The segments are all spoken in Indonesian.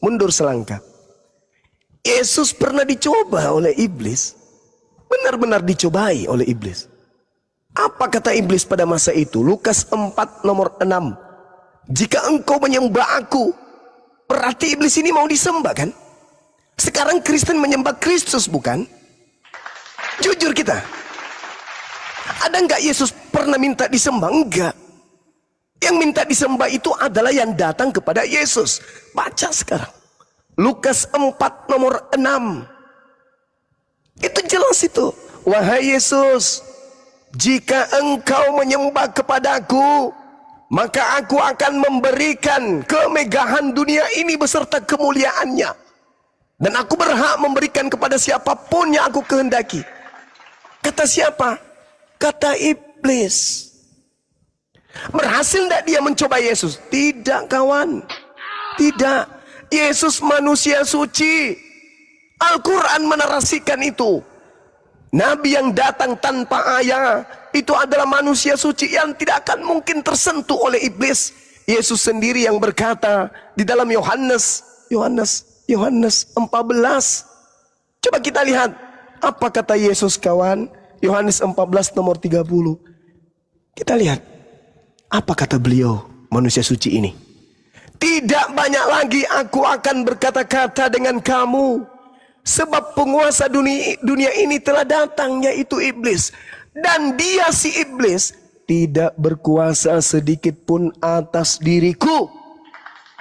Mundur selangkah. Yesus pernah dicoba oleh iblis. Benar-benar dicobai oleh iblis. Apa kata iblis pada masa itu? Lukas 4 nomor 6. Jika engkau menyembah aku, berarti iblis ini mau disembah kan? Sekarang Kristen menyembah Kristus bukan? Jujur kita. Ada enggak Yesus pernah minta disembah? Enggak. Yang minta disembah itu adalah yang datang kepada Yesus. Baca sekarang. Lukas 4 nomor 6. Itu jelas itu. Wahai Yesus, jika engkau menyembah kepadaku, maka aku akan memberikan kemegahan dunia ini beserta kemuliaannya. Dan aku berhak memberikan kepada siapapun yang aku kehendaki. Kata siapa? Kata iblis. Berhasil tidak dia mencoba Yesus? Tidak kawan. Tidak. Yesus manusia suci. Al-Quran menarasikan itu. Nabi yang datang tanpa ayah itu adalah manusia suci yang tidak akan mungkin tersentuh oleh iblis. Yesus sendiri yang berkata di dalam Yohanes 14. Coba kita lihat apa kata Yesus kawan. Yohanes 14 nomor 30. Kita lihat apa kata beliau, manusia suci ini. Tidak banyak lagi aku akan berkata-kata dengan kamu, sebab penguasa dunia ini telah datang, yaitu iblis. Dan dia si iblis tidak berkuasa sedikit pun atas diriku.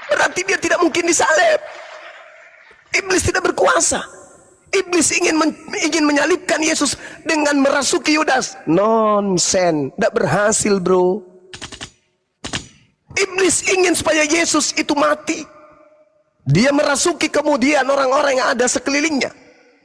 Berarti dia tidak mungkin disalib. Iblis tidak berkuasa. Iblis ingin menyalibkan Yesus dengan merasuki Yudas. Nonsen, tidak berhasil bro. Iblis ingin supaya Yesus itu mati. Dia merasuki kemudian orang-orang yang ada sekelilingnya,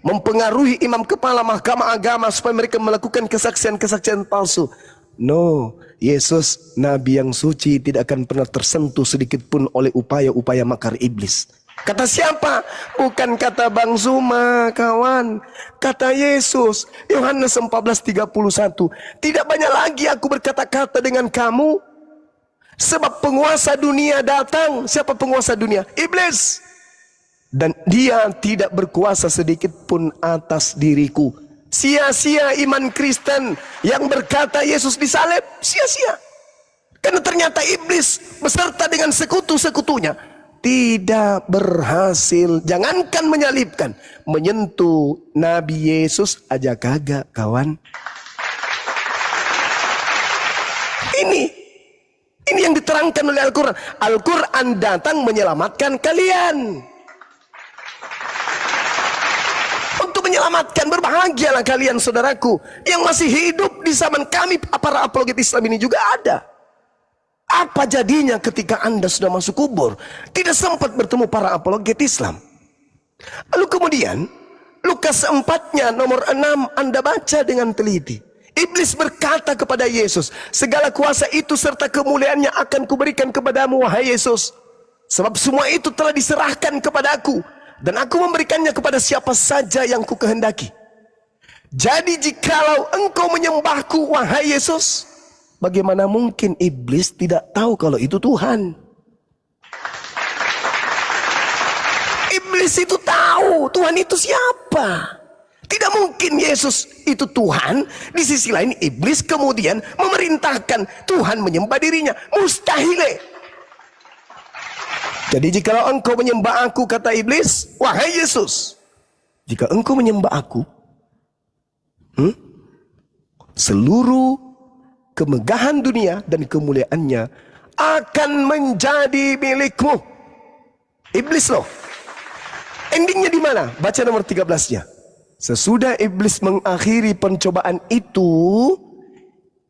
mempengaruhi imam kepala mahkamah agama supaya mereka melakukan kesaksian-kesaksian palsu. No, Yesus nabi yang suci tidak akan pernah tersentuh sedikit pun oleh upaya-upaya makar iblis. Kata siapa? Bukan kata Bang Zuma kawan. Kata Yesus. Yohanes 14:31. Tidak banyak lagi aku berkata-kata dengan kamu, sebab penguasa dunia datang. Siapa penguasa dunia? Iblis. Dan dia tidak berkuasa sedikit pun atas diriku. Sia-sia iman Kristen yang berkata Yesus disalib. Sia-sia. Karena ternyata iblis beserta dengan sekutu-sekutunya tidak berhasil. Jangankan menyalibkan, menyentuh Nabi Yesus aja kagak kawan. Ini yang diterangkan oleh Al-Quran. Al-Quran datang menyelamatkan kalian. Untuk menyelamatkan, berbahagialah kalian saudaraku yang masih hidup di zaman kami. Para apologet Islam ini juga ada. Apa jadinya ketika Anda sudah masuk kubur? Tidak sempat bertemu para apologet Islam. Lalu kemudian Lukas 4-nya nomor 6 Anda baca dengan teliti. Iblis berkata kepada Yesus, segala kuasa itu serta kemuliaannya akan kuberikan kepadamu wahai Yesus. Sebab semua itu telah diserahkan kepadaku, dan aku memberikannya kepada siapa saja yang ku kehendaki. Jadi jikalau engkau menyembahku wahai Yesus, bagaimana mungkin iblis tidak tahu kalau itu Tuhan? Iblis itu tahu Tuhan itu siapa. Tidak mungkin Yesus itu Tuhan, di sisi lain iblis kemudian memerintahkan Tuhan menyembah dirinya. Mustahil. Jadi jikalau engkau menyembah aku, kata iblis, wahai Yesus, jika engkau menyembah aku, seluruh kemegahan dunia dan kemuliaannya akan menjadi milikmu. Iblis loh. Endingnya di mana? Baca nomor 13-nya. Sesudah iblis mengakhiri pencobaan itu,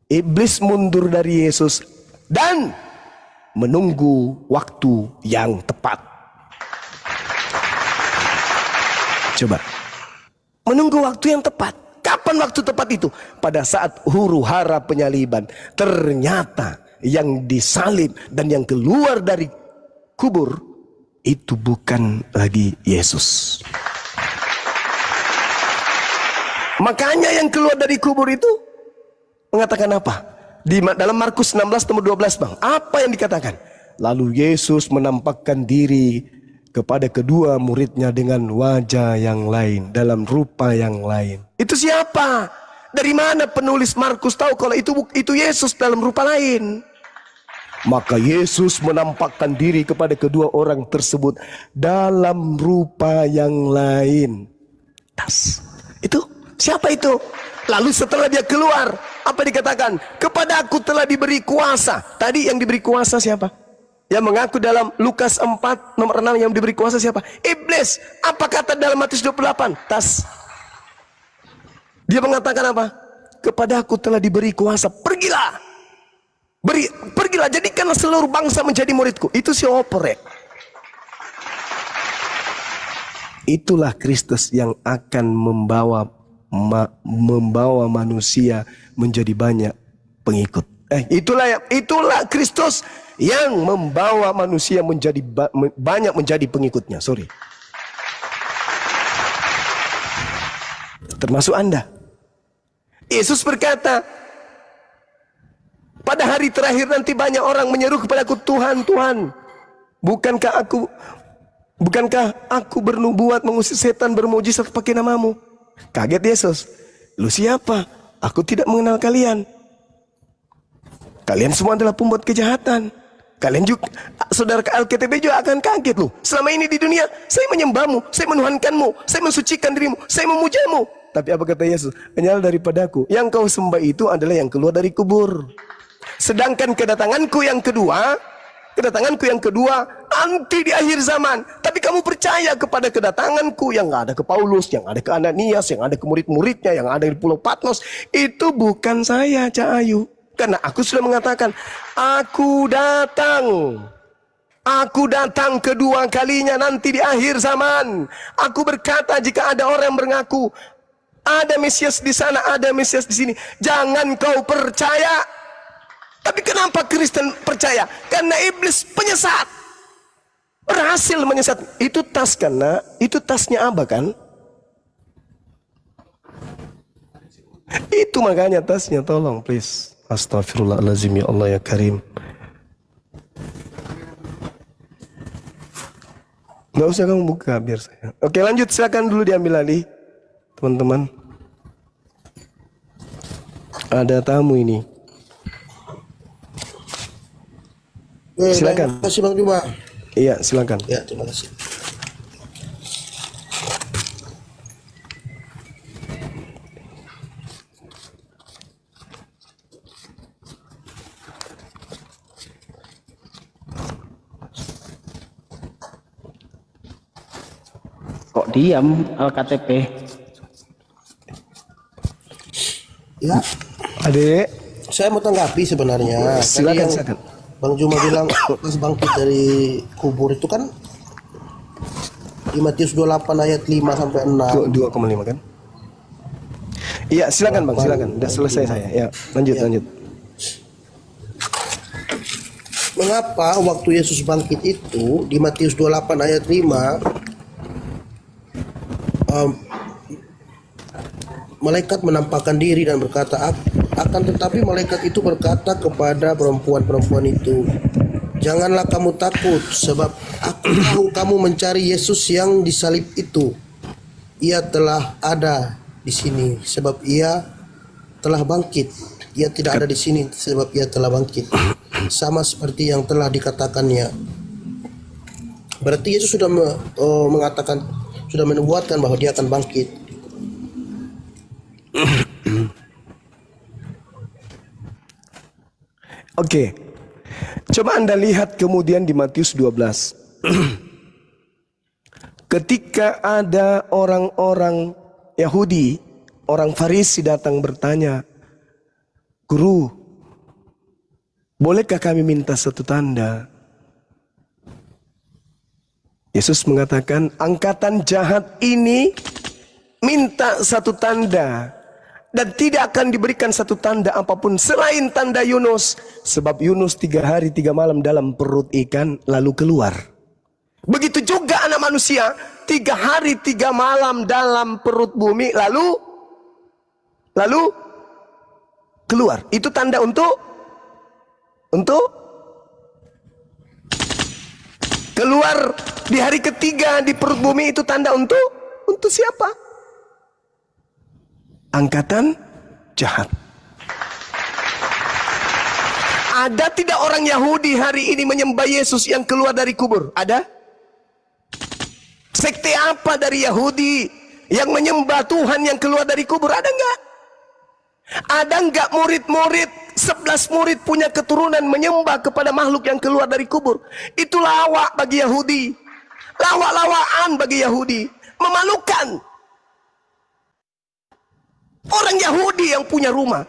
iblis mundur dari Yesus dan menunggu waktu yang tepat. Coba. Menunggu waktu yang tepat. Kapan waktu tepat itu? Pada saat huru hara penyaliban. Ternyata yang disalib dan yang keluar dari kubur itu bukan lagi Yesus. Makanya yang keluar dari kubur itu mengatakan apa? Dalam Markus 16 nomor 12 bang. Apa yang dikatakan? Lalu Yesus menampakkan diri kepada kedua muridnya dengan wajah yang lain, dalam rupa yang lain. Itu siapa? Dari mana penulis Markus tahu kalau itu Yesus dalam rupa lain? Maka Yesus menampakkan diri kepada kedua orang tersebut dalam rupa yang lain. Itu siapa itu? Lalu setelah dia keluar, apa dikatakan? Kepada aku telah diberi kuasa. Tadi yang diberi kuasa siapa? Yang mengaku dalam Lukas 4 nomor 6 yang diberi kuasa siapa? Iblis. Apa kata dalam Matius 28? Dia mengatakan apa? Kepada aku telah diberi kuasa. Pergilah. Pergilah, jadikanlah seluruh bangsa menjadi muridku. Itu si opere. Itulah Kristus yang akan membawa manusia menjadi banyak pengikut. Itulah Kristus yang membawa manusia menjadi banyak menjadi pengikutnya. Sorry. Termasuk Anda. Yesus berkata, pada hari terakhir nanti banyak orang menyeru kepadaku, Tuhan, Tuhan, bukankah aku bernubuat, mengusir setan, bermujizat pakai namamu? Kaget Yesus. Lu siapa? Aku tidak mengenal kalian. Kalian semua adalah pembuat kejahatan. Kalian juga, saudara KLKTB juga akan kaget loh. Selama ini di dunia, saya menyembahmu, saya menuhankanmu, saya mensucikan dirimu, saya memujamu. Tapi apa kata Yesus? Hanyalah daripadaku. Yang kau sembah itu adalah yang keluar dari kubur. Sedangkan kedatanganku yang kedua nanti di akhir zaman. Tapi kamu percaya kepada kedatanganku yang ada ke Paulus, yang ada ke Ananias, yang ada ke murid-muridnya, yang ada di Pulau Patmos. Itu bukan saya, Cak Ayu. Karena aku sudah mengatakan, aku datang kedua kalinya nanti di akhir zaman. Aku berkata, jika ada orang yang mengaku ada Mesias di sana, ada Mesias di sini, jangan kau percaya. Tapi kenapa Kristen percaya? Karena iblis penyesat. Berhasil menyesat. Itu tas kan, nak? Itu tasnya Abah kan? Itu makanya tasnya, tolong please. Astagfirullahaladzim, ya Allah ya Karim. Nggak usah kamu buka, biar saya. Oke, lanjut, silakan dulu diambil alih, teman-teman. Ada tamu ini. Silakan. Terima kasih Bang Juma. Iya, silakan. Ya, terima kasih. Kok diam LKTP? Ya, Adek, saya mau tanggapi sebenarnya. silakan, Tadi yang silakan. Bang Juma bilang pas bangkit dari kubur itu kan di Matius 28 ayat 5 sampai 6. 2,5 kan? Iya, silakan Bang, silakan. Udah selesai saya. Ya, lanjut. Mengapa waktu Yesus bangkit itu di Matius 28 ayat 5 malaikat menampakkan diri dan berkata, akan tetapi malaikat itu berkata kepada perempuan-perempuan itu, janganlah kamu takut, sebab aku tahu kamu mencari Yesus yang disalib itu. Ia telah ada di sini sebab ia telah bangkit. Ia tidak ada di sini sebab ia telah bangkit. Sama seperti yang telah dikatakannya. Berarti Yesus sudah mengatakan, sudah menubuatkan bahwa dia akan bangkit. Oke. Coba Anda lihat kemudian di Matius 12. Ketika ada orang-orang Yahudi, orang Farisi datang bertanya, Guru, bolehkah kami minta satu tanda? Yesus mengatakan, angkatan jahat ini minta satu tanda. Dan tidak akan diberikan satu tanda apapun selain tanda Yunus. Sebab Yunus 3 hari 3 malam dalam perut ikan lalu keluar. Begitu juga anak manusia 3 hari 3 malam dalam perut bumi lalu keluar. Itu tanda untuk Keluar di hari ketiga di perut bumi itu tanda untuk siapa? Angkatan jahat. Ada tidak orang Yahudi hari ini menyembah Yesus yang keluar dari kubur? Ada? Sekte apa dari Yahudi yang menyembah Tuhan yang keluar dari kubur? Ada enggak? Ada enggak murid-murid 11 murid punya keturunan menyembah kepada makhluk yang keluar dari kubur? Itu lawak bagi Yahudi. Lawak-lawakan bagi Yahudi. Memalukan. Orang Yahudi yang punya rumah.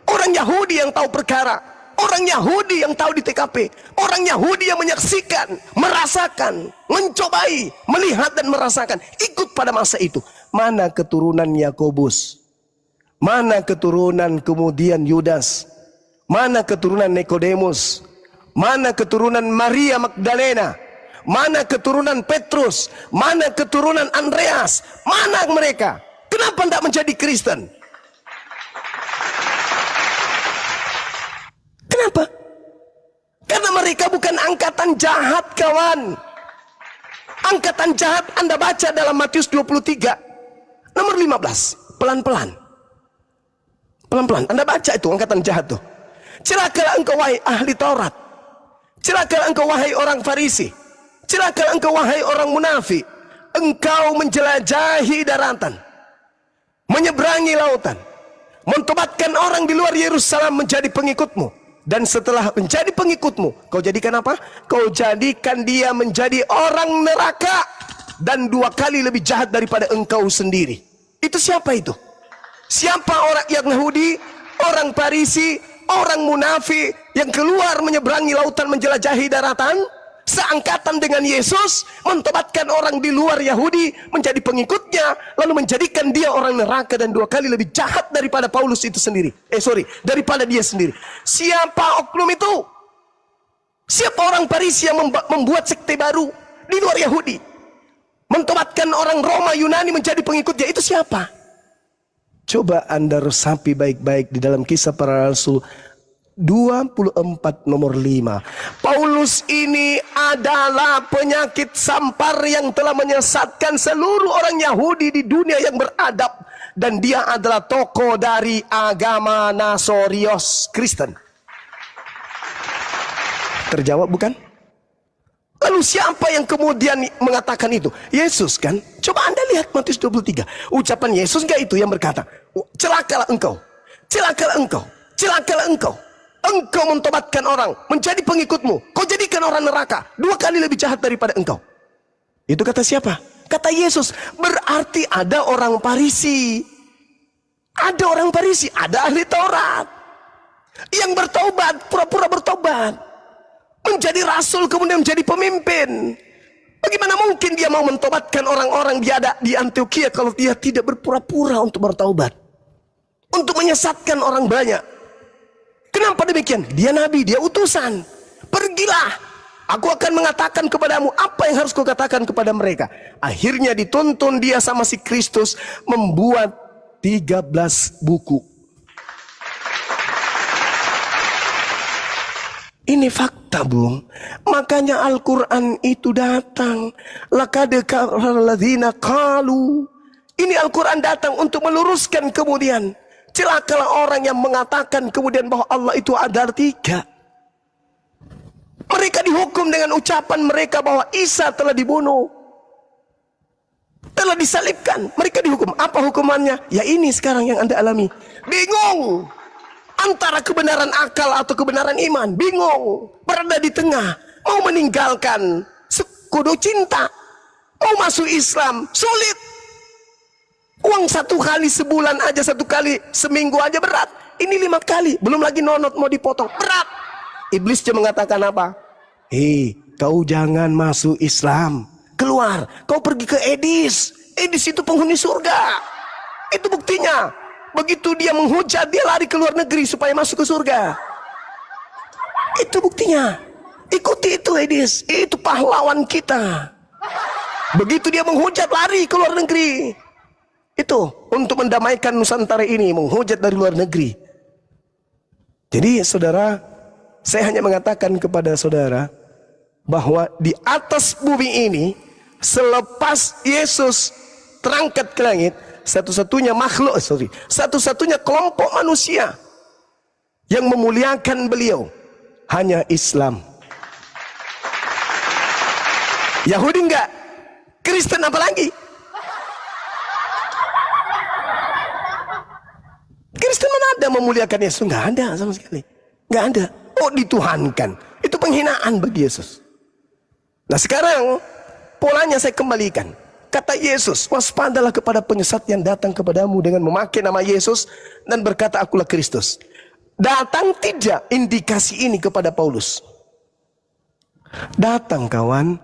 Orang Yahudi yang tahu perkara. Orang Yahudi yang tahu di TKP. Orang Yahudi yang menyaksikan, merasakan, mencobai, melihat dan merasakan. Ikut pada masa itu. Mana keturunan Yakobus? Mana keturunan kemudian Yudas? Mana keturunan Nikodemus? Mana keturunan Maria Magdalena? Mana keturunan Petrus? Mana keturunan Andreas? Mana mereka? Kenapa tidak menjadi Kristen? Kenapa? Karena mereka bukan angkatan jahat, kawan. Angkatan jahat Anda baca dalam Matius 23 nomor 15. Pelan-pelan. Pelan-pelan. Anda baca itu angkatan jahat tuh. Celakalah engkau wahai ahli Taurat. Celakalah engkau wahai orang Farisi. Celakalah engkau wahai orang munafik. Engkau menjelajahi daratan, menyeberangi lautan, mentobatkan orang di luar Yerusalem menjadi pengikutmu. Dan setelah menjadi pengikutmu, kau jadikan apa? Kau jadikan dia menjadi orang neraka dan 2 kali lebih jahat daripada engkau sendiri. Itu siapa itu? Siapa orang yang Yahudi, orang Farisi, orang munafik yang keluar menyeberangi lautan menjelajahi daratan, seangkatan dengan Yesus, mentobatkan orang di luar Yahudi menjadi pengikutnya, lalu menjadikan dia orang neraka dan 2 kali lebih jahat daripada Paulus itu sendiri. Daripada dia sendiri. Siapa oknum itu? Siapa orang Farisi yang membuat sekte baru di luar Yahudi? Mentobatkan orang Roma Yunani menjadi pengikutnya. Itu siapa? Coba Anda resapi baik-baik di dalam Kisah Para Rasul 24 nomor 5. Paulus ini adalah penyakit sampar yang telah menyesatkan seluruh orang Yahudi di dunia yang beradab. Dan dia adalah tokoh dari agama Nasorios Kristen. Terjawab bukan? Lalu siapa yang kemudian mengatakan itu? Yesus kan? Coba Anda lihat Matius 23. Ucapan Yesus enggak itu yang berkata, celakalah engkau, celakalah engkau, celakalah engkau. Engkau mentobatkan orang menjadi pengikutmu, kau jadikan orang neraka 2 kali lebih jahat daripada engkau. Itu kata siapa? Kata Yesus. Berarti ada orang Farisi, ada orang Farisi, ada ahli Taurat yang bertobat, pura-pura bertobat, menjadi rasul kemudian menjadi pemimpin. Bagaimana mungkin dia mau mentobatkan orang-orang di Antioquia kalau dia tidak berpura-pura untuk bertobat, untuk menyesatkan orang banyak? Kenapa demikian? Dia nabi, dia utusan. Pergilah, aku akan mengatakan kepadamu apa yang harus kau katakan kepada mereka. Akhirnya dituntun dia sama si Kristus membuat 13 buku. Ini fakta, Bung. Makanya Al-Quran itu datang. Laqad kafara alladzina qalu. Ini Al-Quran datang untuk meluruskan kemudian. Celakalah orang yang mengatakan kemudian bahwa Allah itu ada 3. Mereka dihukum dengan ucapan mereka bahwa Isa telah dibunuh, telah disalibkan. Mereka dihukum. Apa hukumannya? Ya ini sekarang yang Anda alami. Bingung antara kebenaran akal atau kebenaran iman. Bingung. Berada di tengah. Mau meninggalkan sekutu cinta, mau masuk Islam, sulit. Uang 1 kali sebulan aja, 1 kali seminggu aja berat. Ini 5 kali, belum lagi nonot mau dipotong, berat. Iblis dia mengatakan apa? Kau jangan masuk Islam, keluar. Kau pergi ke Edis. Edis itu penghuni surga. Itu buktinya. Begitu dia menghujat, dia lari ke luar negeri supaya masuk ke surga. Itu buktinya. Ikuti itu Edis. Itu pahlawan kita. Begitu dia menghujat, lari ke luar negeri. Itu untuk mendamaikan Nusantara ini, menghujat dari luar negeri. Jadi saudara, saya hanya mengatakan kepada saudara, bahwa di atas bumi ini selepas Yesus terangkat ke langit, satu-satunya makhluk, satu-satunya kelompok manusia yang memuliakan beliau hanya Islam. Yahudi enggak, Kristen apalagi. Kristen mana ada memuliakan Yesus? Enggak ada sama sekali. Enggak ada. Oh, dituhankan. Itu penghinaan bagi Yesus. Nah sekarang polanya saya kembalikan. Kata Yesus, waspadalah kepada penyesat yang datang kepadamu dengan memakai nama Yesus dan berkata akulah Kristus. Datang tidak indikasi ini kepada Paulus? Datang kawan.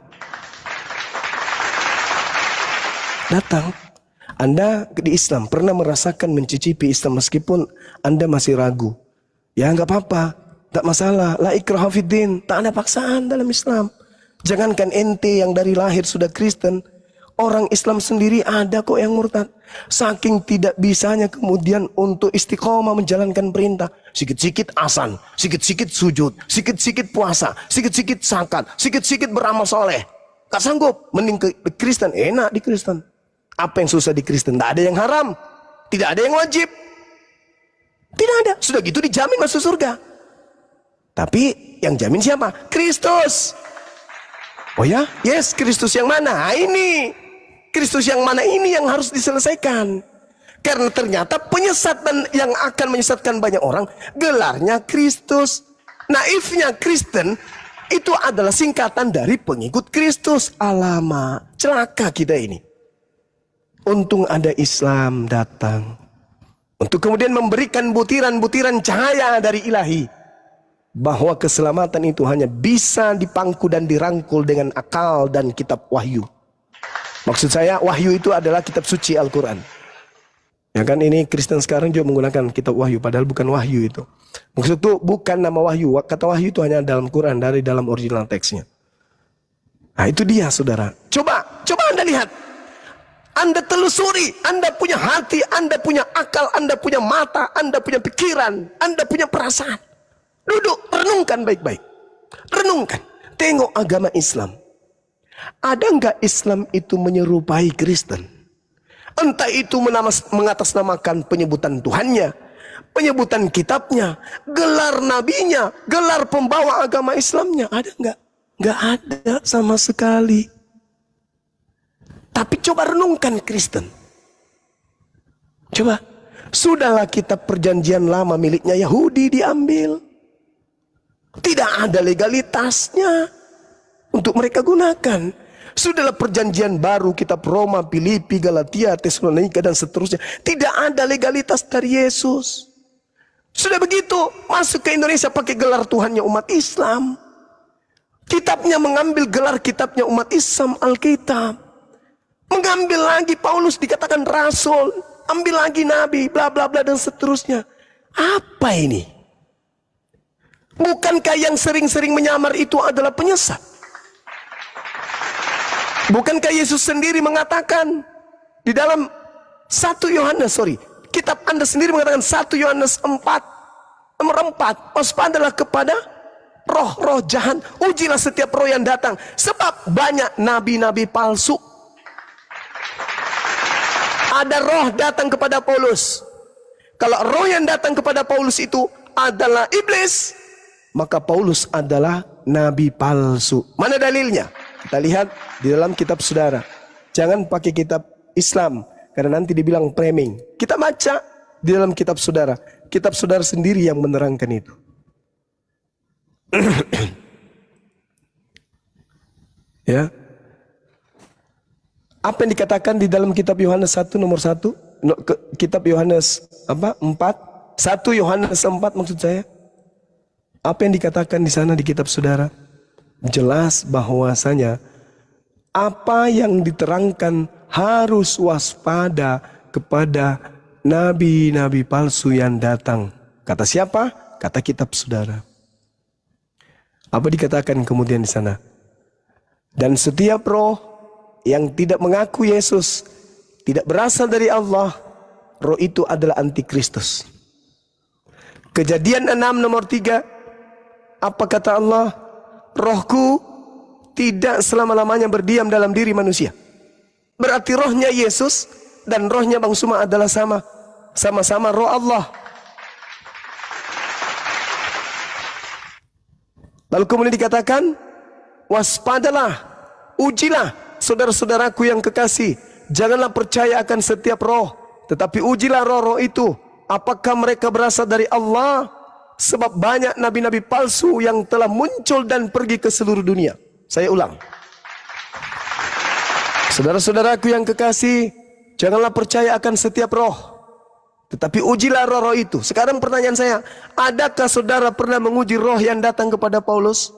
Datang. Anda di Islam pernah merasakan mencicipi Islam meskipun Anda masih ragu. Ya nggak apa-apa, tak masalah. La ikraha fiddin, tak ada paksaan dalam Islam. Jangankan ente yang dari lahir sudah Kristen, orang Islam sendiri ada kok yang murtad. Saking tidak bisanya kemudian untuk istiqomah menjalankan perintah. Sikit-sikit asan, sikit-sikit sujud, sikit-sikit puasa, sikit-sikit zakat, sikit-sikit beramal soleh. Gak sanggup, mending ke Kristen, enak di Kristen. Apa yang susah di Kristen? Tidak ada yang haram, tidak ada yang wajib. Tidak ada, sudah gitu dijamin masuk surga. Tapi yang jamin siapa? Kristus. Oh ya, yes, Kristus yang mana? Nah, ini Kristus yang mana ini yang harus diselesaikan. Karena ternyata penyesat dan yang akan menyesatkan banyak orang gelarnya Kristus. Naifnya Kristen itu adalah singkatan dari pengikut Kristus. Alamak, celaka kita ini. Untung ada Islam datang untuk kemudian memberikan butiran-butiran cahaya dari ilahi. Bahwa keselamatan itu hanya bisa dipangku dan dirangkul dengan akal dan kitab wahyu. Maksud saya wahyu itu adalah kitab suci Al-Quran. Ya kan, ini Kristen sekarang juga menggunakan kitab wahyu, padahal bukan wahyu itu. Maksud itu bukan nama wahyu, kata wahyu itu hanya dalam Quran, dari dalam original teksnya. Nah itu dia saudara. Coba Anda lihat. Anda telusuri, Anda punya hati, Anda punya akal, Anda punya mata, Anda punya pikiran, Anda punya perasaan. Duduk, renungkan baik-baik. Renungkan, tengok agama Islam. Ada enggak Islam itu menyerupai Kristen? Entah itu mengatasnamakan penyebutan Tuhannya, penyebutan kitabnya, gelar nabinya, gelar pembawa agama Islamnya. Ada enggak? Enggak ada sama sekali. Tapi coba renungkan Kristen. Coba. Sudahlah kitab perjanjian lama miliknya Yahudi diambil. Tidak ada legalitasnya untuk mereka gunakan. Sudahlah perjanjian baru kitab Roma, Filipi, Galatia, Tesalonika dan seterusnya. Tidak ada legalitas dari Yesus. Sudah begitu masuk ke Indonesia pakai gelar Tuhannya umat Islam. Kitabnya mengambil gelar kitabnya umat Islam, Alkitab. Mengambil lagi Paulus dikatakan rasul, ambil lagi nabi, bla bla bla dan seterusnya. Apa ini? Bukankah yang sering-sering menyamar itu adalah penyesat? Bukankah Yesus sendiri mengatakan di dalam kitab Anda sendiri mengatakan 1 Yohanes 4 nomor 4, waspadalah kepada roh-roh jahat, ujilah setiap roh yang datang, sebab banyak nabi-nabi palsu. Ada roh datang kepada Paulus. Kalau roh yang datang kepada Paulus itu adalah iblis, maka Paulus adalah nabi palsu. Mana dalilnya? Kita lihat di dalam kitab saudara. Jangan pakai kitab Islam, karena nanti dibilang framing. Kita baca di dalam kitab saudara. Kitab saudara sendiri yang menerangkan itu. Ya. Apa yang dikatakan di dalam kitab Yohanes 1 nomor 1? Kitab Yohanes 4? 1 Yohanes 4 maksud saya. Apa yang dikatakan di sana di kitab saudara? Jelas bahwasanya apa yang diterangkan harus waspada kepada nabi-nabi palsu yang datang. Kata siapa? Kata kitab saudara. Apa dikatakan kemudian di sana? Dan setiap roh yang tidak mengaku Yesus tidak berasal dari Allah, roh itu adalah antikristus. Kejadian 6 nomor 3. Apa kata Allah? Rohku tidak selama-lamanya berdiam dalam diri manusia. Berarti rohnya Yesus dan rohnya Bang Suma adalah sama-sama roh Allah. Lalu kemudian dikatakan, waspadalah, ujilah saudara-saudaraku yang kekasih, janganlah percaya akan setiap roh, tetapi ujilah roh-roh itu, apakah mereka berasal dari Allah? Sebab banyak nabi-nabi palsu yang telah muncul dan pergi ke seluruh dunia. Saya ulang, saudara-saudaraku yang kekasih, janganlah percaya akan setiap roh, tetapi ujilah roh-roh itu. Sekarang pertanyaan saya, adakah saudara pernah menguji roh yang datang kepada Paulus?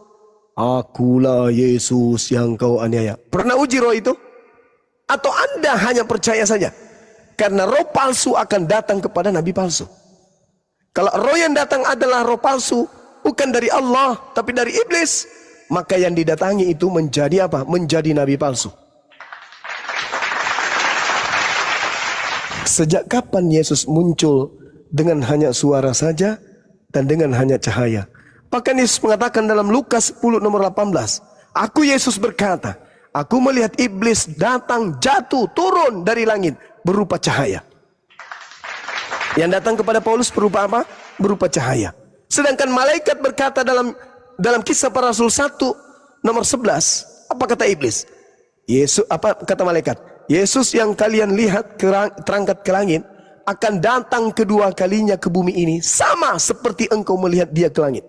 Akulah Yesus yang kau aniaya. Pernah uji roh itu? Atau Anda hanya percaya saja? Karena roh palsu akan datang kepada nabi palsu. Kalau roh yang datang adalah roh palsu, bukan dari Allah, tapi dari iblis, maka yang didatangi itu menjadi apa? Menjadi nabi palsu. Sejak kapan Yesus muncul dengan hanya suara saja dan dengan hanya cahaya? Bahkan Yesus mengatakan dalam Lukas 10 nomor 18, aku Yesus berkata, aku melihat iblis datang, jatuh, turun dari langit berupa cahaya. Yang datang kepada Paulus berupa apa? Berupa cahaya. Sedangkan malaikat berkata dalam kisah para rasul 1 nomor 11, apa kata iblis? Apa kata malaikat? Yesus yang kalian lihat terangkat ke langit akan datang kedua kalinya ke bumi ini, sama seperti engkau melihat dia ke langit.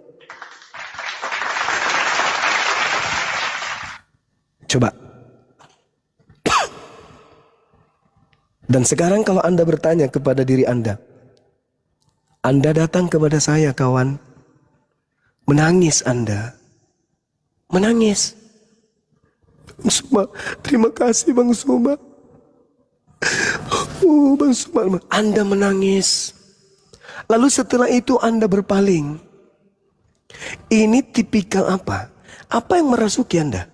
Coba. Dan sekarang kalau Anda bertanya kepada diri Anda datang kepada saya kawan, menangis Anda, menangis. Bang Suma, terima kasih Bang Suma. Bang Suma, Anda menangis. Lalu setelah itu Anda berpaling. Ini tipikal apa? Apa yang merasuki Anda?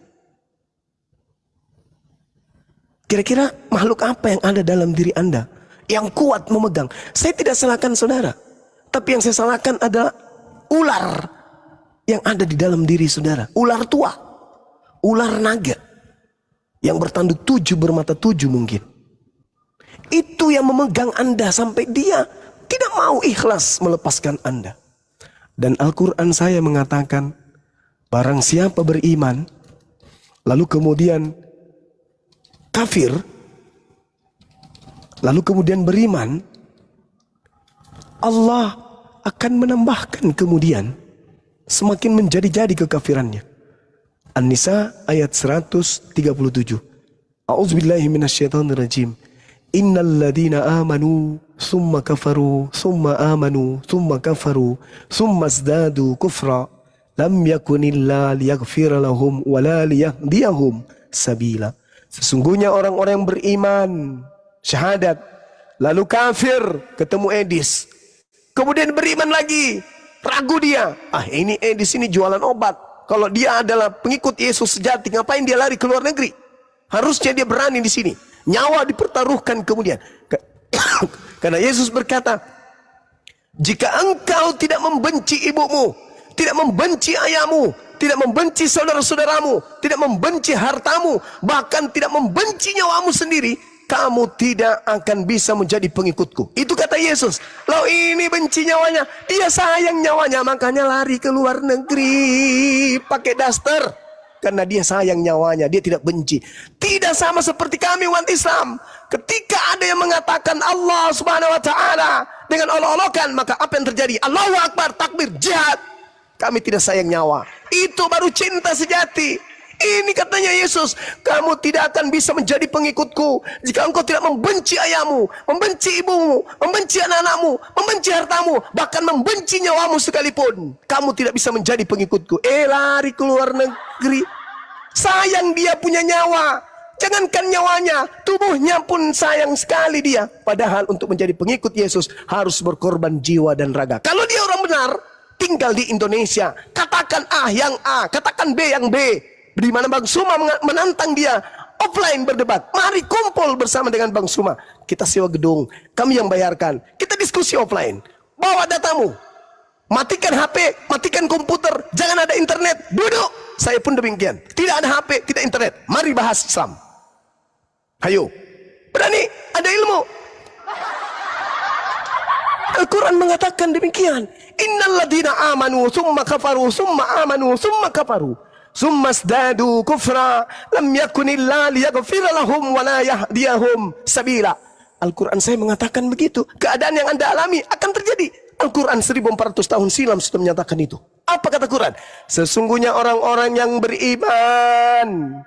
Kira-kira makhluk apa yang ada dalam diri Anda yang kuat memegang? Saya tidak salahkan saudara, tapi yang saya salahkan adalah ular yang ada di dalam diri saudara. Ular tua, ular naga yang bertanduk 7 bermata 7 mungkin. Itu yang memegang Anda sampai dia tidak mau ikhlas melepaskan Anda. Dan Al-Quran saya mengatakan, barang siapa beriman lalu kemudian kafir, lalu kemudian beriman, Allah akan menambahkan kemudian semakin menjadi-jadi kekafirannya. An-Nisa ayat 137. A'udzubillahi minasyaitonirrajim. Innal ladina amanu summa kafaru summa amanu summa kafaru summa zdadu kufra lam yakunillah liyaghfira lahum wala liyahdiyahum sabila. Sesungguhnya orang-orang yang beriman, syahadat, lalu kafir, ketemu Edis, kemudian beriman lagi, ragu dia, ini Edis ini jualan obat. Kalau dia adalah pengikut Yesus sejati, ngapain dia lari ke luar negeri? Harusnya dia berani di sini. Nyawa dipertaruhkan kemudian. Karena Yesus berkata, jika engkau tidak membenci ibumu, tidak membenci ayahmu, tidak membenci saudara-saudaramu, tidak membenci hartamu, bahkan tidak membenci nyawamu sendiri, kamu tidak akan bisa menjadi pengikutku. Itu kata Yesus. Lalu ini benci nyawanya, dia sayang nyawanya, makanya lari ke luar negeri pakai daster. Karena dia sayang nyawanya, dia tidak benci. Tidak sama seperti kami umat Islam. Ketika ada yang mengatakan Allah Subhanahu wa taala dengan olok-olokan, maka apa yang terjadi? Allahu Akbar, takbir, jihad. Kami tidak sayang nyawa. Itu baru cinta sejati. Ini katanya Yesus, kamu tidak akan bisa menjadi pengikutku jika engkau tidak membenci ayahmu, membenci ibumu, membenci anak-anakmu, membenci hartamu, bahkan membenci nyawamu sekalipun. Kamu tidak bisa menjadi pengikutku. Lari ke luar negeri. Sayang dia punya nyawa. Jangankan nyawanya, tubuhnya pun sayang sekali dia. Padahal untuk menjadi pengikut Yesus harus berkorban jiwa dan raga. Kalau dia orang benar, tinggal di Indonesia, katakan A yang A, katakan B yang B. Di mana Bang Suma menantang dia offline berdebat. Mari kumpul bersama dengan Bang Suma. Kita sewa gedung, kami yang bayarkan. Kita diskusi offline. Bawa datamu. Matikan HP, matikan komputer, jangan ada internet. Duduk saya pun demikian. Tidak ada HP, tidak internet. Mari bahas Islam. Hayo. Berani, ada ilmu. Al-Quran mengatakan demikian. Innal ladina amanu summa kafaru summa amanu summa kafaru summa zdadu kufra lam yakunillah liyaghfira lahum wa la yahdiyahum sabila. Al-Quran saya mengatakan begitu. Keadaan yang Anda alami akan terjadi. Al-Quran 1400 tahun silam sudah menyatakan itu. Apa kata Quran? Sesungguhnya orang-orang yang beriman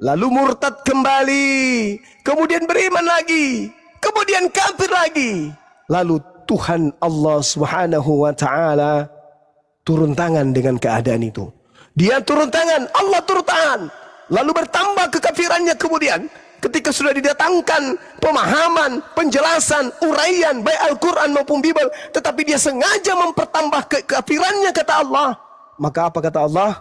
lalu murtad kembali, kemudian beriman lagi, kemudian kafir lagi, lalu Tuhan Allah Subhanahu wa taala turun tangan dengan keadaan itu. Dia turun tangan, Allah turun tangan. Lalu bertambah kekafirannya kemudian ketika sudah didatangkan pemahaman, penjelasan, uraian baik Al-Quran maupun Bible, tetapi dia sengaja mempertambah kekafirannya kata Allah. Maka apa kata Allah?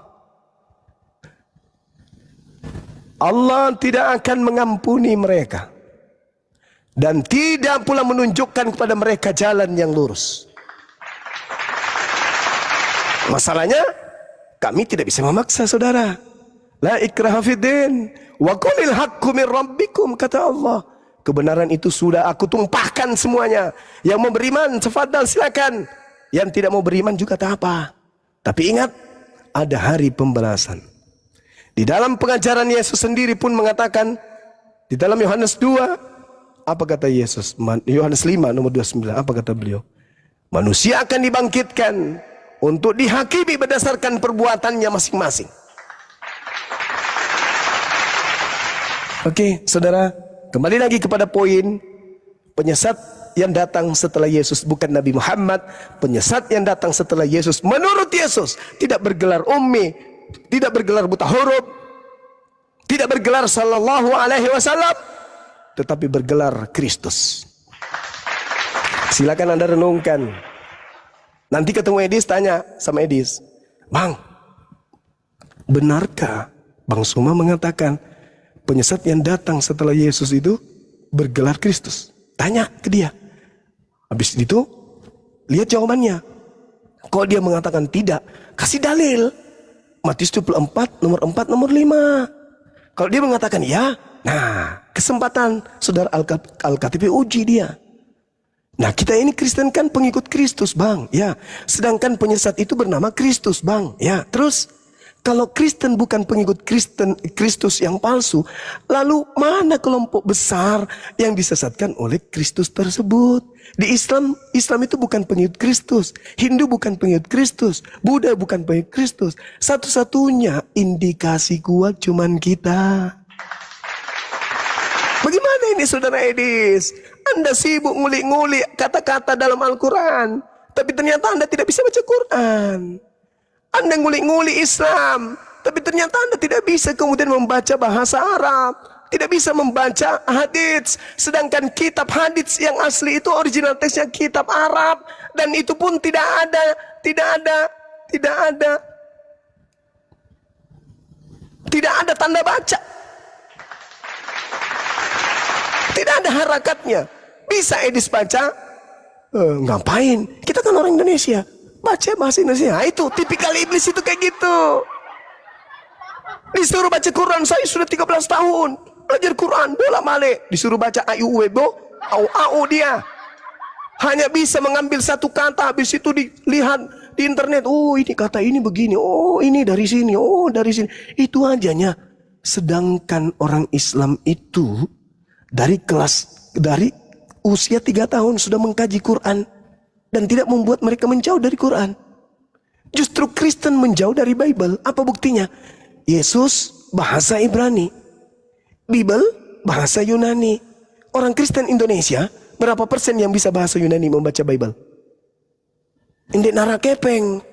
Allah tidak akan mengampuni mereka dan tidak pula menunjukkan kepada mereka jalan yang lurus. Masalahnya, kami tidak bisa memaksa saudara. La ikraha fiddin, wa qulil haqqu min rabbikum, kata Allah. Kebenaran itu sudah aku tumpahkan semuanya. Yang mau beriman, tafadhal silakan. Yang tidak mau beriman juga tak apa. Tapi ingat, ada hari pembalasan. Di dalam pengajaran Yesus sendiri pun mengatakan, di dalam Yohanes 2, apa kata Yesus? Yohanes 5 nomor 29. Apa kata beliau? Manusia akan dibangkitkan untuk dihakimi berdasarkan perbuatannya masing-masing. Oke, saudara, kembali lagi kepada poin penyesat yang datang setelah Yesus, bukan Nabi Muhammad. Penyesat yang datang setelah Yesus menurut Yesus tidak bergelar ummi, tidak bergelar buta huruf, tidak bergelar sallallahu alaihi wasallam, tetapi bergelar Kristus. Silakan Anda renungkan. Nanti ketemu Edis, tanya sama Edis, Bang, benarkah Bang Suma mengatakan penyesat yang datang setelah Yesus itu bergelar Kristus? Tanya ke dia. Habis itu lihat jawabannya. Kok dia mengatakan tidak? Kasih dalil. Matius 24 nomor 4 nomor 5. Kalau dia mengatakan ya, nah, kesempatan saudara Al-KTP uji dia. Nah, kita ini Kristen kan pengikut Kristus, Bang. Ya, sedangkan penyesat itu bernama Kristus, Bang. Ya, terus kalau Kristen bukan pengikut Kristus yang palsu, lalu mana kelompok besar yang disesatkan oleh Kristus tersebut? Di Islam itu bukan pengikut Kristus, Hindu bukan pengikut Kristus, Buddha bukan pengikut Kristus. Satu-satunya indikasi kuat cuman kita. Bagaimana ini saudara Edis? Anda sibuk ngulik-ngulik kata-kata dalam Al-Quran, tapi ternyata Anda tidak bisa baca Quran. Anda ngulik-ngulik Islam, tapi ternyata Anda tidak bisa kemudian membaca bahasa Arab, tidak bisa membaca hadits. Sedangkan kitab hadits yang asli itu original teksnya kitab Arab, dan itu pun tidak ada tanda baca. Tidak ada harakatnya. Bisa Edis baca? Ngapain? Kita kan orang Indonesia. Baca bahasa Indonesia. Nah, itu tipikal iblis itu kayak gitu. Disuruh baca Quran, saya sudah 13 tahun. Belajar Quran, bola balik. Disuruh baca ayu webo, au dia. Hanya bisa mengambil satu kata, habis itu dilihat di internet. Oh, ini kata ini begini. Oh, ini dari sini. Oh, dari sini. Itu ajanya. Sedangkan orang Islam itu dari usia 3 tahun sudah mengkaji Quran dan tidak membuat mereka menjauh dari Quran. Justru Kristen menjauh dari Bible. Apa buktinya? Yesus bahasa Ibrani, Bible bahasa Yunani. Orang Kristen Indonesia berapa persen yang bisa bahasa Yunani membaca Bible? Indek nara kepeng.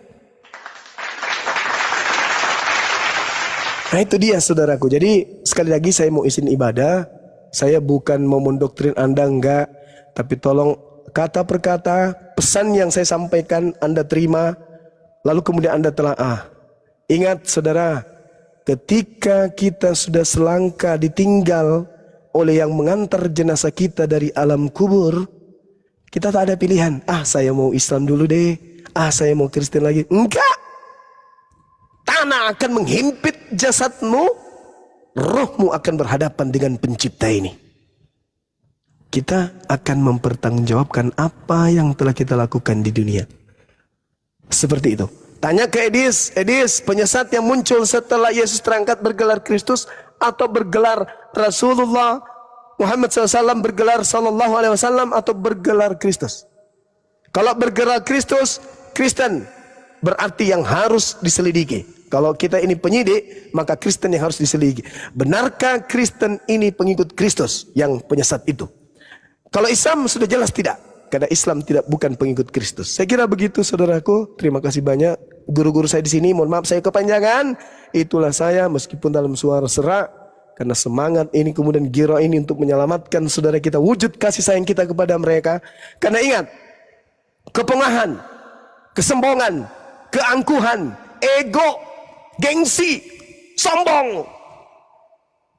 Nah, itu dia saudaraku. Jadi sekali lagi saya mau izin ibadah. Saya bukan mau mendoktrin Anda, enggak. Tapi tolong kata per kata, pesan yang saya sampaikan Anda terima. Lalu kemudian Anda telaah. Ingat saudara, ketika kita sudah selangkah ditinggal oleh yang mengantar jenazah kita dari alam kubur, kita tak ada pilihan. Saya mau Islam dulu deh. Saya mau Kristen lagi. Enggak. Tak tanah akan menghimpit jasadmu, rohmu akan berhadapan dengan pencipta ini. Kita akan mempertanggungjawabkan apa yang telah kita lakukan di dunia. Seperti itu. Tanya ke Edis, penyesat yang muncul setelah Yesus terangkat bergelar Kristus atau bergelar Rasulullah Muhammad SAW, bergelar Sallallahu Alaihi Wasallam atau bergelar Kristus? Kalau bergelar Kristus, Kristen, berarti yang harus diselidiki. Kalau kita ini penyidik, maka Kristen yang harus diselidiki. Benarkah Kristen ini pengikut Kristus yang penyesat itu? Kalau Islam sudah jelas tidak. Karena Islam bukan pengikut Kristus. Saya kira begitu saudaraku. Terima kasih banyak. Guru-guru saya di sini, mohon maaf saya kepanjangan. Itulah saya meskipun dalam suara serak. Karena semangat ini kemudian giro ini untuk menyelamatkan saudara kita. Wujud kasih sayang kita kepada mereka. Karena ingat, kepengahan, kesombongan, keangkuhan, ego, gengsi, sombong.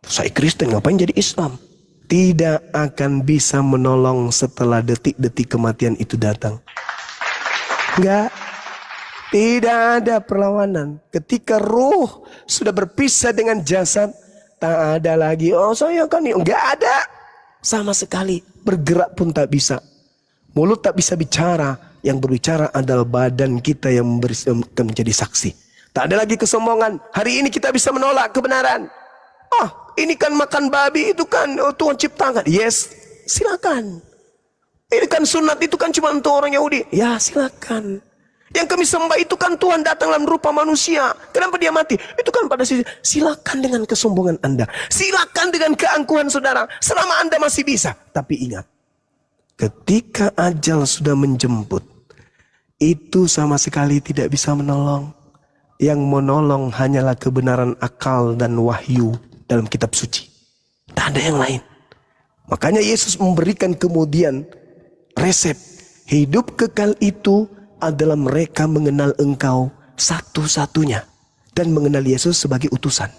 Saya Kristen ngapain jadi Islam? Tidak akan bisa menolong setelah detik-detik kematian itu datang. Enggak. Tidak ada perlawanan. Ketika ruh sudah berpisah dengan jasad, tak ada lagi, oh saya kan ini. Enggak ada. Sama sekali. Bergerak pun tak bisa. Mulut tak bisa bicara. Yang berbicara adalah badan kita yang menjadi saksi. Tak ada lagi kesombongan. Hari ini kita bisa menolak kebenaran. Ini kan makan babi, itu kan Tuhan ciptakan. Yes, silakan. Ini kan sunat, itu kan cuma untuk orang Yahudi. Ya, silakan. Yang kami sembah itu kan Tuhan datang dalam rupa manusia. Kenapa dia mati? Itu kan pada sisi. Silakan dengan kesombongan Anda. Silakan dengan keangkuhan saudara. Selama Anda masih bisa. Tapi ingat, ketika ajal sudah menjemput, itu sama sekali tidak bisa menolong. Yang menolong hanyalah kebenaran akal dan wahyu dalam kitab suci. Tak ada yang lain. Makanya Yesus memberikan kemudian resep. Hidup kekal itu adalah mereka mengenal Engkau satu-satunya. Dan mengenal Yesus sebagai utusan.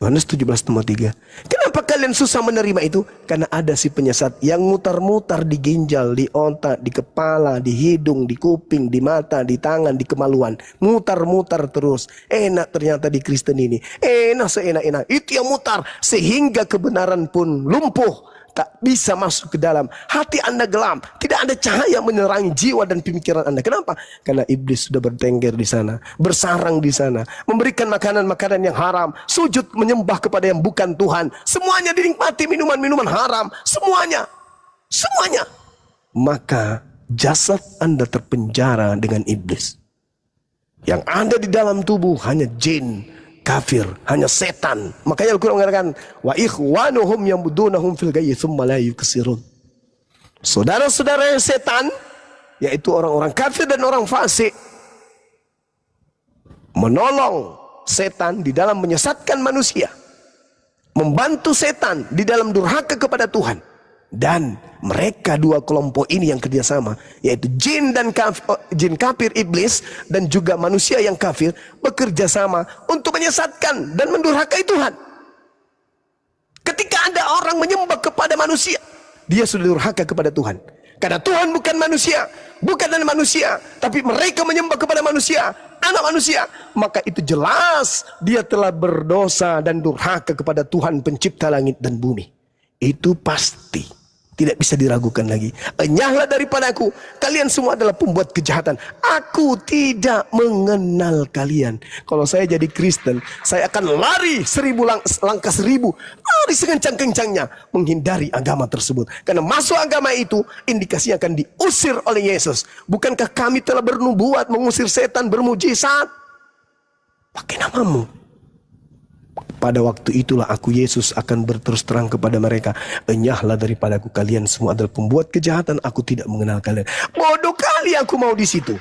Yohanes 17:3. Kenapa kalian susah menerima itu? Karena ada si penyesat yang mutar-mutar di ginjal, di otak, di kepala, di hidung, di kuping, di mata, di tangan, di kemaluan. Mutar-mutar terus. Enak ternyata di Kristen ini. Enak seenak-enak. Itu yang mutar. Sehingga kebenaran pun lumpuh. Tak bisa masuk ke dalam. Hati Anda gelap. Tidak ada cahaya menerangi jiwa dan pemikiran Anda. Kenapa? Karena iblis sudah bertengger di sana. Bersarang di sana. Memberikan makanan-makanan yang haram. Sujud menyembah kepada yang bukan Tuhan. Semuanya dinikmati minuman-minuman haram. Semuanya. Semuanya. Maka jasad Anda terpenjara dengan iblis. Yang ada di dalam tubuh hanya jin, kafir, hanya setan. Makanya Al-Quran mengatakan, wa ikhwanuhum yamudunahum fil ghayyi tsumma la yuksirun. Saudara-saudara yang setan, yaitu orang-orang kafir dan orang fasik, menolong setan di dalam menyesatkan manusia, membantu setan di dalam durhaka kepada Tuhan. Dan mereka dua kelompok ini yang kerjasama, yaitu jin kafir iblis dan juga manusia yang kafir, bekerja sama untuk menyesatkan dan mendurhakai Tuhan. Ketika ada orang menyembah kepada manusia, dia sudah durhaka kepada Tuhan. Karena Tuhan bukan manusia, bukan dari manusia, tapi mereka menyembah kepada manusia, anak manusia. Maka itu jelas dia telah berdosa dan durhaka kepada Tuhan pencipta langit dan bumi. Itu pasti. Tidak bisa diragukan lagi. Enyahlah daripadaku. Kalian semua adalah pembuat kejahatan. Aku tidak mengenal kalian. Kalau saya jadi Kristen, saya akan lari langkah 1000. Lari sekencang-kencangnya. Menghindari agama tersebut. Karena masuk agama itu, indikasinya akan diusir oleh Yesus. Bukankah kami telah bernubuat mengusir setan bermujizat? Pakai namamu. Pada waktu itulah aku Yesus akan berterus terang kepada mereka. Enyahlah daripadaku, kalian semua adalah pembuat kejahatan. Aku tidak mengenal kalian. Bodoh kali aku mau di situ.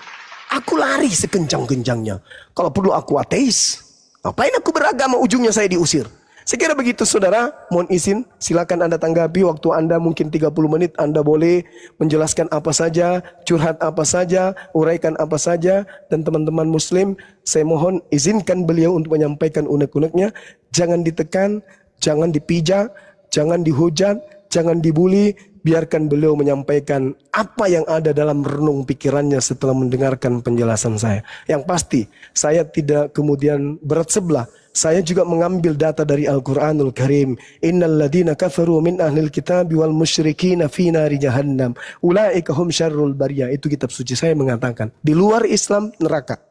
Aku lari sekencang-kencangnya. Kalau perlu aku ateis. Ngapain aku beragama, ujungnya saya diusir. Saya kira begitu saudara. Mohon izin, silakan Anda tanggapi. Waktu Anda mungkin 30 menit. Anda boleh menjelaskan apa saja, curhat apa saja, uraikan apa saja. Dan teman-teman muslim, saya mohon izinkan beliau untuk menyampaikan unek-uneknya. Jangan ditekan, jangan dipijak, jangan dihujat, jangan dibully, biarkan beliau menyampaikan apa yang ada dalam renung pikirannya setelah mendengarkan penjelasan saya. Yang pasti, saya tidak kemudian berat sebelah. Saya juga mengambil data dari Al-Quranul Karim. Innal ladina kafaru min ahlil kitabi wal musyrikina fi nari jahannam. Ulaika hum syarrul bariyah. Itu kitab suci saya mengatakan. Di luar Islam, neraka.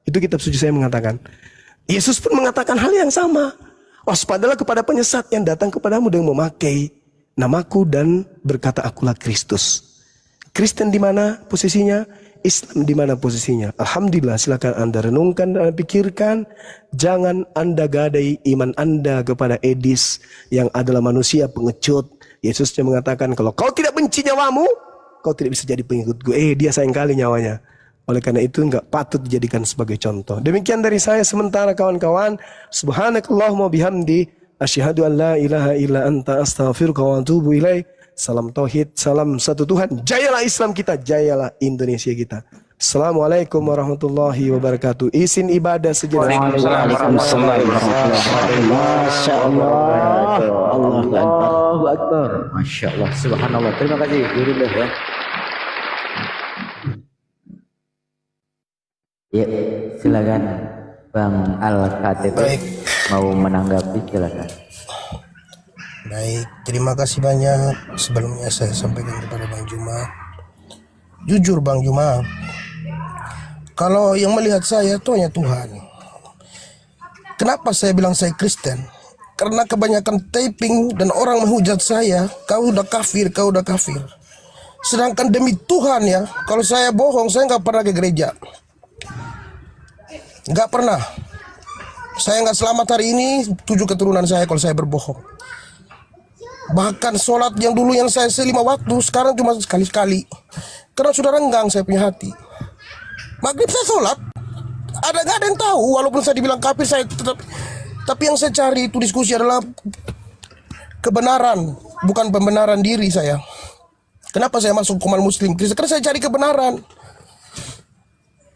Itu kitab suci saya mengatakan. Yesus pun mengatakan hal yang sama. Waspadalah kepada penyesat yang datang kepadamu dengan memakai namaku dan berkata akulah Kristus. Kristen di mana posisinya? Islam di mana posisinya? Alhamdulillah, silakan Anda renungkan dan pikirkan. Jangan Anda gadai iman Anda kepada Edis yang adalah manusia pengecut. Yesusnya mengatakan kalau kau tidak benci nyawamu, kau tidak bisa jadi pengikutku. Dia sayang kali nyawanya. Oleh karena itu enggak patut dijadikan sebagai contoh. Demikian dari saya sementara kawan-kawan. Subhanakallahumma bihamdi. Asyhadu an la ilaha illa anta astaghfiruka wa atubu ilaik. Salam tauhid, salam satu Tuhan. Jayalah Islam kita, jayalah Indonesia kita. Assalamualaikum warahmatullahi wabarakatuh. Izin ibadah sejenak. Waalaikumsalam warahmatullahi wabarakatuh. Masya Allah. Allahu Akbar. Masya Allah. Subhanallah. Terima kasih. Yurillah ya. Ya, silakan Bang Al-KTP. Baik. Mau menanggapi, silakan. Baik, terima kasih banyak. Sebelumnya saya sampaikan kepada Bang Juma. Jujur Bang Juma, kalau yang melihat saya itu hanya Tuhan. Kenapa saya bilang saya Kristen? Karena kebanyakan taping dan orang menghujat saya, kau udah kafir, kau udah kafir. Sedangkan demi Tuhan ya, kalau saya bohong, saya nggak pernah ke gereja. Nggak pernah. Saya nggak selamat hari ini, 7 keturunan saya kalau saya berbohong. Bahkan sholat yang dulu yang saya 5 waktu, sekarang cuma sekali-sekali. Karena sudah renggang saya punya hati. Maghrib saya sholat, nggak ada yang tahu. Walaupun saya dibilang kafir, saya tetap. Tapi yang saya cari itu diskusi adalah kebenaran, bukan pembenaran diri saya. Kenapa saya masuk Komal Muslim? Karena saya cari kebenaran.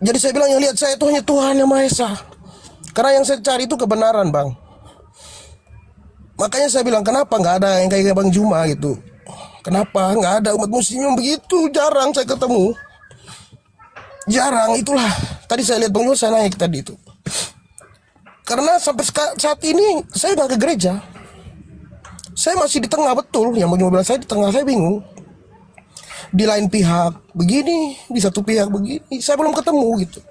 Jadi saya bilang yang lihat saya itu hanya Tuhan Yang Maha Esa. Karena yang saya cari itu kebenaran Bang. Makanya saya bilang kenapa nggak ada yang kayak Bang Juma gitu. Kenapa nggak ada umat muslim yang begitu? Jarang saya ketemu. Jarang, itulah. Tadi saya lihat Bang Juma, saya naik tadi itu. Karena sampai saat ini saya nggak ke gereja. Saya masih di tengah betul. Yang Bang Juma bilang saya di tengah, saya bingung. Di lain pihak begini, di satu pihak begini. Saya belum ketemu gitu.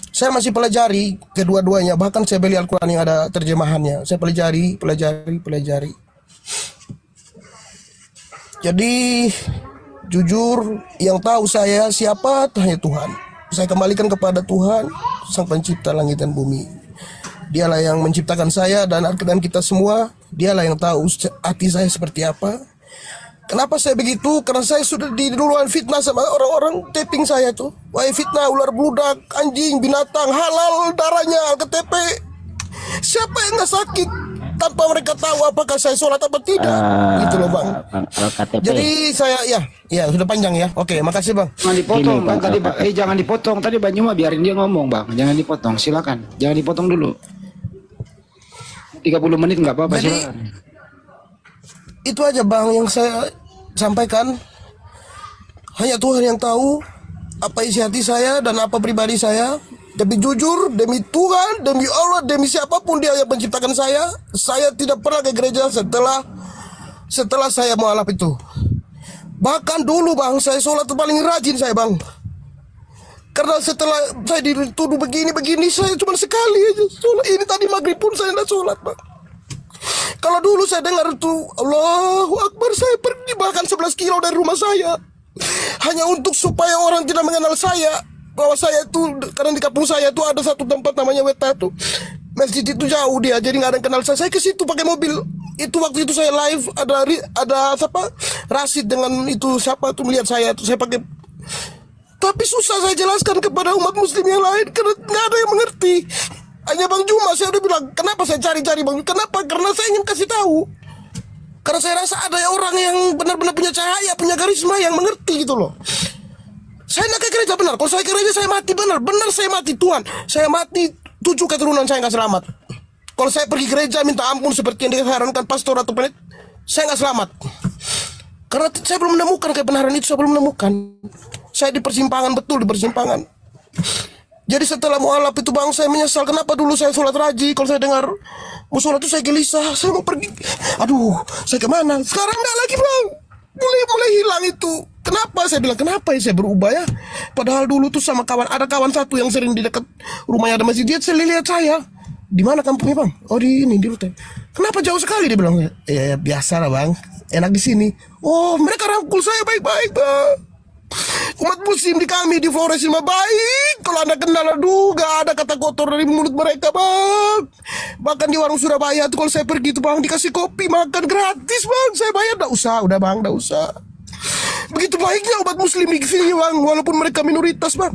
Saya masih pelajari kedua-duanya. Bahkan saya beli Al-Quran yang ada terjemahannya. Saya pelajari. Jadi jujur yang tahu saya siapa hanya Tuhan. Saya kembalikan kepada Tuhan, Sang Pencipta langit dan bumi. Dialah yang menciptakan saya dan kita semua. Dialah yang tahu hati saya seperti apa. Kenapa saya begitu? Karena saya sudah diduluan fitnah sama orang-orang taping saya tuh. Wah, fitnah, ular beludak, anjing, binatang, halal darahnya, KTP. Siapa yang nggak sakit tanpa mereka tahu apakah saya sholat apa tidak? Gitu loh Bang. KTP. Jadi saya ya sudah panjang ya. Oke, makasih Bang. Jangan dipotong Gini, Bang, Bang, tadi jangan dipotong. Tadi Bang Juma biarin dia ngomong Bang. Jangan dipotong, silakan. Jangan dipotong dulu. 30 menit nggak apa-apa, Jadi, silakan. itu aja Bang yang saya sampaikan. Hanya Tuhan yang tahu apa isi hati saya dan apa pribadi saya. Tapi jujur, demi Tuhan, demi Allah, demi siapapun dia yang menciptakan saya tidak pernah ke gereja setelah saya mualaf itu. Bahkan dulu Bang, saya sholat paling rajin saya Bang. Karena setelah saya dituduh begini, saya cuma sekali aja sholat. Ini tadi maghrib pun saya tidak sholat Bang. Kalau dulu saya dengar tuh Allahu Akbar, saya pergi bahkan 11 kilo dari rumah saya hanya untuk supaya orang tidak mengenal saya, bahwa saya itu, karena di kampung saya tuh ada satu tempat namanya Weta tuh, masjid itu jauh dia, jadi nggak ada yang kenal saya ke situ pakai mobil. Itu waktu itu saya live, ada siapa Rasid dengan itu siapa tuh melihat saya tuh, saya pakai. Tapi susah saya jelaskan kepada umat muslim yang lain karena nggak ada yang mengerti. Hanya Bang Juma saya udah bilang, kenapa saya cari-cari Bang? Kenapa? Karena saya ingin kasih tahu. Karena saya rasa ada orang yang benar-benar punya cahaya, punya karisma yang mengerti gitu loh. Saya nggak ke gereja benar. Kalau saya ke gereja saya mati benar saya mati Tuhan. Saya mati 7 keturunan saya nggak selamat. Kalau saya pergi gereja minta ampun seperti yang disarankan pastor atau pendeta, saya nggak selamat. Karena saya belum menemukan kebenaran itu, saya belum menemukan. Saya di persimpangan, betul di persimpangan. Jadi setelah mualaf itu bang, saya menyesal kenapa dulu saya sholat rajin. Kalau saya dengar musola itu saya gelisah, saya mau pergi. Aduh, saya kemana? Sekarang enggak lagi bang, mulai hilang itu. Kenapa? Saya bilang kenapa ya saya berubah ya? Padahal dulu tuh sama ada kawan satu yang sering di dekat rumahnya ada masjid. Dia lihat saya. Di mana kampungnya bang? Oh di ini di Rute. Kenapa jauh sekali? Dia bilang ya biasa lah bang, enak di sini. Oh mereka rangkul saya baik-baik bang. Umat muslim di kami di Flores ini baik. Kalau anda kenal, aduh gak ada kata kotor dari mulut mereka bang. Bahkan di warung Surabaya tuh kalau saya pergi tuh bang, dikasih kopi makan gratis bang. Saya bayar, gak usah, udah bang, gak usah. Begitu baiknya umat muslim di sini bang, walaupun mereka minoritas bang.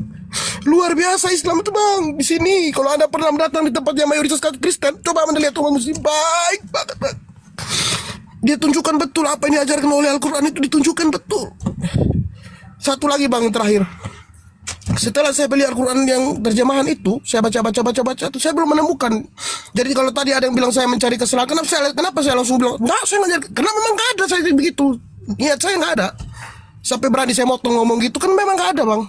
Luar biasa Islam itu bang. Di sini kalau anda pernah datang di tempat yang mayoritas Kristen, coba anda lihat umat muslim baik banget bang. Dia tunjukkan betul apa yang diajarkan oleh Al-Quran itu, ditunjukkan betul. Satu lagi bang terakhir. Setelah saya beli Al-Quran yang terjemahan itu, saya baca itu saya belum menemukan. Jadi kalau tadi ada yang bilang saya mencari kesalahan, kenapa saya langsung bilang enggak, saya nggak nyari, karena memang nggak ada saya begitu. Niat saya nggak ada. Sampai berani saya motong ngomong gitu kan memang nggak ada bang.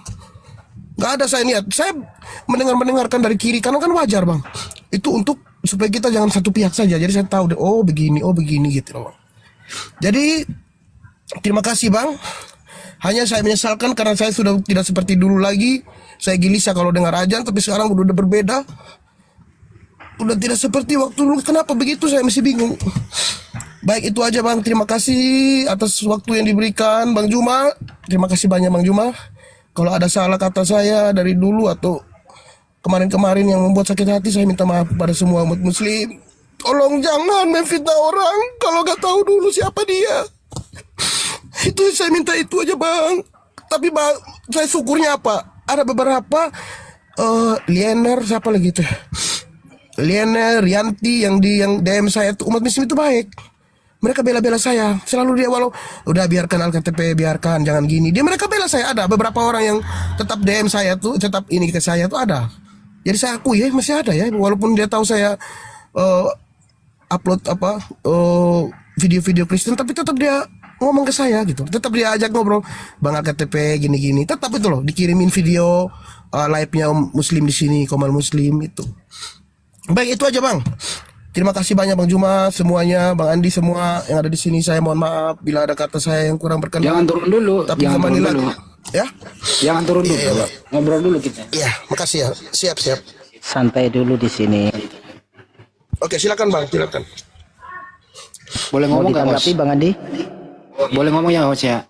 Nggak ada saya niat. Saya mendengarkan dari kiri kanan kan wajar bang. Itu untuk supaya kita jangan satu pihak saja. Jadi saya tahu oh begini gitu loh bang. Jadi terima kasih bang. Hanya saya menyesalkan karena saya sudah tidak seperti dulu lagi. Saya gelisah kalau dengar azan, tapi sekarang udah berbeda. Udah tidak seperti waktu dulu. Kenapa begitu saya masih bingung. Baik itu aja bang. Terima kasih atas waktu yang diberikan Bang Juma. Terima kasih banyak Bang Juma. Kalau ada salah kata saya dari dulu atau kemarin-kemarin yang membuat sakit hati, saya minta maaf kepada semua umat muslim. Tolong jangan memfitnah orang kalau gak tahu dulu siapa dia. Itu saya minta itu aja bang. Tapi bang, saya syukurnya apa? Ada beberapa Liener siapa lagi itu? Liener, Rianti yang DM saya tuh umat muslim itu baik. Mereka bela-bela saya. Selalu dia walau udah biarkan Al-KTP, biarkan jangan gini. Mereka bela saya. Ada beberapa orang yang tetap DM saya tuh, tetap ini ke saya tuh ada. Jadi saya akui ya masih ada ya, walaupun dia tahu saya upload video-video Kristen, tapi tetap dia ngomong ke saya gitu, tetap dia ajak ngobrol, Bang KTP gini-gini, tetap itu loh dikirimin video live-nya muslim di sini, Komal Muslim itu. Baik itu aja bang. Terima kasih banyak Bang Juma semuanya, Bang Andi semua yang ada di sini. Saya mohon maaf bila ada kata saya yang kurang berkenan. Jangan turun dulu, tapi jangan kembali turun lagi. dulu. Ya? Jangan turun dulu. Iya, Ngobrol dulu kita. Iya, makasih ya. Siap. Santai dulu di sini. Oke, silakan Bang, silakan. Boleh Mau ngomong nggak ditanggapi Bos? Bang Andi? Boleh ngomong ya Bos ya?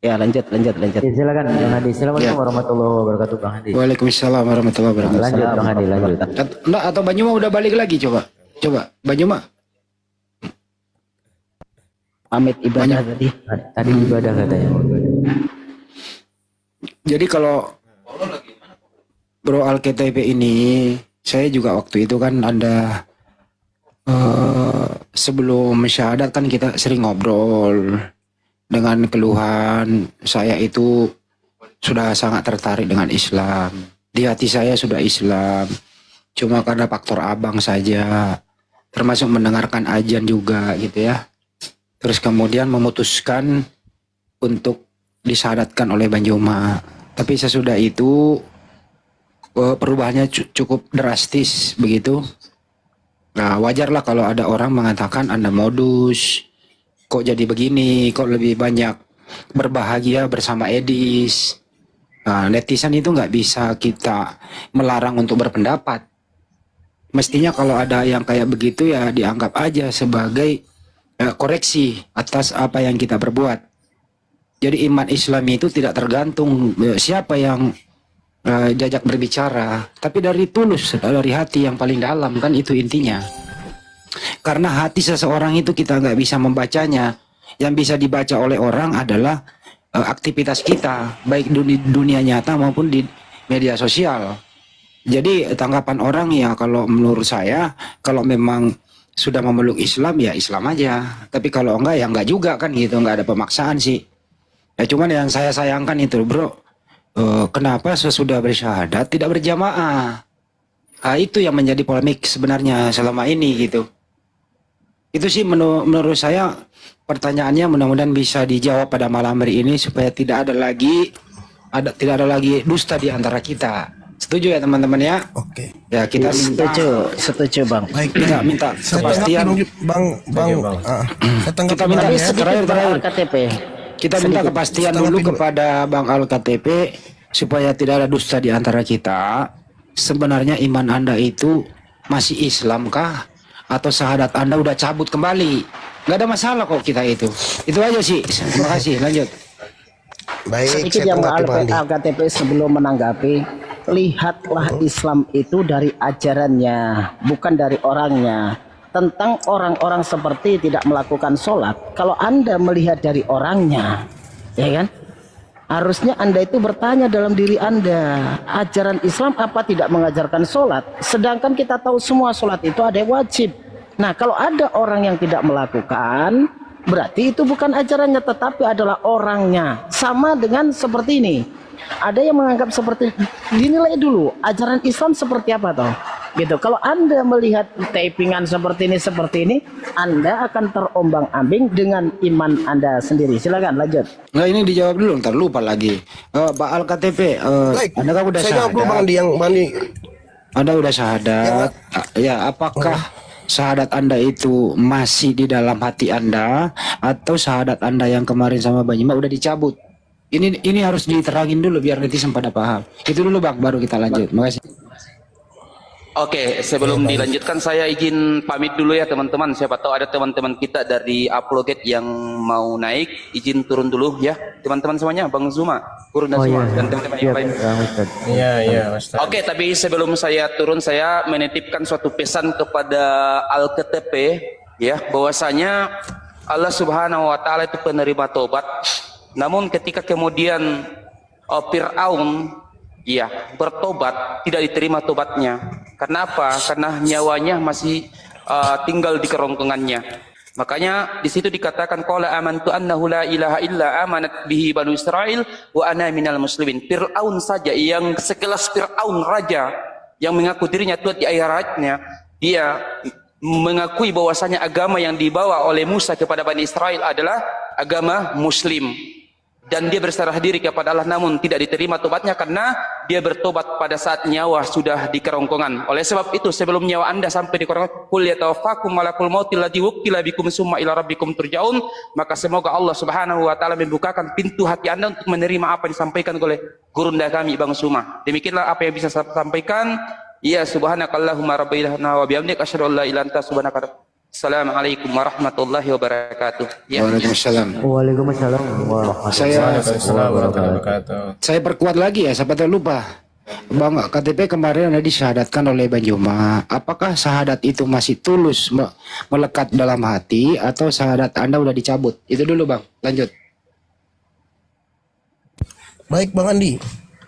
Ya lanjut. Ya, silakan Bang Hadi. Assalamualaikum warahmatullahi wabarakatuh Bang Hadi. Waalaikumsalam warahmatullahi wabarakatuh. Lanjut Bang Hadi, lanjut. Enggak, atau Banyuma udah balik lagi coba Banyuma. Pamit ibadah tadi. Tadi ibadah katanya. Jadi kalau Bro Alkitab ini, saya juga waktu itu kan ada sebelum syahadat kan kita sering ngobrol dengan keluhan saya itu sudah sangat tertarik dengan Islam. Di hati saya sudah Islam, cuma karena faktor abang saja, termasuk mendengarkan ajan juga gitu ya. Terus kemudian memutuskan untuk disyahadatkan oleh Banjuma. Tapi sesudah itu perubahannya cukup drastis begitu. Nah wajarlah kalau ada orang mengatakan Anda modus, kok jadi begini, kok lebih banyak berbahagia bersama Edis. Nah, netizen itu nggak bisa kita melarang untuk berpendapat. Mestinya kalau ada yang kayak begitu ya dianggap aja sebagai koreksi atas apa yang kita perbuat. Jadi iman Islam itu tidak tergantung siapa yang diajak berbicara, tapi dari tulus, dari hati yang paling dalam, kan itu intinya. Karena hati seseorang itu kita nggak bisa membacanya. Yang bisa dibaca oleh orang adalah aktivitas kita, baik dunia nyata maupun di media sosial. Jadi tanggapan orang ya kalau menurut saya, kalau memang sudah memeluk Islam ya Islam aja. Tapi kalau enggak ya enggak juga kan gitu, enggak ada pemaksaan sih. Ya cuman yang saya sayangkan itu bro, kenapa sesudah bersyahadat tidak berjamaah? Nah, itu yang menjadi polemik sebenarnya selama ini gitu. Itu sih menurut saya pertanyaannya mudah-mudahan bisa dijawab pada malam hari ini supaya tidak ada lagi dusta di antara kita. Setuju ya teman-teman ya? Oke. Ya kita minta Setuju Bang. Baik, kita minta saya kepastian. tanggapi Bang. Saya tanggapi Kita minta Bang ya. terakhir. KTP. Kita minta kepastian dulu kepada Bang Al-KTP supaya tidak ada dusta di antara kita. Sebenarnya iman Anda itu masih Islam kah? Atau syahadat Anda udah cabut kembali? Gak ada masalah kok kita itu. Itu aja sih. Terima kasih. Lanjut. Baik, Sedikit saya yang tanggapi Bang Andi. KTP sebelum menanggapi, lihatlah Islam itu dari ajarannya, bukan dari orangnya. Tentang orang-orang seperti tidak melakukan sholat, kalau Anda melihat dari orangnya, ya kan? Harusnya Anda itu bertanya dalam diri Anda, ajaran Islam apa tidak mengajarkan sholat? Sedangkan kita tahu semua sholat itu ada yang wajib. Nah, kalau ada orang yang tidak melakukan, berarti itu bukan ajarannya, tetapi adalah orangnya. Sama dengan seperti ini. Ada yang menganggap seperti, dinilai dulu ajaran Islam seperti apa toh? Gitu. Kalau Anda melihat tapingan seperti ini, Anda akan terombang-ambing dengan iman Anda sendiri. Silakan lanjut. Nah ini dijawab dulu, ntar lupa lagi. Pak Al-KTP, Baik, Anda kan udah saya jawab dulu Bang syahadat. Andi yang Bang Andi. Anda udah syahadat. Ya, apakah syahadat Anda itu masih di dalam hati Anda atau syahadat Anda yang kemarin sama Bang Jima udah dicabut? Ini harus diterangin dulu biar netizen pada paham. Itu dulu Bang, baru kita lanjut. Makasih. Oke, sebelum dilanjutkan saya izin pamit dulu ya teman-teman. Siapa tahu ada teman-teman kita dari Uploget yang mau naik, izin turun dulu ya teman-teman semuanya. Bang Zuma, turun dan semua dan teman-teman yang lain. Iya, Ustaz. Oke, tapi sebelum saya turun saya menitipkan suatu pesan kepada Al-KTP ya, bahwasanya Allah Subhanahu wa taala itu penerima tobat. Namun ketika kemudian Fir'aun ya bertobat, tidak diterima tobatnya. Karena apa? Karena nyawanya masih tinggal di kerongkongannya. Makanya di situ dikatakan qala amantu annahu la ilaha illa amanat bihi banu Israil wa ana minal muslimin. Fir'aun saja yang sekelas Fir'aun raja yang mengaku dirinya Tuhan di akhiratnya, dia mengakui bahwasanya agama yang dibawa oleh Musa kepada Bani Israel adalah agama Muslim. Dan dia berserah diri kepada Allah, namun tidak diterima tobatnya karena dia bertobat pada saat nyawa sudah di kerongkongan. Oleh sebab itu sebelum nyawa Anda sampai di kerongkongan, qul yatawaffakum malakul mautil ladzi wukkila bikum summa ila rabbikum turja'un, maka semoga Allah Subhanahu wa taala membukakan pintu hati Anda untuk menerima apa yang disampaikan oleh gurunda kami Bang Suma. Demikianlah apa yang bisa saya sampaikan. Ya subhanakallahumma rabbana wa bihamdika asyhadu an la ilaha illa anta subhanaka. Assalamualaikum warahmatullahi wabarakatuh. Ya. Waalaikumsalam. Waalaikumsalam warahmatullahi wabarakatuh. Saya perkuat lagi ya, siapa tahu lupa. Bang KTP kemarin Anda disyahadatkan oleh Bang Juma. Apakah syahadat itu masih tulus melekat dalam hati atau syahadat Anda udah dicabut? Itu dulu Bang, lanjut. Baik Bang Andi,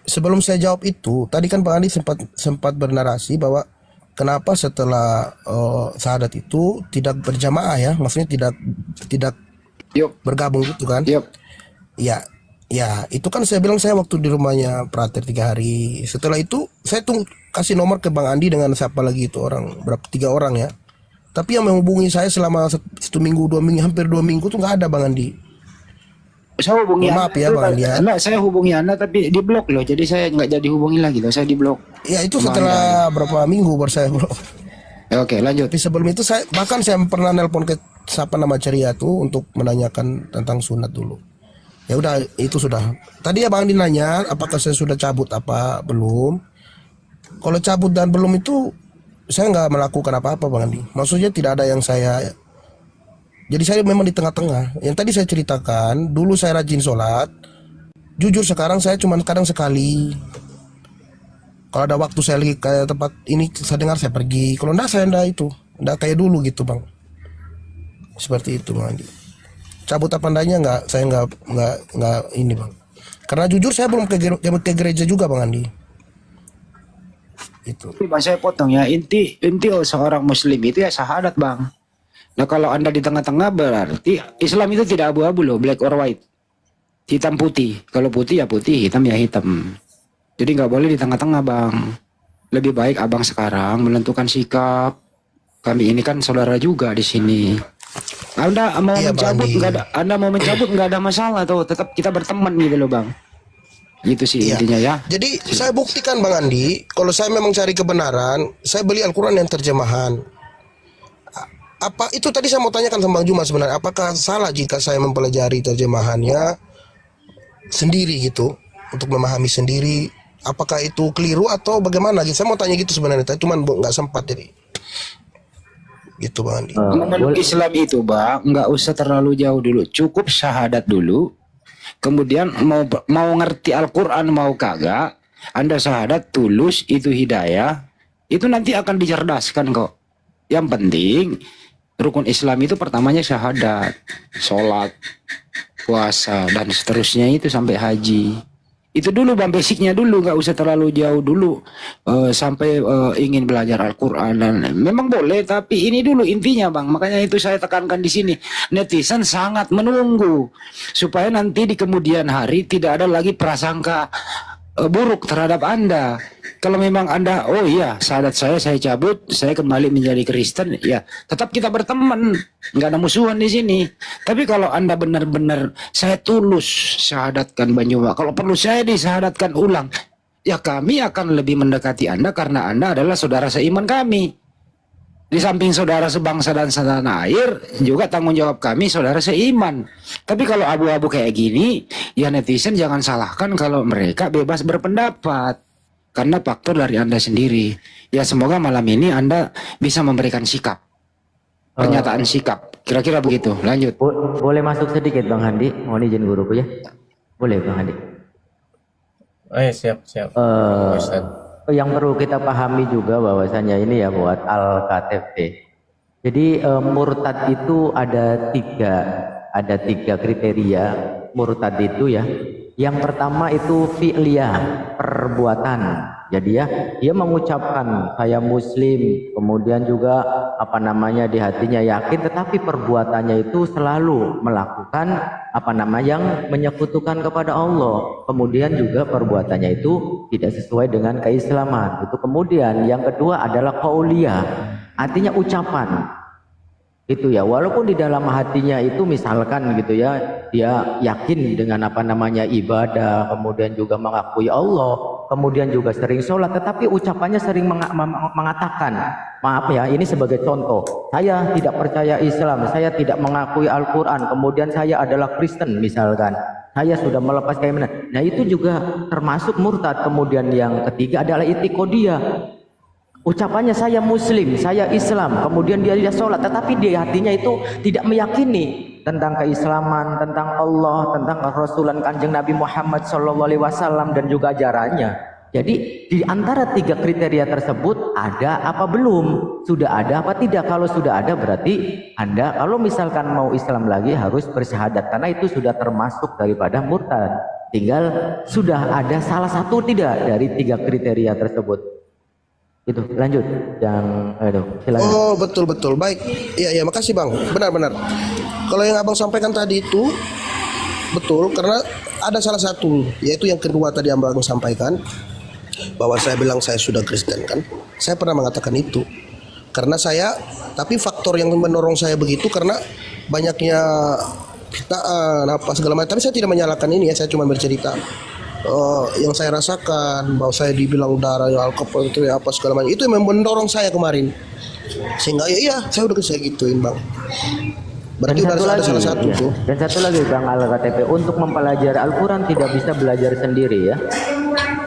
sebelum saya jawab itu, tadi kan Bang Andi sempat bernarasi bahwa kenapa setelah syahadat itu tidak berjamaah ya, maksudnya tidak Yuk. bergabung gitu kan? Yuk. Ya, itu kan saya bilang saya waktu di rumahnya Prater 3 hari. Setelah itu saya kasih nomor ke Bang Andi dengan siapa lagi itu orang, berapa 3 orang ya. Tapi yang menghubungi saya selama 1 minggu, 2 minggu, hampir 2 minggu tuh nggak ada Bang Andi. Saya hubungi Maaf ya Bang Andi ya. Enggak, saya hubungi Anda tapi di blok loh. Jadi saya nggak jadi hubungi lagi loh. Saya di blok. Ya itu setelah berapa minggu baru saya bro. Ya, oke, lanjut. Tapi sebelum itu saya pernah nelpon ke siapa nama Ceria tuh untuk menanyakan tentang sunat dulu. Ya udah itu sudah. Tadi ya Bang Andi nanya apakah saya sudah cabut apa belum. Kalau cabut dan belum itu saya nggak melakukan apa-apa Bang Andi. Maksudnya tidak ada yang saya. Jadi saya memang di tengah-tengah. Yang tadi saya ceritakan dulu saya rajin sholat. Jujur sekarang saya cuma kadang sekali. Kalau ada waktu saya lagi ke tempat ini saya dengar saya pergi. Kalau enggak saya enggak kayak dulu gitu Bang. Seperti itu Bang Andi. Cabut apa andanya saya enggak ini Bang. Karena jujur saya belum ke gereja juga Bang Andi. Itu. Bang saya potong ya. Inti seorang muslim itu ya syahadat Bang. Nah kalau Anda di tengah-tengah berarti Islam itu tidak abu-abu loh, black or white. Hitam putih. Kalau putih ya putih, hitam ya hitam. Jadi nggak boleh di tengah-tengah Bang. Lebih baik Abang sekarang menentukan sikap. Kami ini kan saudara juga di sini. Anda mau Iya, Bang mencabut Andi. nggak ada, Anda mau mencabut nggak ada masalah tuh, tetap kita berteman gitu loh Bang. Gitu sih Iya. intinya ya. Jadi saya buktikan Bang Andi, kalau saya memang cari kebenaran, saya beli Al-Quran yang terjemahan. Apa itu tadi saya mau tanyakan sama Bang Juma sebenarnya, apakah salah jika saya mempelajari terjemahannya sendiri gitu, untuk memahami sendiri? Apakah itu keliru atau bagaimana? Gitu. Saya mau tanya gitu sebenarnya, tapi cuman nggak sempat jadi. Gitu Bang Andi. Memeluk Islam itu Bang, nggak usah terlalu jauh dulu, cukup syahadat dulu. Kemudian mau ngerti Al-Quran mau kagak, Anda syahadat tulus itu hidayah, itu nanti akan dicerdaskan kok. Yang penting rukun Islam itu pertamanya syahadat, sholat, puasa dan seterusnya itu sampai haji. Itu dulu Bang, basicnya dulu, nggak usah terlalu jauh dulu sampai ingin belajar Al-Quran. Dan memang boleh, tapi ini dulu intinya Bang. Makanya itu saya tekankan di sini. Netizen sangat menunggu supaya nanti di kemudian hari tidak ada lagi prasangka buruk terhadap Anda. Kalau memang Anda, oh iya, syahadat saya cabut, saya kembali menjadi Kristen, ya tetap kita berteman, nggak ada musuhan di sini. Tapi kalau Anda benar-benar saya tulus syahadatkan Bang Juma, kalau perlu saya disyahadatkan ulang, ya kami akan lebih mendekati Anda karena Anda adalah saudara seiman kami. Di samping saudara sebangsa dan setanah air, juga tanggung jawab kami saudara seiman. Tapi kalau abu-abu kayak gini, ya netizen jangan salahkan kalau mereka bebas berpendapat. Karena faktor dari Anda sendiri. Ya semoga malam ini Anda bisa memberikan sikap. Pernyataan sikap. Kira-kira begitu. Lanjut. Boleh masuk sedikit Bang Handi? Mohon izin guruku ya. Boleh Bang Handi. Oh, siap. Ustaz. Yang perlu kita pahami juga bahwasanya ini ya buat Al-KTP. Jadi murtad itu ada tiga kriteria murtad itu ya. Yang pertama itu fi'liyah, perbuatan. Jadi ya, dia mengucapkan saya muslim, kemudian juga di hatinya yakin, tetapi perbuatannya itu selalu melakukan yang menyekutukan kepada Allah. Kemudian juga perbuatannya itu tidak sesuai dengan keislaman. Itu kemudian yang kedua adalah qauliyah, artinya ucapan. Itu ya, walaupun di dalam hatinya itu misalkan gitu ya, dia yakin dengan ibadah, kemudian juga mengakui Allah, kemudian juga sering sholat, tetapi ucapannya sering mengatakan, maaf ya, ini sebagai contoh, saya tidak percaya Islam, saya tidak mengakui Al-Quran, kemudian saya adalah Kristen misalkan, saya sudah melepas keimanan. Nah itu juga termasuk murtad. Kemudian yang ketiga adalah i'tiqadiyah. Ucapannya saya muslim, saya Islam, kemudian dia sholat, tetapi di hatinya itu tidak meyakini tentang keislaman, tentang Allah, tentang Rasulan Kanjeng Nabi Muhammad SAW dan juga ajarannya. Jadi di antara tiga kriteria tersebut ada apa belum? Sudah ada apa tidak? Kalau sudah ada berarti Anda kalau misalkan mau Islam lagi harus bersyahadat, karena itu sudah termasuk daripada murtad. Tinggal sudah ada salah satu tidak dari tiga kriteria tersebut. Itu lanjut yang silakan. Oh betul baik. Iya makasih Bang, benar. Kalau yang Abang sampaikan tadi itu betul, karena ada salah satu, yaitu yang kedua tadi Abang sampaikan bahwa saya bilang saya sudah Kristen kan. Saya pernah mengatakan itu karena tapi faktor yang mendorong saya begitu karena banyaknya fitnah apa segala macam. Tapi saya tidak menyalahkan ini ya, saya cuma bercerita yang saya rasakan, bahwa saya dibilang darah alkohol itu ya apa segala macam, itu yang mendorong saya kemarin, sehingga ya saya udah saya gituin Bang. Berarti ada salah satu tuh. Dan satu lagi Bang Al-KTP, untuk mempelajari Al-Quran tidak bisa belajar sendiri ya,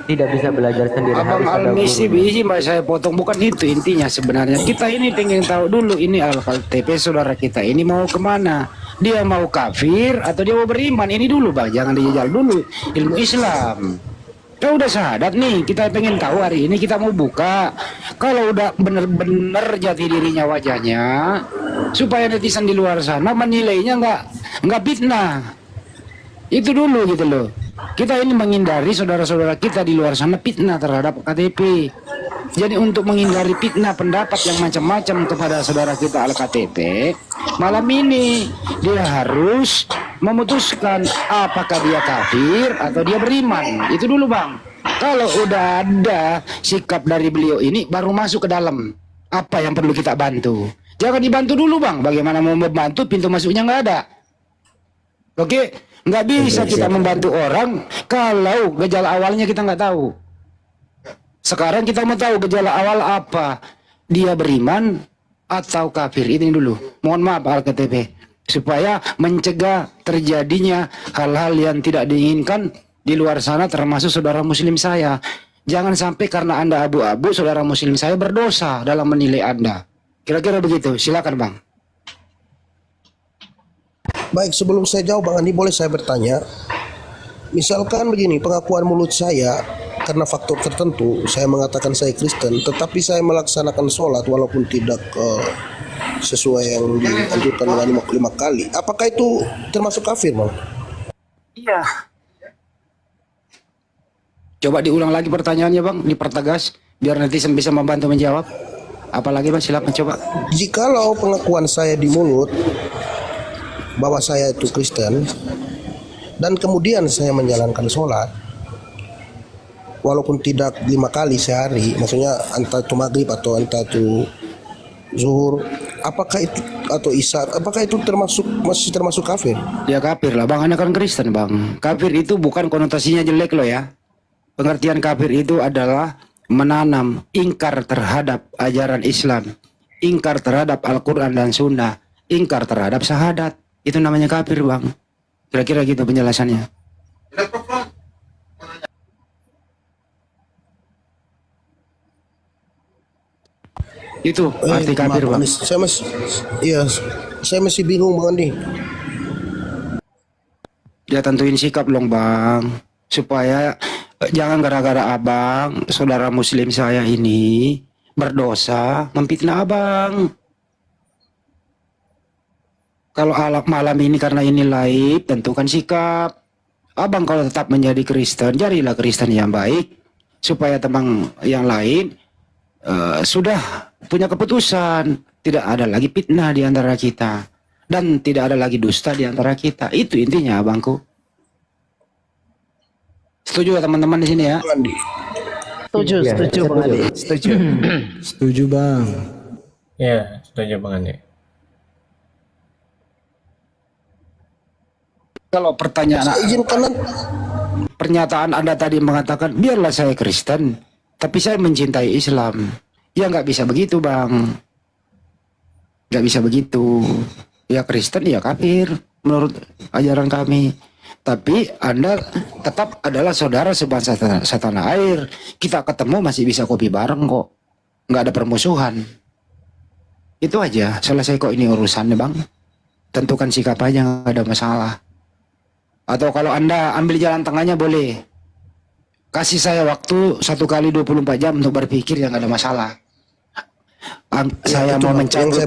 tidak bisa belajar sendiri. Abang Al-Misi Mbak, saya potong, bukan itu intinya sebenarnya. Kita ini pengen tahu dulu ini Al-KTP saudara kita ini mau kemana, dia mau kafir atau dia mau beriman, ini dulu Bang, jangan dijajal dulu ilmu Islam. Kita udah syahadat nih, kita pengen tahu hari ini, kita mau buka. Kalau udah bener-bener jati dirinya wajahnya, supaya netizen di luar sana menilainya nggak fitnah. Itu dulu gitu loh. Kita ini menghindari saudara-saudara kita di luar sana fitnah terhadap KTP. Jadi untuk menghindari fitnah pendapat yang macam-macam kepada saudara kita Al-KTP, malam ini dia harus memutuskan apakah dia kafir atau dia beriman. Itu dulu Bang. Kalau udah ada sikap dari beliau ini baru masuk ke dalam. Apa yang perlu kita bantu? Jangan dibantu dulu bang. Bagaimana mau membantu pintu masuknya nggak ada. Oke, nggak bisa kita membantu orang kalau gejala awalnya kita nggak tahu. Sekarang kita mau tahu gejala awal apa. Dia beriman atau kafir. Ini dulu. Mohon maaf Al-KTP. Supaya mencegah terjadinya hal-hal yang tidak diinginkan di luar sana termasuk saudara muslim saya. Jangan sampai karena Anda abu-abu saudara muslim saya berdosa dalam menilai Anda. Kira-kira begitu. Silakan bang. Baik, sebelum saya jawab Bang Andi, boleh saya bertanya? Misalkan begini, pengakuan mulut saya karena faktor tertentu, saya mengatakan saya Kristen, tetapi saya melaksanakan sholat walaupun tidak sesuai yang dianjurkan dengan 5 kali. Apakah itu termasuk kafir, Bang? Iya. Coba diulang lagi pertanyaannya bang, dipertegas biar netizen bisa membantu menjawab. Apalagi bang, silakan coba. Jikalau pengakuan saya di mulut bahwa saya itu Kristen dan kemudian saya menjalankan sholat walaupun tidak 5 kali sehari, maksudnya entah itu maghrib atau entah itu zuhur, apakah itu atau isya, apakah itu masih termasuk kafir? Ya kafir lah bang, Anda kan Kristen bang. Kafir itu bukan konotasinya jelek loh ya. Pengertian kafir itu adalah menanam ingkar terhadap ajaran Islam, ingkar terhadap Al-Quran dan Sunnah, ingkar terhadap syahadat. Itu namanya kafir bang. Kira-kira gitu penjelasannya. Itu arti kafir bang. Saya masih bingung Bang Andi. Dia tentuin sikap dong bang, supaya jangan gara-gara abang, saudara muslim saya ini berdosa memfitnah abang. Kalau malam ini karena ini live, tentukan sikap. Abang kalau tetap menjadi Kristen, jadilah Kristen yang baik. Supaya teman yang lain sudah punya keputusan. Tidak ada lagi fitnah di antara kita. Dan tidak ada lagi dusta di antara kita. Itu intinya abangku. Setuju ya teman-teman di sini ya? Setuju Bang Andi. Setuju. Setuju bang. Ya, setuju Bang Andi. Kalau pernyataan Anda tadi mengatakan biarlah saya Kristen, tapi saya mencintai Islam. Ya nggak bisa begitu bang. Nggak bisa begitu. Ya Kristen ya kafir menurut ajaran kami. Tapi Anda tetap adalah saudara sebangsa setanah air. Kita ketemu masih bisa kopi bareng kok. Nggak ada permusuhan. Itu aja. Selesai kok ini urusannya bang. Tentukan sikap aja, nggak ada masalah. Atau kalau Anda ambil jalan tengahnya boleh. Kasih saya waktu 1 kali 24 jam untuk berpikir, yang nggak ada masalah. Saya mau mencabut.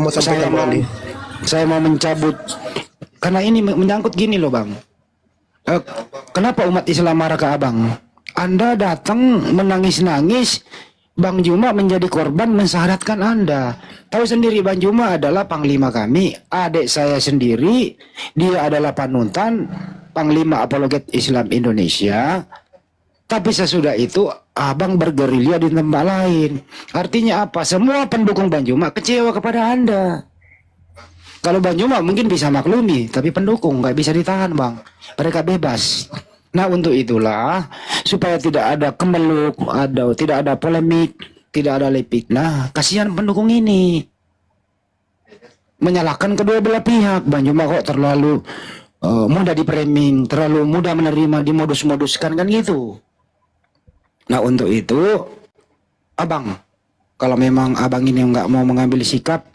Saya mau mencabut. Karena ini menyangkut gini loh bang. Kenapa umat Islam marah ke abang? Anda datang menangis-nangis, Bang Juma menjadi korban mensyahadatkan Anda. Tahu sendiri Bang Juma adalah panglima kami, adik saya sendiri, dia adalah panutan, panglima apologet Islam Indonesia. Tapi sesudah itu abang bergerilya di tempat lain. Artinya apa? Semua pendukung Bang Juma kecewa kepada Anda. Kalau Bang Juma mungkin bisa maklumi, tapi pendukung nggak bisa ditahan bang. Mereka bebas. Nah untuk itulah supaya tidak ada kemeluk, tidak ada polemik, tidak ada fitnah. Kasihan pendukung ini menyalahkan kedua belah pihak. Bang Juma kok terlalu mudah di-framing, terlalu mudah menerima, dimodus-moduskan kan gitu. Nah untuk itu abang, kalau memang abang ini nggak mau mengambil sikap,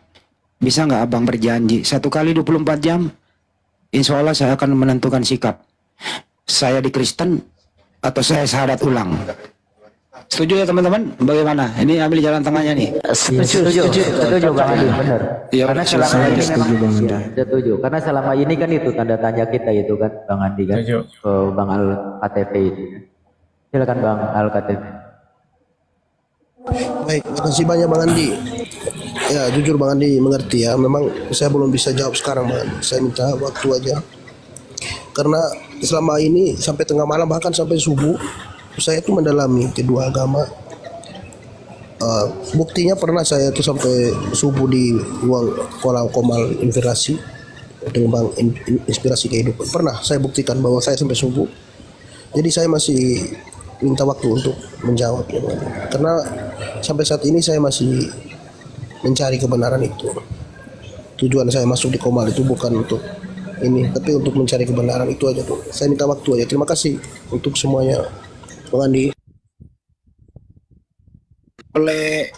bisa nggak abang berjanji 1 kali 24 jam, insya Allah saya akan menentukan sikap. Saya di Kristen atau saya syahadat ulang. Setuju ya teman-teman? Bagaimana? Ini ambil jalan tengahnya nih. Setuju Bang Andi, benar. Ya, karena selama ini setuju Bang Andi. Setuju. Karena selama ini kan itu tanda tanya kita itu kan Bang Andi kan. Setuju. Ke Bang Al KTP itu. Silakan Bang Al KTP. Baik, makasih banyak Bang Andi. Ya jujur Bang Andi mengerti ya. Memang saya belum bisa jawab sekarang Bang Andi. Saya minta waktu aja. Karena selama ini sampai tengah malam bahkan sampai subuh saya itu mendalami kedua agama. Buktinya pernah saya tuh sampai subuh di ruang kolam komal inspirasi dengan Bang Inspirasi Kehidupan. Pernah saya buktikan bahwa saya sampai subuh. Jadi saya masih minta waktu untuk menjawab ya, Bang. Karena sampai saat ini saya masih mencari kebenaran itu. Tujuan saya masuk di Komal itu bukan untuk ini, tapi untuk mencari kebenaran itu aja tuh. Saya minta waktu aja. Terima kasih untuk semuanya, Bang Andi. Boleh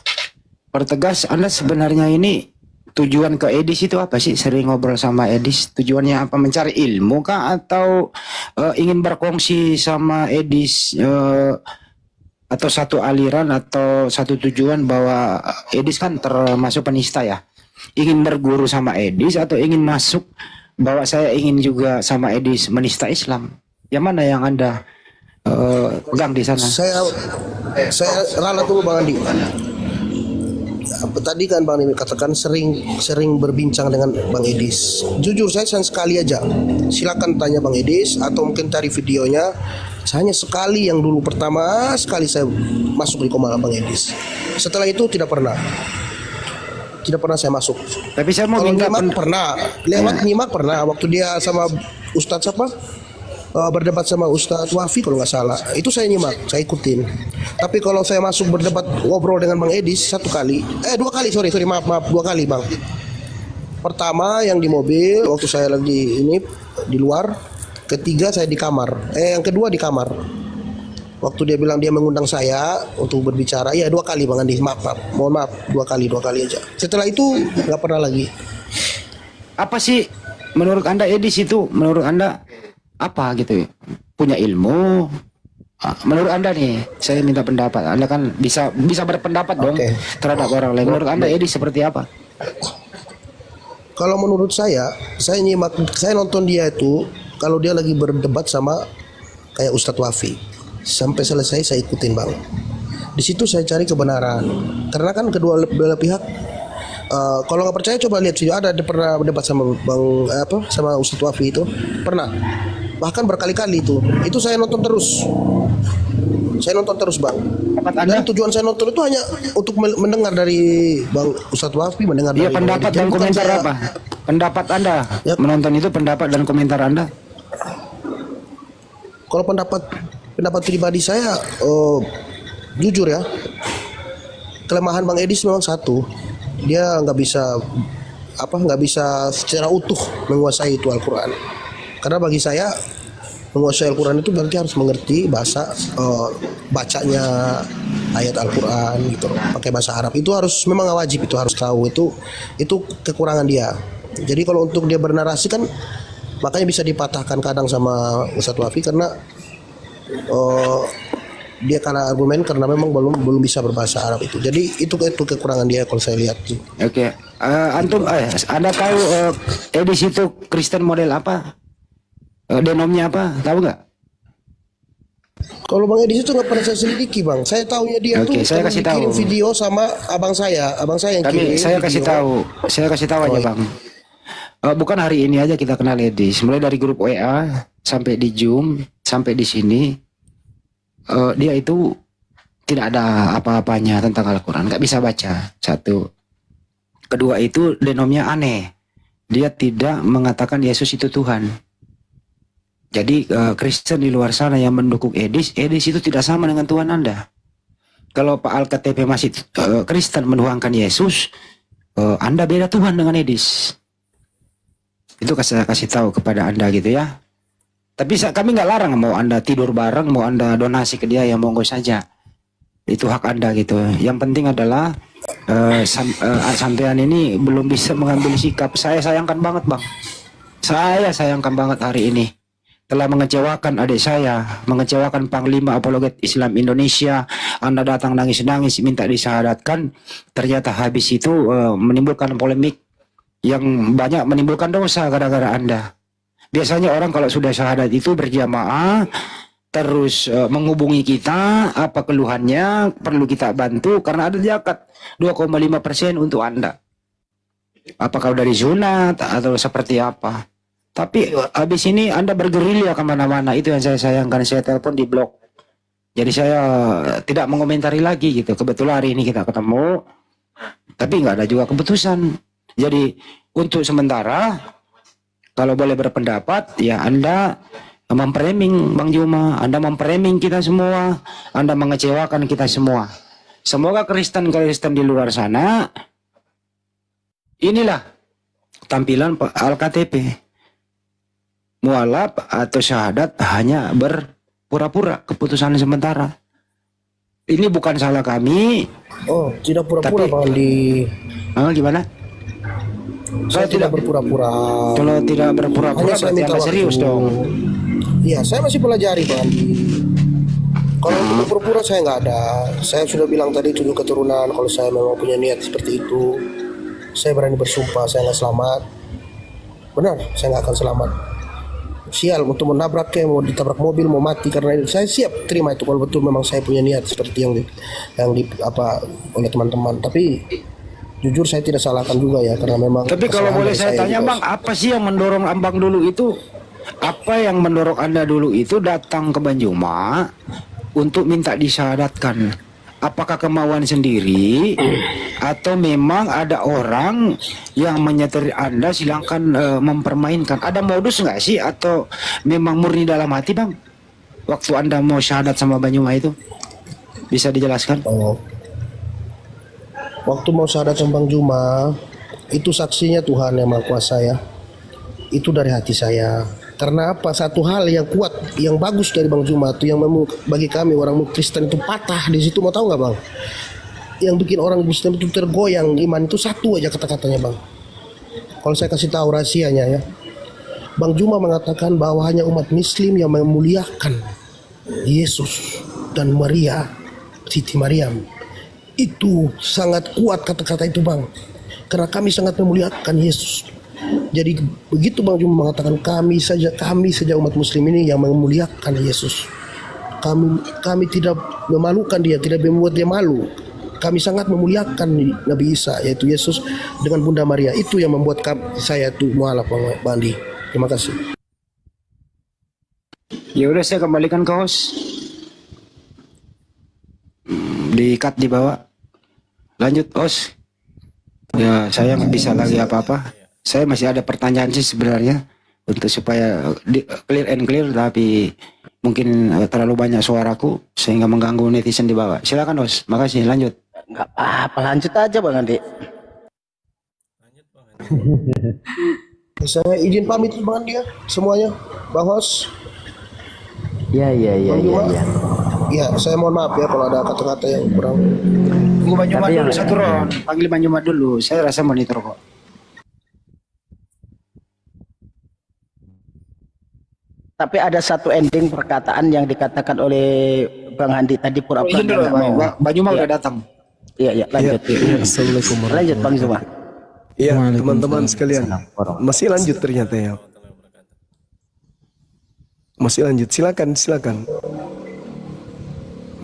pertegas Anda sebenarnya ini tujuan ke Edis itu apa sih? Sering ngobrol sama Edis, tujuannya apa? Mencari ilmu kah atau ingin berkongsi sama Edis atau satu aliran atau satu tujuan bahwa Edis kan termasuk penista ya? Ingin berguru sama Edis atau ingin masuk bahwa saya ingin juga sama Edis menista Islam? Yang mana yang Anda pegang di sana? Saya ralat dulu Bang Andi. Tadi kan Bang Andi katakan sering berbincang dengan Bang Edis. Jujur saya sekali aja. Silakan tanya Bang Edis atau mungkin cari videonya. Hanya sekali yang dulu pertama sekali saya masuk di Komal Bang Edis. Setelah itu tidak pernah saya masuk. Tapi saya mau kalau minta nyimak pernah, lewat nyimak pernah. Waktu dia sama Ustadz siapa? Berdebat sama Ustadz Wafi kalau nggak salah, itu saya nyimak, saya ikutin. Tapi kalau saya masuk berdebat ngobrol dengan Bang Edis dua kali, sorry maaf 2 kali Bang. Pertama yang di mobil waktu saya lagi ini di luar, ketiga saya di kamar, yang kedua di kamar. Waktu dia bilang dia mengundang saya untuk berbicara, ya 2 kali Bang Andi, mohon maaf 2 kali aja. Setelah itu nggak pernah lagi. Apa sih menurut Anda Edis itu? Menurut Anda apa gitu ya? Punya ilmu? Menurut Anda nih, saya minta pendapat. Anda kan bisa berpendapat dong terhadap orang lain. Menurut Anda Edis seperti apa? Kalau menurut saya nyimak, saya nonton dia itu kalau dia lagi berdebat sama kayak Ustadz Wafi, sampai selesai saya ikutin Bang. Di situ saya cari kebenaran. Karena kan kedua belah pihak. Kalau nggak percaya coba lihat video, ada pernah berdebat sama sama Ustadz Wafi itu pernah. Bahkan berkali-kali itu saya nonton terus. Bang. Dan tujuan saya nonton itu hanya untuk mendengar dari Bang Ustadz Wafi, mendengar dari pendapat dan komentar apa? Pendapat Anda menonton itu, pendapat dan komentar Anda? Kalau pendapat pribadi saya, jujur ya, kelemahan Bang Edis memang satu, dia nggak bisa secara utuh menguasai itu Al-Quran. Karena bagi saya menguasai Al-Quran itu berarti harus mengerti bahasa bacanya ayat Al-Quran gitu, pakai bahasa Arab itu harus memang wajib, itu harus tahu, itu kekurangan dia. Jadi kalau untuk dia bernarasi kan makanya bisa dipatahkan kadang sama Ustadz Wafi karena dia kalah argumen karena memang belum bisa berbahasa Arab itu. Jadi itu kekurangan dia kalau saya lihat. Oke. Antum Anda tahu Edis itu Kristen model apa? Denomnya apa? Tahu nggak? Kalau Bang Edis itu nggak pernah saya selidiki Bang. Saya tahunya dia saya kasih tahu. Kirim video sama abang saya yang kirim. Saya kasih tahu aja Bang. Bukan hari ini aja kita kenal Edis. Mulai dari grup WA sampai di Zoom sampai di sini, dia itu tidak ada apa-apanya tentang Al-Quran, nggak bisa baca. Satu. Kedua itu denomnya aneh. Dia tidak mengatakan Yesus itu Tuhan. Jadi Kristen di luar sana yang mendukung Edis itu tidak sama dengan Tuhan Anda. Kalau Pak Al-KTP masih Kristen menuhankan Yesus, Anda beda Tuhan dengan Edis. Itu saya kasih tahu kepada Anda gitu ya. Tapi kami nggak larang, mau Anda tidur bareng, mau Anda donasi ke dia, ya monggo saja. Itu hak Anda gitu. Yang penting adalah sampean ini belum bisa mengambil sikap. Saya sayangkan banget Bang. Saya sayangkan banget hari ini. Telah mengecewakan adik saya, mengecewakan Panglima Apologet Islam Indonesia. Anda datang nangis-nangis minta disyahadatkan, ternyata habis itu menimbulkan polemik yang banyak, menimbulkan dosa gara-gara Anda. Biasanya orang kalau sudah syahadat itu berjamaah, terus menghubungi kita, apa keluhannya, perlu kita bantu, karena ada zakat 2,5% untuk Anda. Apakah dari sunat atau seperti apa? Tapi habis ini Anda bergerilya kemana-mana. Itu yang saya sayangkan. Saya telepon di blok. Jadi saya tidak mengomentari lagi gitu. Kebetulan hari ini kita ketemu, tapi nggak ada juga keputusan. Jadi untuk sementara, kalau boleh berpendapat, ya Anda memframing Bang Juma, Anda memframing kita semua, Anda mengecewakan kita semua. Semoga Kristen-Kristen di luar sana, inilah tampilan Al-KTP. Mualaf atau syahadat hanya berpura-pura, keputusan sementara. Ini bukan salah kami. Oh, tidak pura-pura Tapi- Bang Andi. Gimana? Saya tidak berpura-pura. Kalau tidak berpura-pura Hanya saya berarti minta Anda waktu. serius dong. Iya, saya masih pelajari Bang Andi. Kalau untuk berpura-pura saya nggak ada. Saya sudah bilang tadi 7 keturunan. Kalau saya memang punya niat seperti itu, saya berani bersumpah saya nggak selamat. Benar, saya nggak akan selamat. Sial untuk menabrak kayak mau ditabrak mobil mau mati karena itu. Saya siap terima itu kalau betul memang saya punya niat seperti yang di apa oleh teman-teman. Tapi jujur saya tidak salahkan juga ya karena memang. Tapi kalau kesalahan boleh dari saya tanya juga. Bang, apa sih yang mendorong Abang dulu itu? Apa yang mendorong Anda dulu itu datang ke Banjuma untuk minta disyahadatkan? Apakah kemauan sendiri atau memang ada orang yang menyetir Anda silahkan mempermainkan? Ada modus nggak sih atau memang murni dalam hati Bang? Waktu Anda mau syahadat sama Banjuma itu bisa dijelaskan? Oh. Waktu mau syahadat sama Bang Juma, itu saksinya Tuhan yang Maha Kuasa ya. Itu dari hati saya. Karena apa? Satu hal yang kuat, yang bagus dari Bang Juma itu yang bagi kami orang Kristen itu patah di situ. Mau tahu nggak Bang? Yang bikin orang Kristen itu tergoyang iman itu satu aja kata-katanya Bang. Kalau saya kasih tahu rahasianya ya, Bang Juma mengatakan bahwa hanya umat Muslim yang memuliakan Yesus dan Maria, Siti Maryam. Itu sangat kuat kata-kata itu Bang. Karena kami sangat memuliakan Yesus. Jadi begitu Bang Juma mengatakan kami saja umat Muslim ini yang memuliakan Yesus. Kami tidak memalukan dia, tidak membuat dia malu. Kami sangat memuliakan Nabi Isa yaitu Yesus dengan Bunda Maria. Itu yang membuat saya tuh mualaf Bang Andi. Terima kasih. Ya udah saya kembalikan ke host. Di-cut di bawah. Lanjut host. Ya saya nggak bisa lagi apa-apa. Saya masih ada pertanyaan sih sebenarnya untuk supaya clear and clear, tapi mungkin terlalu banyak suaraku sehingga mengganggu netizen di bawah. Silakan host. Makasih. Lanjut. Nggak apa-apa, lanjut aja Bang Andi. Saya izin pamit Bang Andi ya semuanya. Bang Host. Iya. Ya, saya mohon maaf ya kalau ada kata-kata yang kurang. Tunggu Bang Juma Tapi dulu yang- satu round. Panggil Bang Juma dulu. Saya rasa monitor kok. Tapi ada satu ending perkataan yang dikatakan oleh Bang Andi tadi pura-pura Izin dulu nggak mau. Bang Juma Iya. udah datang. Iya, lanjut. Assalamualaikum Lanjut Bang Zuma. Iya, teman-teman sekalian. Masih lanjut ternyata ya. Masih lanjut. Silakan.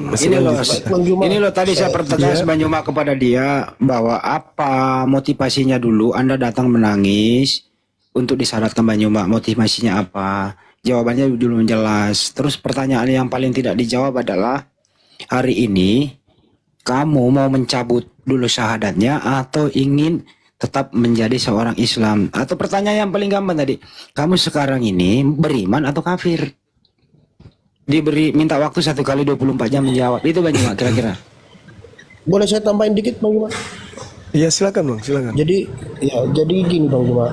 Masih Ini loh, lanjut. Bang Juma. ini loh tadi saya pertanyaan Bang Juma kepada dia bahwa apa motivasinya dulu Anda datang menangis untuk disyaratkan Bang Juma, motivasinya apa? Jawabannya dulu jelas. Terus pertanyaan yang paling tidak dijawab adalah hari ini kamu mau mencabut dulu syahadatnya atau ingin tetap menjadi seorang Islam? Atau pertanyaan yang paling gampang tadi, kamu sekarang ini beriman atau kafir? Diberi minta waktu 1 kali 24 jam menjawab. Itu Bang Juma kira-kira. Boleh saya tambahin dikit Bang Juma? Iya, silakan Bang, silakan. Jadi gini Bang Juma.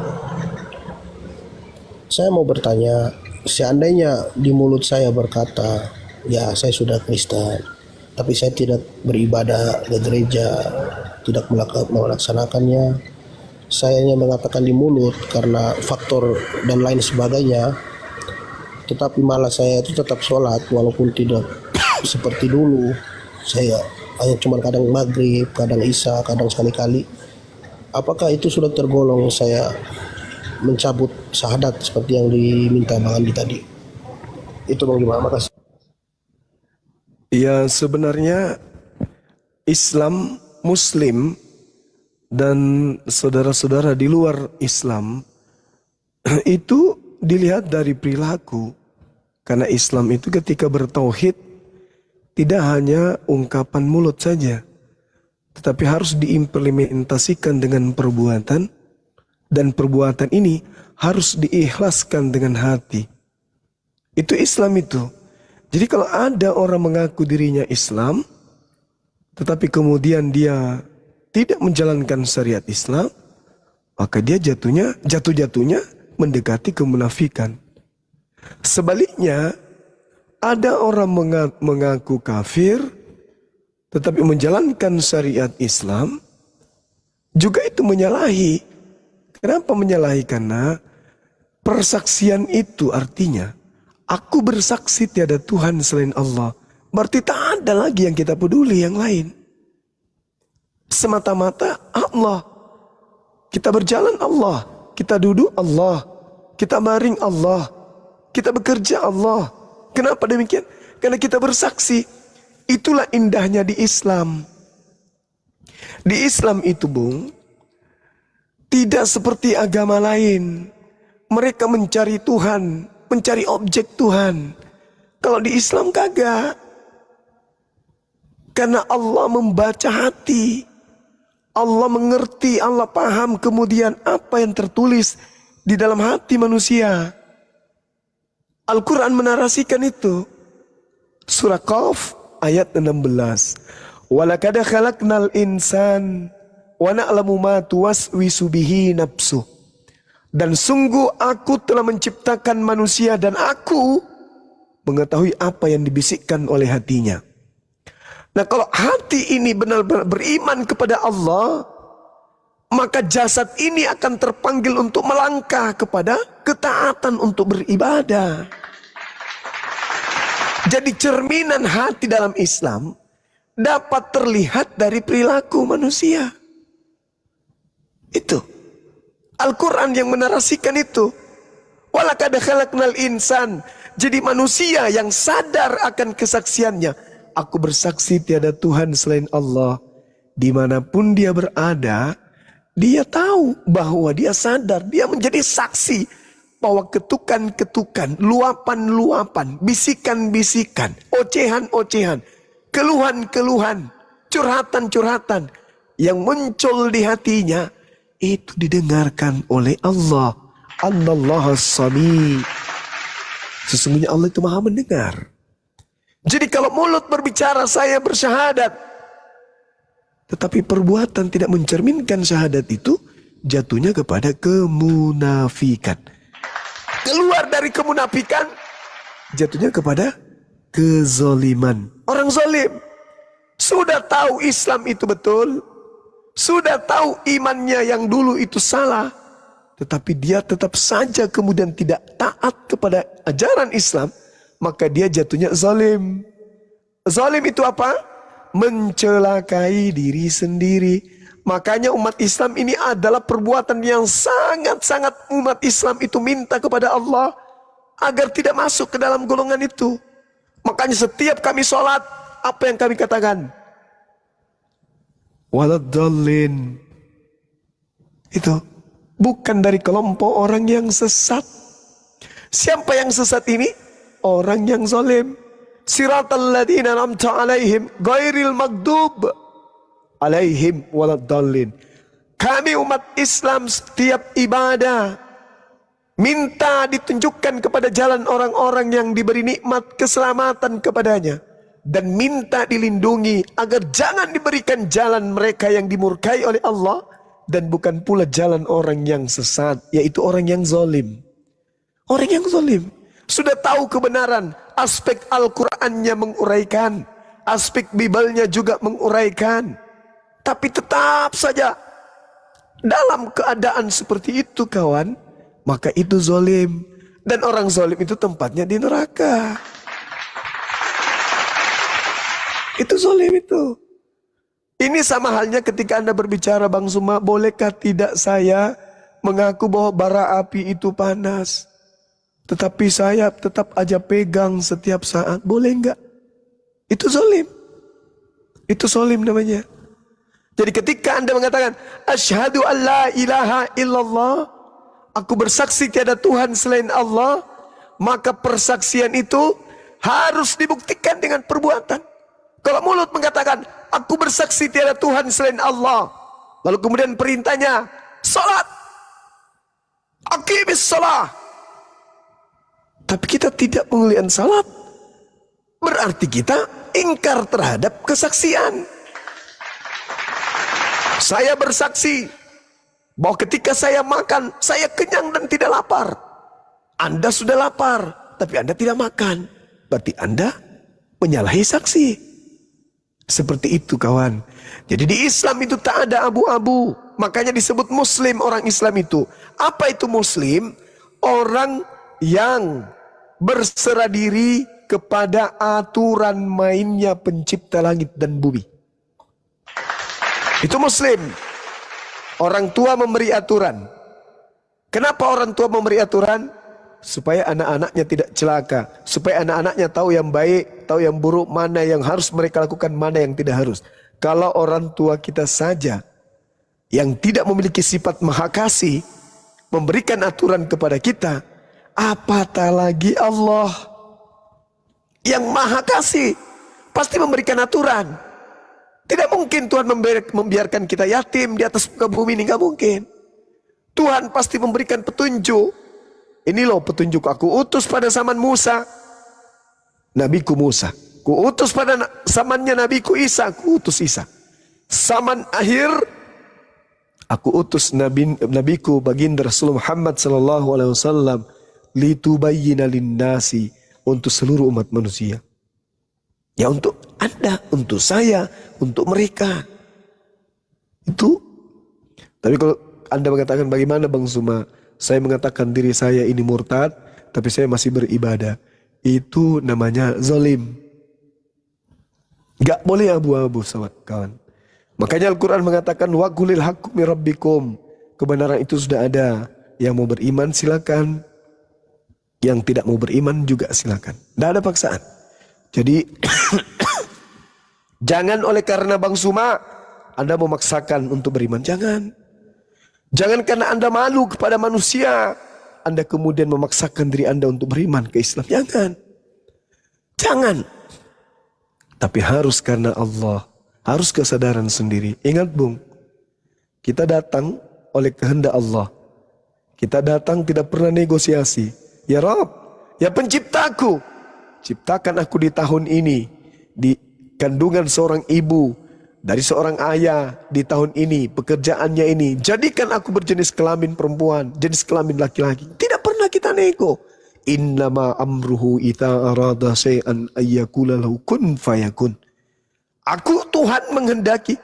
Saya mau bertanya, seandainya di mulut saya berkata, ya saya sudah Kristen, tapi saya tidak beribadah ke gereja, tidak melaksanakannya. Saya hanya mengatakan di mulut karena faktor dan lain sebagainya. Tetapi malah saya itu tetap sholat walaupun tidak seperti dulu. Saya hanya cuma kadang maghrib, kadang isya, kadang sekali-kali. Apakah itu sudah tergolong saya mencabut syahadat seperti yang diminta Bang Andi tadi? Itu Bang Juma, makasih. Ya, sebenarnya Islam, Muslim, dan saudara-saudara di luar Islam itu dilihat dari perilaku. Karena Islam itu ketika bertauhid tidak hanya ungkapan mulut saja, tetapi harus diimplementasikan dengan perbuatan, dan perbuatan ini harus diikhlaskan dengan hati. Itu Islam itu. Jadi kalau ada orang mengaku dirinya Islam, tetapi kemudian dia tidak menjalankan syariat Islam, maka dia jatuh-jatuhnya mendekati kemunafikan. Sebaliknya, ada orang mengaku kafir, tetapi menjalankan syariat Islam, juga itu menyalahi. Kenapa menyalahi? Karena persaksian itu artinya, aku bersaksi tiada Tuhan selain Allah. Berarti tak ada lagi yang kita peduli yang lain. Semata-mata Allah. Kita berjalan Allah. Kita duduk Allah. Kita baring Allah. Kita bekerja Allah. Kenapa demikian? Karena kita bersaksi. Itulah indahnya di Islam. Di Islam itu, Bung, tidak seperti agama lain. Mereka mencari Tuhan, mencari objek Tuhan. Kalau di Islam kagak. Karena Allah membaca hati. Allah mengerti, Allah paham kemudian apa yang tertulis di dalam hati manusia. Al-Quran menarasikan itu. Surah Qaf ayat 16. Walaqad khalaqnal insan wa na'lamu ma tuwaswisu bihi nafsuh. Dan sungguh aku telah menciptakan manusia dan aku mengetahui apa yang dibisikkan oleh hatinya. Nah, kalau hati ini benar-benar beriman kepada Allah, maka jasad ini akan terpanggil untuk melangkah kepada ketaatan untuk beribadah. Jadi cerminan hati dalam Islam dapat terlihat dari perilaku manusia. Itu Al-Quran yang menarasikan itu. Walaqad khalaqnal insan. Jadi manusia yang sadar akan kesaksiannya. Aku bersaksi tiada Tuhan selain Allah. Dimanapun dia berada, dia tahu bahwa dia sadar. Dia menjadi saksi bahwa ketukan-ketukan, luapan-luapan, bisikan-bisikan, ocehan-ocehan, keluhan-keluhan, curhatan-curhatan yang muncul di hatinya, itu didengarkan oleh Allah. Anallaha sami. Sesungguhnya Allah itu maha mendengar. Jadi kalau mulut berbicara saya bersyahadat, tetapi perbuatan tidak mencerminkan syahadat itu, jatuhnya kepada kemunafikan. Keluar dari kemunafikan, jatuhnya kepada kezoliman. Orang zolim sudah tahu Islam itu betul, sudah tahu imannya yang dulu itu salah, tetapi dia tetap saja kemudian tidak taat kepada ajaran Islam, maka dia jatuhnya zalim. Zalim itu apa? Mencelakai diri sendiri. Makanya umat Islam ini adalah perbuatan yang sangat-sangat umat Islam itu minta kepada Allah agar tidak masuk ke dalam golongan itu. Makanya setiap kami sholat, apa yang kami katakan? Waladdallin. Itu bukan dari kelompok orang yang sesat. Siapa yang sesat ini? Orang yang zalim. Siratal ladzina an'amta alaihim ghairil maghdub alaihim waladdallin. Kami umat Islam setiap ibadah minta ditunjukkan kepada jalan orang-orang yang diberi nikmat keselamatan kepadanya, dan minta dilindungi agar jangan diberikan jalan mereka yang dimurkai oleh Allah, dan bukan pula jalan orang yang sesat, yaitu orang yang zalim. Orang yang zalim sudah tahu kebenaran, aspek Al-Qur'annya menguraikan, aspek Bibalnya juga menguraikan, tapi tetap saja dalam keadaan seperti itu kawan, maka itu zalim. Dan orang zalim itu tempatnya di neraka. Itu zalim itu. Ini sama halnya ketika Anda berbicara, Bang Suma, bolehkah tidak saya mengaku bahwa bara api itu panas, tetapi saya tetap aja pegang setiap saat, boleh enggak? Itu zalim. Itu zalim namanya. Jadi ketika Anda mengatakan asyhadu an la ilaha illallah, aku bersaksi tiada Tuhan selain Allah, maka persaksian itu harus dibuktikan dengan perbuatan. Kalau mulut mengatakan, aku bersaksi tiada Tuhan selain Allah. Lalu kemudian perintahnya, salat. Aqimis salat. Tapi kita tidak menguliakan salat. Berarti kita ingkar terhadap kesaksian. Saya bersaksi bahwa ketika saya makan, saya kenyang dan tidak lapar. Anda sudah lapar, tapi Anda tidak makan. Berarti Anda menyalahi saksi. Seperti itu kawan. Jadi di Islam itu tak ada abu-abu. Makanya disebut Muslim orang Islam itu. Apa itu Muslim? Orang yang berserah diri kepada aturan mainnya pencipta langit dan bumi. Itu Muslim. Orang tua memberi aturan. Kenapa orang tua memberi aturan? Supaya anak-anaknya tidak celaka. Supaya anak-anaknya tahu yang baik, tahu yang buruk, mana yang harus mereka lakukan, mana yang tidak harus. Kalau orang tua kita saja yang tidak memiliki sifat maha kasih memberikan aturan kepada kita, apatah lagi Allah yang maha kasih pasti memberikan aturan. Tidak mungkin Tuhan membiarkan kita yatim di atas muka bumi ini, nggak mungkin. Tuhan pasti memberikan petunjuk. Ini loh petunjuk aku utus pada zaman Musa, nabiku Musa. Ku utus pada zamannya nabiku Isa, ku utus Isa. Zaman akhir, aku utus nabiku baginda Rasul Muhammad sallallahu alaihi wasallam litubayyina linnasi, untuk seluruh umat manusia. Ya untuk Anda, untuk saya, untuk mereka. Itu. Tapi kalau Anda mengatakan bagaimana Bang Suma? Saya mengatakan diri saya ini murtad, tapi saya masih beribadah. Itu namanya zalim. Gak boleh abu-abu kawan. Makanya Al-Quran mengatakan wa qulil haqqu mir rabbikum. Kebenaran itu sudah ada. Yang mau beriman silakan. Yang tidak mau beriman juga silakan. Tidak ada paksaan. Jadi jangan oleh karena Bang Suma Anda memaksakan untuk beriman. Jangan. Jangan karena Anda malu kepada manusia Anda kemudian memaksakan diri Anda untuk beriman ke Islam. Jangan. Tapi harus karena Allah. Harus kesadaran sendiri. Ingat Bung, kita datang oleh kehendak Allah. Kita datang tidak pernah negosiasi. Ya Rabb, ya penciptaku, ciptakan aku di tahun ini, di kandungan seorang ibu, dari seorang ayah di tahun ini, pekerjaannya ini, jadikan aku berjenis kelamin perempuan, jenis kelamin laki-laki. Tidak pernah kita nego. Innama amruhu ita arada syai'an ayyakula lahu kun fayakun. Aku Tuhan menghendaki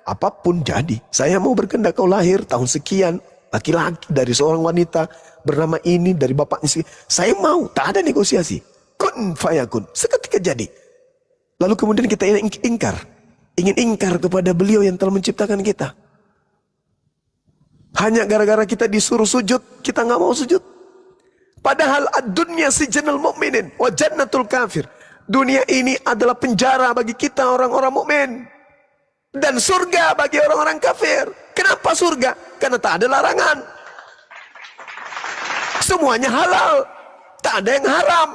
apapun jadi. Saya mau berkehendak kau lahir tahun sekian, laki-laki dari seorang wanita bernama ini, dari bapaknya. Saya mau, tak ada negosiasi. Kun fayakun, seketika jadi. Lalu kemudian kita ingin ingkar kepada beliau yang telah menciptakan kita. Hanya gara-gara kita disuruh sujud, kita nggak mau sujud. Padahal ad-dunya sijnul mu'minin wa jannatul kafir. Dunia ini adalah penjara bagi kita orang-orang mukmin dan surga bagi orang-orang kafir. Kenapa surga? Karena tak ada larangan. Semuanya halal, tak ada yang haram.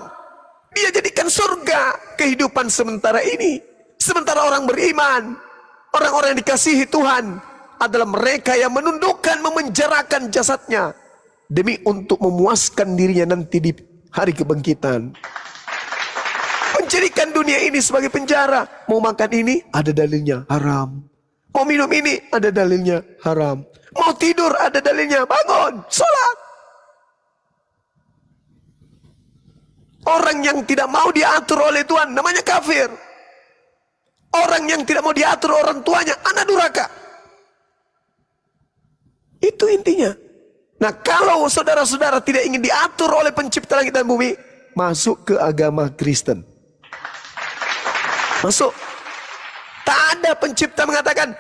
Dia jadikan surga kehidupan sementara ini. Sementara orang beriman, orang-orang yang dikasihi Tuhan adalah mereka yang menundukkan, memenjarakan jasadnya demi untuk memuaskan dirinya nanti di hari kebangkitan. Menjadikan dunia ini sebagai penjara. Mau makan ini ada dalilnya haram. Mau minum ini ada dalilnya haram. Mau tidur ada dalilnya bangun, sholat. Orang yang tidak mau diatur oleh Tuhan namanya kafir. Orang yang tidak mau diatur orang tuanya anak durhaka. Itu intinya. Nah kalau saudara-saudara tidak ingin diatur oleh pencipta langit dan bumi, masuk ke agama Kristen. Masuk. Tak ada pencipta mengatakan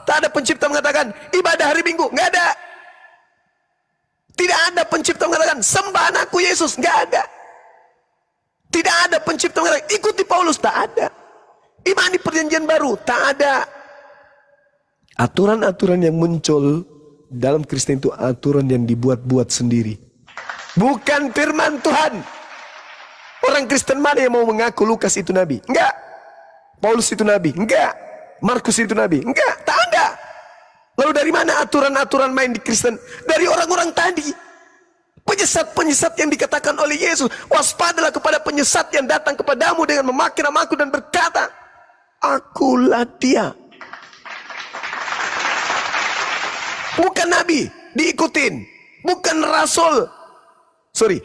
tak ada pencipta mengatakan ibadah hari Minggu, nggak ada. Tidak ada pencipta mengatakan sembah anakku Yesus, nggak ada. Tidak ada pencipta mengatakan ikuti Paulus, tak ada. Imani perjanjian baru, tak ada. Aturan-aturan yang muncul dalam Kristen itu aturan yang dibuat-buat sendiri. Bukan firman Tuhan. Orang Kristen mana yang mau mengaku Lukas itu nabi? Enggak. Paulus itu nabi? Enggak. Markus itu nabi? Enggak, tak ada. Lalu dari mana aturan-aturan main di Kristen? Dari orang-orang tadi. Penyesat-penyesat yang dikatakan oleh Yesus. Waspadalah kepada penyesat yang datang kepadamu dengan memakai namaku dan berkata, akulah dia. Bukan nabi diikutin, bukan rasul.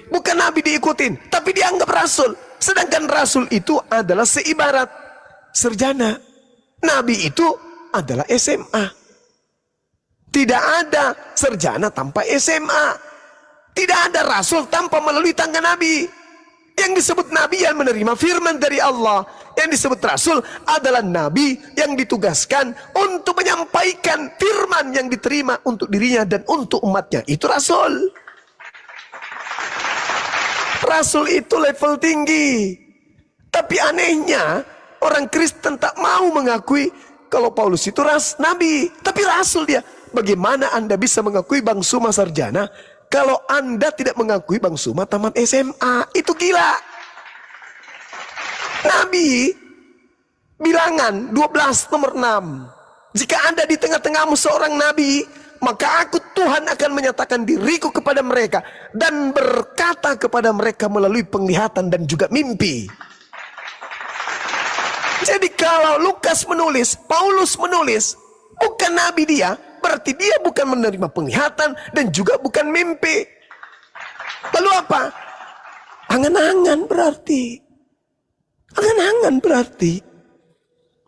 Bukan nabi diikutin, tapi dianggap rasul. Sedangkan rasul itu adalah seibarat sarjana. Nabi itu adalah SMA. Tidak ada sarjana tanpa SMA. Tidak ada rasul tanpa melalui tangga nabi. Yang disebut nabi yang menerima firman dari Allah. Yang disebut rasul adalah nabi yang ditugaskan untuk menyampaikan firman yang diterima untuk dirinya dan untuk umatnya. Itu rasul. Rasul itu level tinggi. Tapi anehnya orang Kristen tak mau mengakui kalau Paulus itu nabi. Tapi rasul dia. Bagaimana Anda bisa mengakui Bang Suma sarjana kalau Anda tidak mengakui Bang Suma tamat SMA? Itu gila. Nabi bilangan 12 nomor 6. Jika Anda di tengah-tengahmu seorang nabi, maka aku Tuhan akan menyatakan diriku kepada mereka dan berkata kepada mereka melalui penglihatan dan juga mimpi. Jadi kalau Lukas menulis, Paulus menulis, bukan nabi dia, berarti dia bukan menerima penglihatan dan juga bukan mimpi. Lalu apa? Angan-angan berarti. Angan-angan berarti.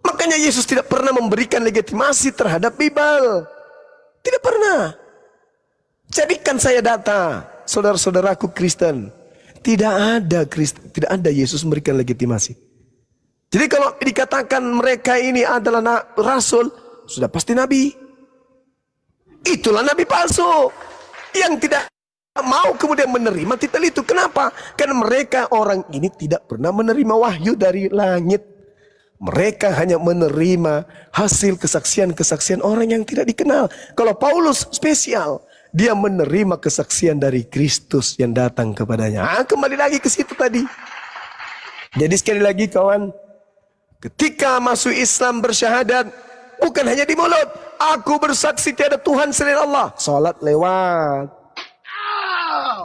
Makanya Yesus tidak pernah memberikan legitimasi terhadap Bible. Tidak pernah. Jadikan saya data, saudara-saudaraku Kristen. Tidak ada Yesus memberikan legitimasi. Jadi kalau dikatakan mereka ini adalah rasul, sudah pasti nabi. Itulah nabi palsu yang tidak mau kemudian menerima titel itu. Kenapa? Karena mereka orang ini tidak pernah menerima wahyu dari langit. Mereka hanya menerima hasil kesaksian-kesaksian orang yang tidak dikenal. Kalau Paulus spesial, dia menerima kesaksian dari Kristus yang datang kepadanya. Kembali lagi ke situ tadi. Jadi sekali lagi kawan, ketika masuk Islam bersyahadat, bukan hanya di mulut. Aku bersaksi tiada Tuhan selain Allah. Salat lewat.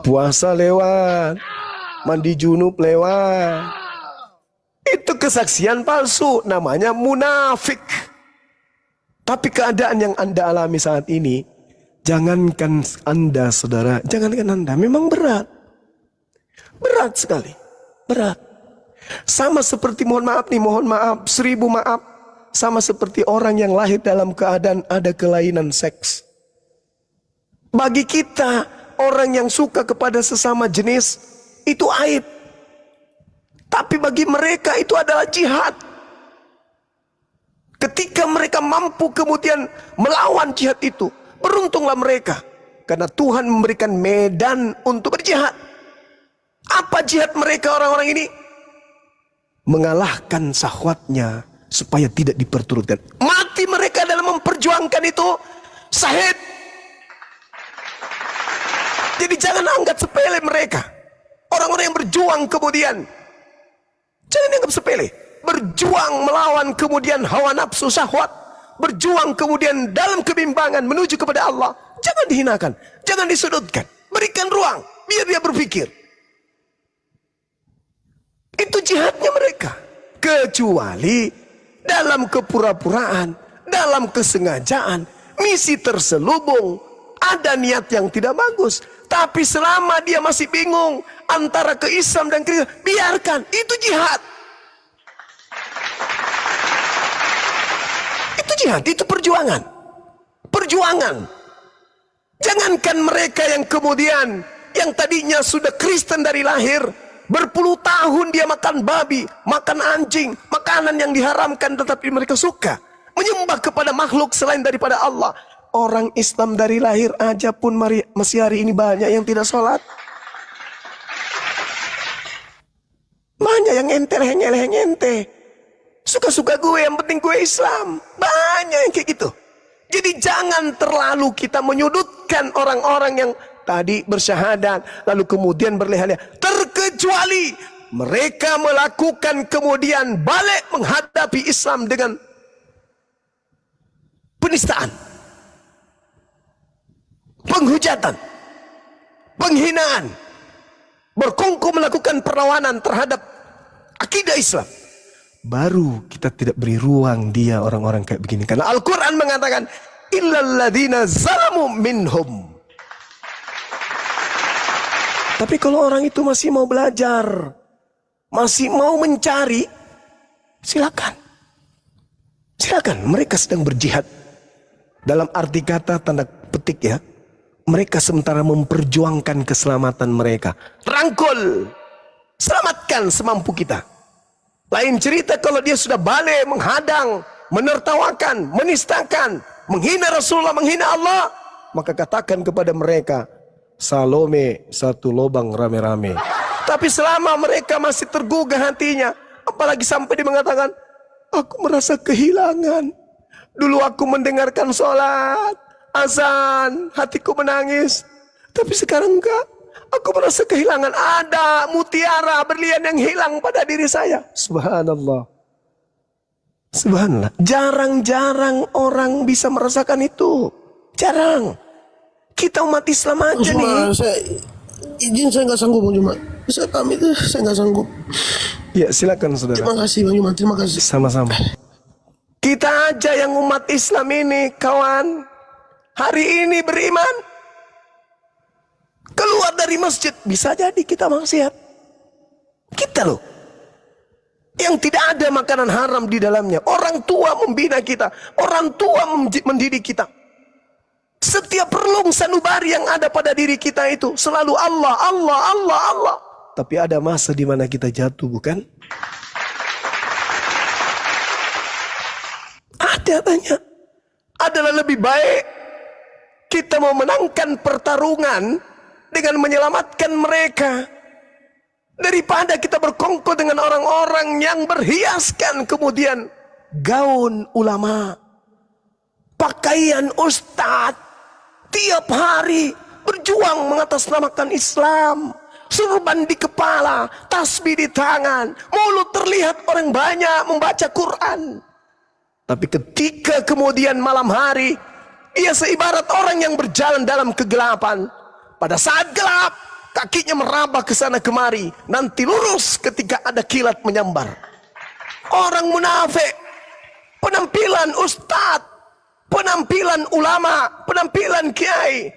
Puasa lewat. Mandi junub lewat. Itu kesaksian palsu. Namanya munafik. Tapi keadaan yang Anda alami saat ini, jangankan Anda saudara, jangankan Anda, memang berat. Berat sekali. Berat. Sama seperti mohon maaf, 1000 maaf. Sama seperti orang yang lahir dalam keadaan ada kelainan seks. Bagi kita, orang yang suka kepada sesama jenis, itu aib. Tapi bagi mereka itu adalah jihad. Ketika mereka mampu kemudian melawan jihad itu, beruntunglah mereka. Karena Tuhan memberikan medan untuk berjihad. Apa jihad mereka orang-orang ini? Mengalahkan syahwatnya supaya tidak diperturutkan. Mati mereka dalam memperjuangkan itu syahid. Jadi jangan anggap sepele mereka. Orang-orang yang berjuang kemudian, jangan dianggap sepele. Berjuang melawan kemudian hawa nafsu syahwat. Berjuang kemudian dalam kebimbangan menuju kepada Allah. Jangan dihinakan, jangan disudutkan. Berikan ruang, biar dia berpikir. Itu jihadnya mereka. Kecuali dalam kepura-puraan, dalam kesengajaan, misi terselubung, ada niat yang tidak bagus. Tapi selama dia masih bingung antara ke Islam dan Kristen, biarkan, itu jihad. Itu jihad, itu perjuangan. Perjuangan. Jangankan mereka yang kemudian, yang tadinya sudah Kristen dari lahir, berpuluh tahun dia makan babi, makan anjing, makanan yang diharamkan, tetapi mereka suka menyembah kepada makhluk selain daripada Allah. Orang Islam dari lahir aja pun masih hari ini banyak yang tidak sholat. Banyak yang ente, leheng ente. Suka-suka gue, yang penting gue Islam. Banyak yang kayak gitu. Jadi jangan terlalu kita menyudutkan orang-orang yang tadi bersyahadat, lalu kemudian berleha-leha. Terkecuali mereka melakukan kemudian balik menghadapi Islam dengan penistaan, penghujatan, penghinaan, berkongkol melakukan perlawanan terhadap akidah Islam. Baru kita tidak beri ruang dia orang-orang kayak begini. Karena Al-Quran mengatakan, illal ladzina zalamu minhum. Tapi kalau orang itu masih mau belajar, masih mau mencari, silakan. Silakan, mereka sedang berjihad. Dalam arti kata tanda petik ya, mereka sementara memperjuangkan keselamatan mereka. Rangkul, selamatkan semampu kita. Lain cerita kalau dia sudah balik menghadang, menertawakan, menistakan, menghina Rasulullah, menghina Allah, maka katakan kepada mereka, Salome satu lubang rame-rame. Tapi selama mereka masih tergugah hatinya, apalagi sampai dia mengatakan, aku merasa kehilangan. Dulu aku mendengarkan sholat, azan, hatiku menangis. Tapi sekarang enggak. Aku merasa kehilangan. Ada mutiara berlian yang hilang pada diri saya. Subhanallah. Subhanallah. Jarang-jarang orang bisa merasakan itu. Jarang. Kita umat Islam aja nih. Saya nggak sanggup Bang Jumat. Saya pamit, saya nggak sanggup. Ya silakan saudara. Terima kasih Bang Jumat, terima kasih. Sama-sama. Kita aja yang umat Islam ini, kawan, hari ini beriman, keluar dari masjid, bisa jadi kita maksiat. Kita loh, yang tidak ada makanan haram di dalamnya. Orang tua membina kita, orang tua mendidik kita. Setiap relung sanubari yang ada pada diri kita itu selalu Allah, Allah, Allah, Allah. Tapi ada masa di mana kita jatuh, bukan? Ada banyak. Adalah lebih baik kita mau menangkan pertarungan dengan menyelamatkan mereka daripada kita berkongkol dengan orang-orang yang berhiaskan kemudian gaun ulama, pakaian ustadz, tiap hari berjuang mengatasnamakan Islam, surban di kepala, tasbih di tangan, mulut terlihat orang banyak membaca Quran. Tapi ketika kemudian malam hari, ia seibarat orang yang berjalan dalam kegelapan. Pada saat gelap, kakinya meraba ke sana kemari, nanti lurus ketika ada kilat menyambar. Orang munafik, penampilan ustadz, penampilan ulama, penampilan kiai.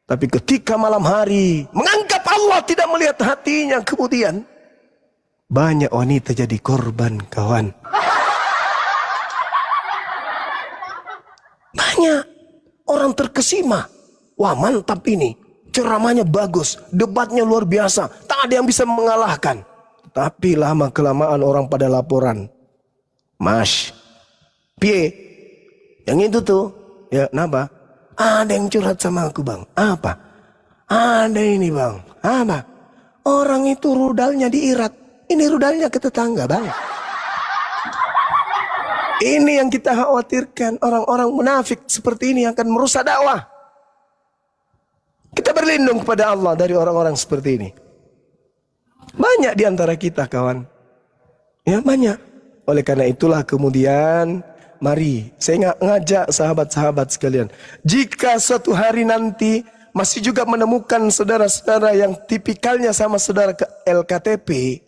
Tapi ketika malam hari, menganggap Allah tidak melihat hatinya, kemudian banyak wanita jadi korban, kawan. Banyak orang terkesima. Wah, mantap ini, ceramahnya bagus, debatnya luar biasa, tak ada yang bisa mengalahkan. Tapi lama kelamaan orang pada laporan, Mas, piye? Yang itu tuh, ya kenapa? Ada yang curhat sama aku bang. Apa? Ada ini bang. Apa? Orang itu rudalnya di Irak, ini rudalnya ke tetangga bang. Ini yang kita khawatirkan, orang-orang munafik seperti ini akan merusak dakwah. Kita berlindung kepada Allah dari orang-orang seperti ini. Banyak di antara kita kawan. Ya banyak. Oleh karena itulah kemudian mari saya ngajak sahabat-sahabat sekalian. Jika suatu hari nanti masih juga menemukan saudara-saudara yang tipikalnya sama saudara ke LKTP,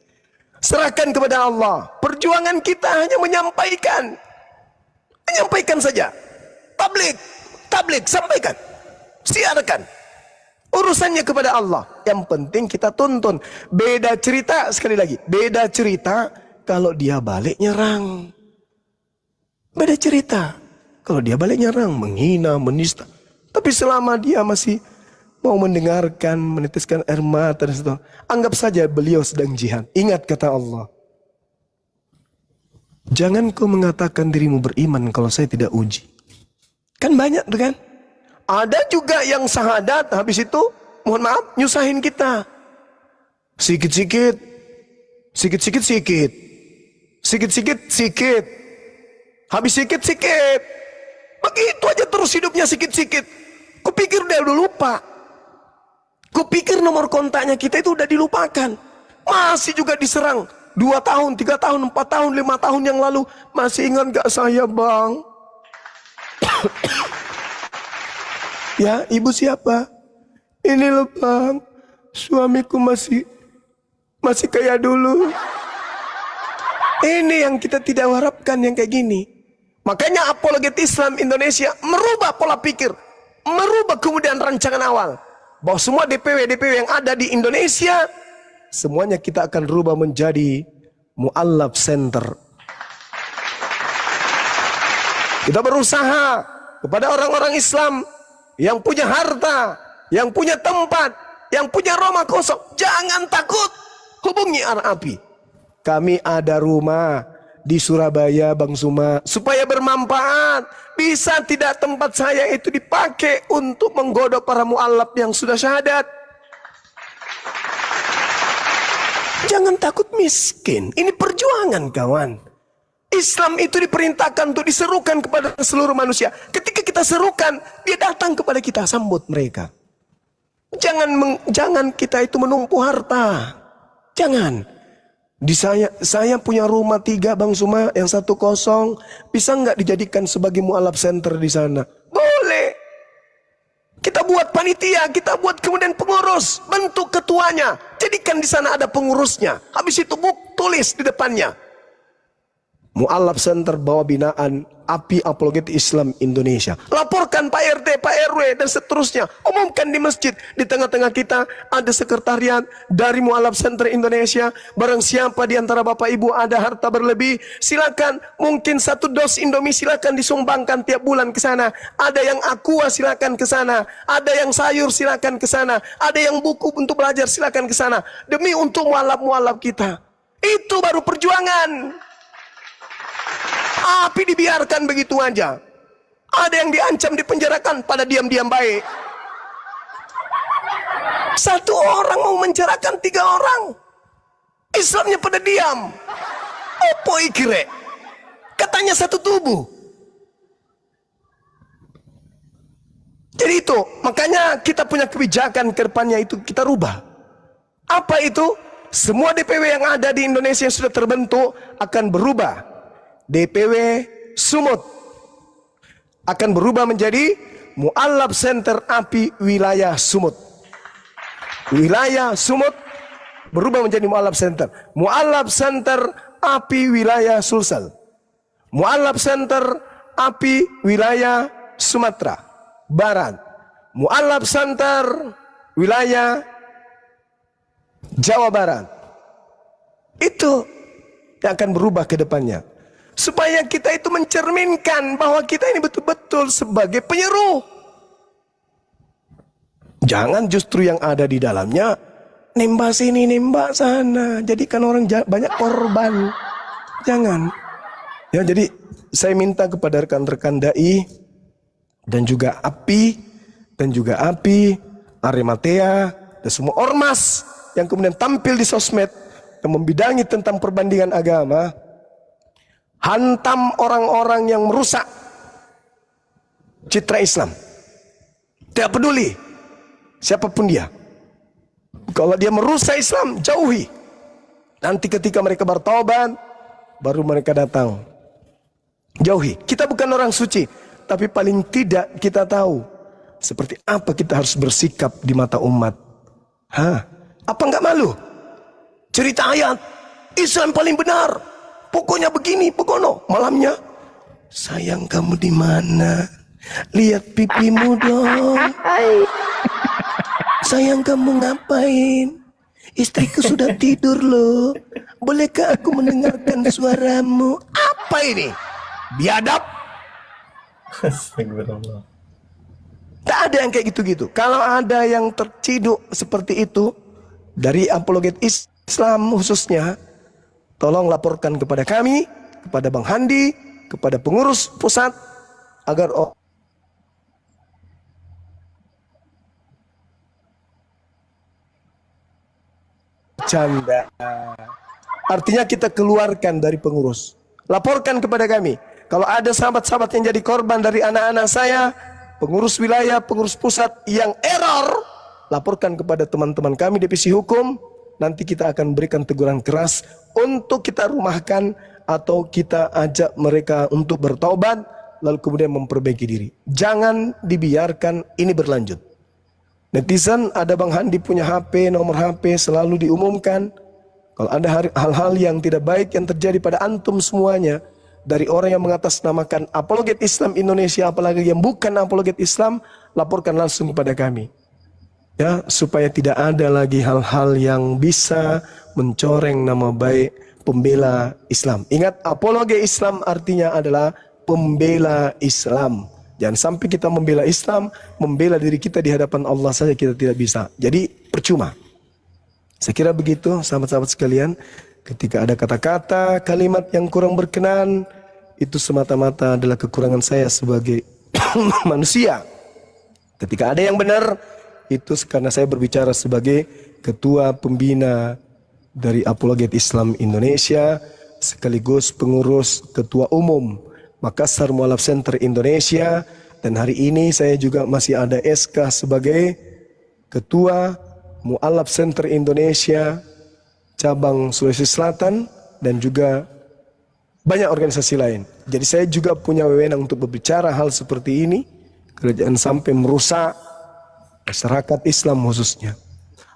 serahkan kepada Allah. Perjuangan kita hanya menyampaikan saja. Tablik, sampaikan, siarkan. Urusannya kepada Allah. Yang penting kita tuntun. Beda cerita, sekali lagi, beda cerita kalau dia balik nyerang. Beda cerita kalau dia balik nyerang, menghina, menista. Tapi selama dia masih mau mendengarkan, menitiskan air mata dan sebagainya, anggap saja beliau sedang jihad. Ingat kata Allah, jangan kau mengatakan dirimu beriman kalau saya tidak uji. Kan banyak tuh kan. Ada juga yang syahadat, habis itu mohon maaf nyusahin kita. Sikit-sikit. Habis sikit-sikit. Begitu aja terus hidupnya sikit-sikit. Kupikir dia udah lupa. Kupikir nomor kontaknya kita itu udah dilupakan. Masih juga diserang 2 tahun, 3 tahun, 4 tahun, 5 tahun yang lalu. Masih ingat gak saya, Bang? Ya, ibu siapa? Ini loh, Bang. Suamiku masih kayak dulu. Ini yang kita tidak harapkan yang kayak gini. Makanya apologet Islam Indonesia merubah pola pikir, merubah kemudian rancangan awal. Bahwa semua DPW yang ada di Indonesia, semuanya kita akan rubah menjadi mu'allaf center. Kita berusaha kepada orang-orang Islam yang punya harta, yang punya tempat, yang punya rumah kosong. Jangan takut, hubungi RAPI. Kami ada rumah di Surabaya, Bang Suma, supaya bermanfaat. Bisa tidak tempat saya itu dipakai untuk menggodok para mu'allaf yang sudah syahadat? Jangan takut miskin. Ini perjuangan, kawan. Islam itu diperintahkan untuk diserukan kepada seluruh manusia. Ketika kita serukan, dia datang kepada kita, sambut mereka. Jangan kita itu menumpu harta. Jangan. Di saya punya rumah 3, Bang Suma, yang 1 kosong. Bisa nggak dijadikan sebagai mu'allaf center di sana? Boleh. Kita buat panitia, kita buat kemudian pengurus, bentuk ketuanya, jadikan di sana ada pengurusnya. Habis itu tulis di depannya, mu'allaf center bawah binaan API Apologet Islam Indonesia. Laporkan Pak RT, Pak RW dan seterusnya. Umumkan di masjid. Di tengah-tengah kita ada sekretariat dari mu'allaf center Indonesia. Barang siapa di antara Bapak Ibu ada harta berlebih, silakan. Mungkin 1 dos Indomie silakan disumbangkan tiap bulan ke sana. Ada yang aqua silakan ke sana. Ada yang sayur silakan ke sana. Ada yang buku untuk belajar silakan ke sana. Demi untuk mu'allaf-mu'allaf kita. Itu baru perjuangan. Api dibiarkan begitu aja. Ada yang diancam dipenjarakan, pada diam-diam baik. 1 orang mau menjarakan 3 orang. Islamnya pada diam. Apa ikire? Katanya satu tubuh. Jadi itu, makanya kita punya kebijakan ke depannya itu kita rubah. Apa itu? Semua DPW yang ada di Indonesia yang sudah terbentuk akan berubah. DPW Sumut akan berubah menjadi Mu'allaf Center API Wilayah Sumut. Wilayah Sumut berubah menjadi Mu'allaf Center. Mu'allaf Center API Wilayah Sulsel. Mu'allaf Center API Wilayah Sumatera Barat. Mu'allaf Center Wilayah Jawa Barat. Itu yang akan berubah ke depannya. Supaya kita itu mencerminkan bahwa kita ini betul-betul sebagai penyeru. Jangan justru yang ada di dalamnya nembak sini, nembak sana, jadikan orang banyak korban. Jangan. Ya, jadi saya minta kepada rekan-rekan dai dan juga API, Arematea dan semua ormas yang kemudian tampil di sosmed yang membidangi tentang perbandingan agama. Hantam orang-orang yang merusak citra Islam. Tidak peduli siapapun dia. Kalau dia merusak Islam, jauhi. Nanti ketika mereka bertobat, baru mereka datang. Jauhi. Kita bukan orang suci, tapi paling tidak kita tahu seperti apa kita harus bersikap di mata umat. Apa enggak malu? Cerita ayat Islam paling benar. Pokoknya begini, pokoknya malamnya, sayang kamu di mana? Lihat pipimu dong. Sayang kamu ngapain? Istriku sudah tidur loh. Bolehkah aku mendengarkan suaramu? Apa ini? Biadab. Astagfirullah. Tak ada yang kayak gitu-gitu. Kalau ada yang terciduk seperti itu dari apologet Islam khususnya, tolong laporkan kepada kami, kepada Bang Handi, kepada pengurus pusat, agar canda. Artinya kita keluarkan dari pengurus. Laporkan kepada kami. Kalau ada sahabat-sahabat yang jadi korban dari anak-anak saya, pengurus wilayah, pengurus pusat yang error, laporkan kepada teman-teman kami divisi hukum, nanti kita akan berikan teguran keras untuk kita rumahkan atau kita ajak mereka untuk bertaubat lalu kemudian memperbaiki diri. Jangan dibiarkan ini berlanjut. Netizen, ada Bang Handi punya HP, nomor HP selalu diumumkan. Kalau ada hal-hal yang tidak baik yang terjadi pada antum semuanya, dari orang yang mengatasnamakan apologet Islam Indonesia, apalagi yang bukan apologet Islam, laporkan langsung kepada kami. Ya, supaya tidak ada lagi hal-hal yang bisa mencoreng nama baik pembela Islam. Ingat, apologet Islam artinya adalah pembela Islam. Jangan sampai kita membela Islam, membela diri kita di hadapan Allah saja kita tidak bisa. Jadi percuma. Saya kira begitu, sahabat-sahabat sekalian. Ketika ada kata-kata, kalimat yang kurang berkenan, itu semata-mata adalah kekurangan saya sebagai manusia. Ketika ada yang benar, itu karena saya berbicara sebagai ketua pembina dari Apologet Islam Indonesia, sekaligus pengurus ketua umum Makassar Mualaf Center Indonesia, dan hari ini saya juga masih ada SK sebagai ketua Mualaf Center Indonesia cabang Sulawesi Selatan dan juga banyak organisasi lain. Jadi saya juga punya wewenang untuk berbicara hal seperti ini, jangan sampai merusak masyarakat Islam khususnya.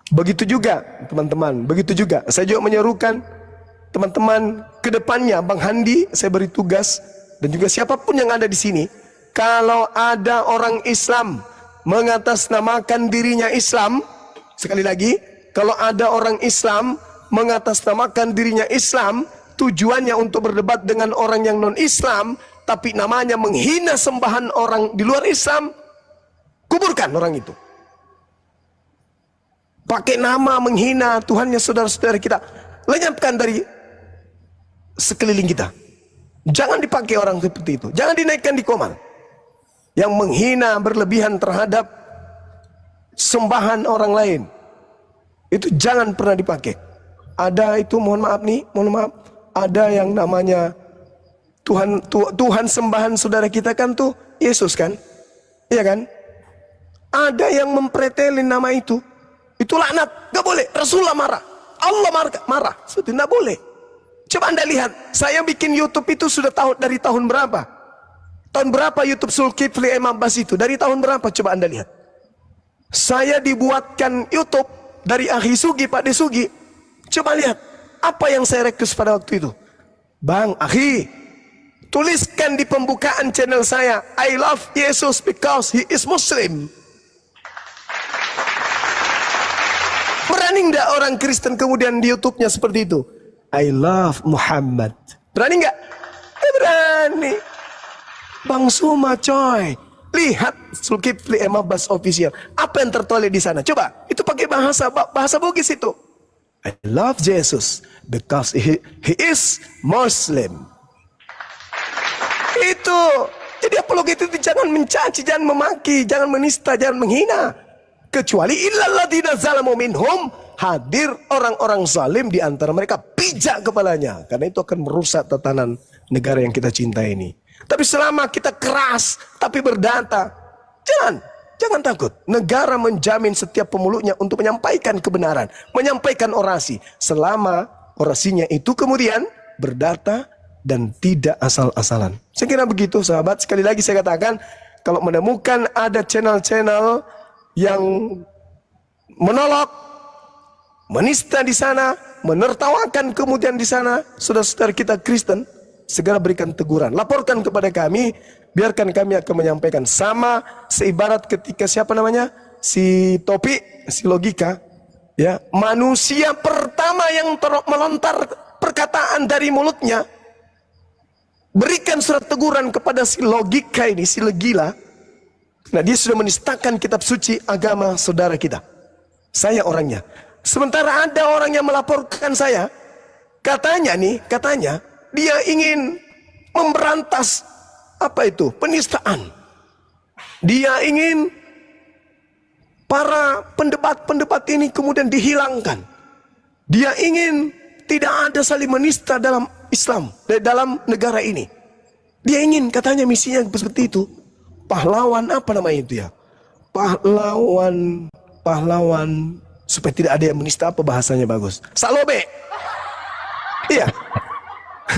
Begitu juga teman-teman, begitu juga saya juga menyerukan teman-teman ke depannya, Bang Handi saya beri tugas, dan juga siapapun yang ada di sini, kalau ada orang Islam mengatasnamakan dirinya Islam, sekali lagi, kalau ada orang Islam mengatasnamakan dirinya Islam, tujuannya untuk berdebat dengan orang yang non-Islam, tapi namanya menghina sembahan orang di luar Islam, kuburkan orang itu. Pakai nama menghina Tuhannya saudara-saudara kita, lenyapkan dari sekeliling kita. Jangan dipakai orang seperti itu. Jangan dinaikkan di komal. Yang menghina berlebihan terhadap sembahan orang lain, itu jangan pernah dipakai. Ada itu, mohon maaf nih, mohon maaf. Ada yang namanya Tuhan sembahan saudara kita kan tuh Yesus kan? Iya kan? Ada yang mempretelin nama itu. Itu laknat, gak boleh. Rasulullah marah, Allah marah. Itu tidak boleh. Coba Anda lihat, saya bikin YouTube itu sudah dari tahun berapa? Tahun berapa YouTube Zulkifli M. Abbas itu? Dari tahun berapa? Coba Anda lihat. Saya dibuatkan YouTube dari Akhi Sugi, Pak De Sugi. Coba lihat, apa yang saya request pada waktu itu? Bang, Akhi, tuliskan di pembukaan channel saya, I love Jesus because he is Muslim. Berani nggak orang Kristen kemudian di YouTube-nya seperti itu? I love Muhammad. Berani nggak? Berani. Bang Suma coy, lihat Zulkifli M. Abbas official. Apa yang tertulis di sana? Coba, itu pakai bahasa Bugis itu. I love Jesus because he is Muslim. Itu. Jadi apologet itu jangan mencaci, jangan memaki, jangan menista, jangan menghina. Kecuali illalladzina zalamu minhum, hadir orang-orang zalim di antara mereka, pijak kepalanya, karena itu akan merusak tatanan negara yang kita cintai ini. Tapi selama kita keras tapi berdata, jangan takut. Negara menjamin setiap pemulutnya untuk menyampaikan kebenaran, menyampaikan orasi, selama orasinya itu kemudian berdata dan tidak asal-asalan. Saya kira begitu sahabat. Sekali lagi saya katakan, kalau menemukan ada channel-channel yang menolak, menista di sana, menertawakan kemudian di sana saudara-saudara kita Kristen, segera berikan teguran, laporkan kepada kami, biarkan kami akan menyampaikan. Sama seibarat ketika siapa namanya, si Topik, si Logika, ya, manusia pertama yang melontar perkataan dari mulutnya, berikan surat teguran kepada si Logika ini, si Legila. Nah, dia sudah menistakan kitab suci agama saudara kita. Saya orangnya. Sementara ada orang yang melaporkan saya, katanya dia ingin memberantas apa itu? Penistaan. Dia ingin para pendebat-pendebat ini kemudian dihilangkan. Dia ingin tidak ada saling menista dalam Islam, dalam negara ini. Dia ingin, katanya misinya seperti itu. Pahlawan apa namanya itu ya? Pahlawan Supaya tidak ada yang menista, apa bahasanya bagus? Salobe. Iya.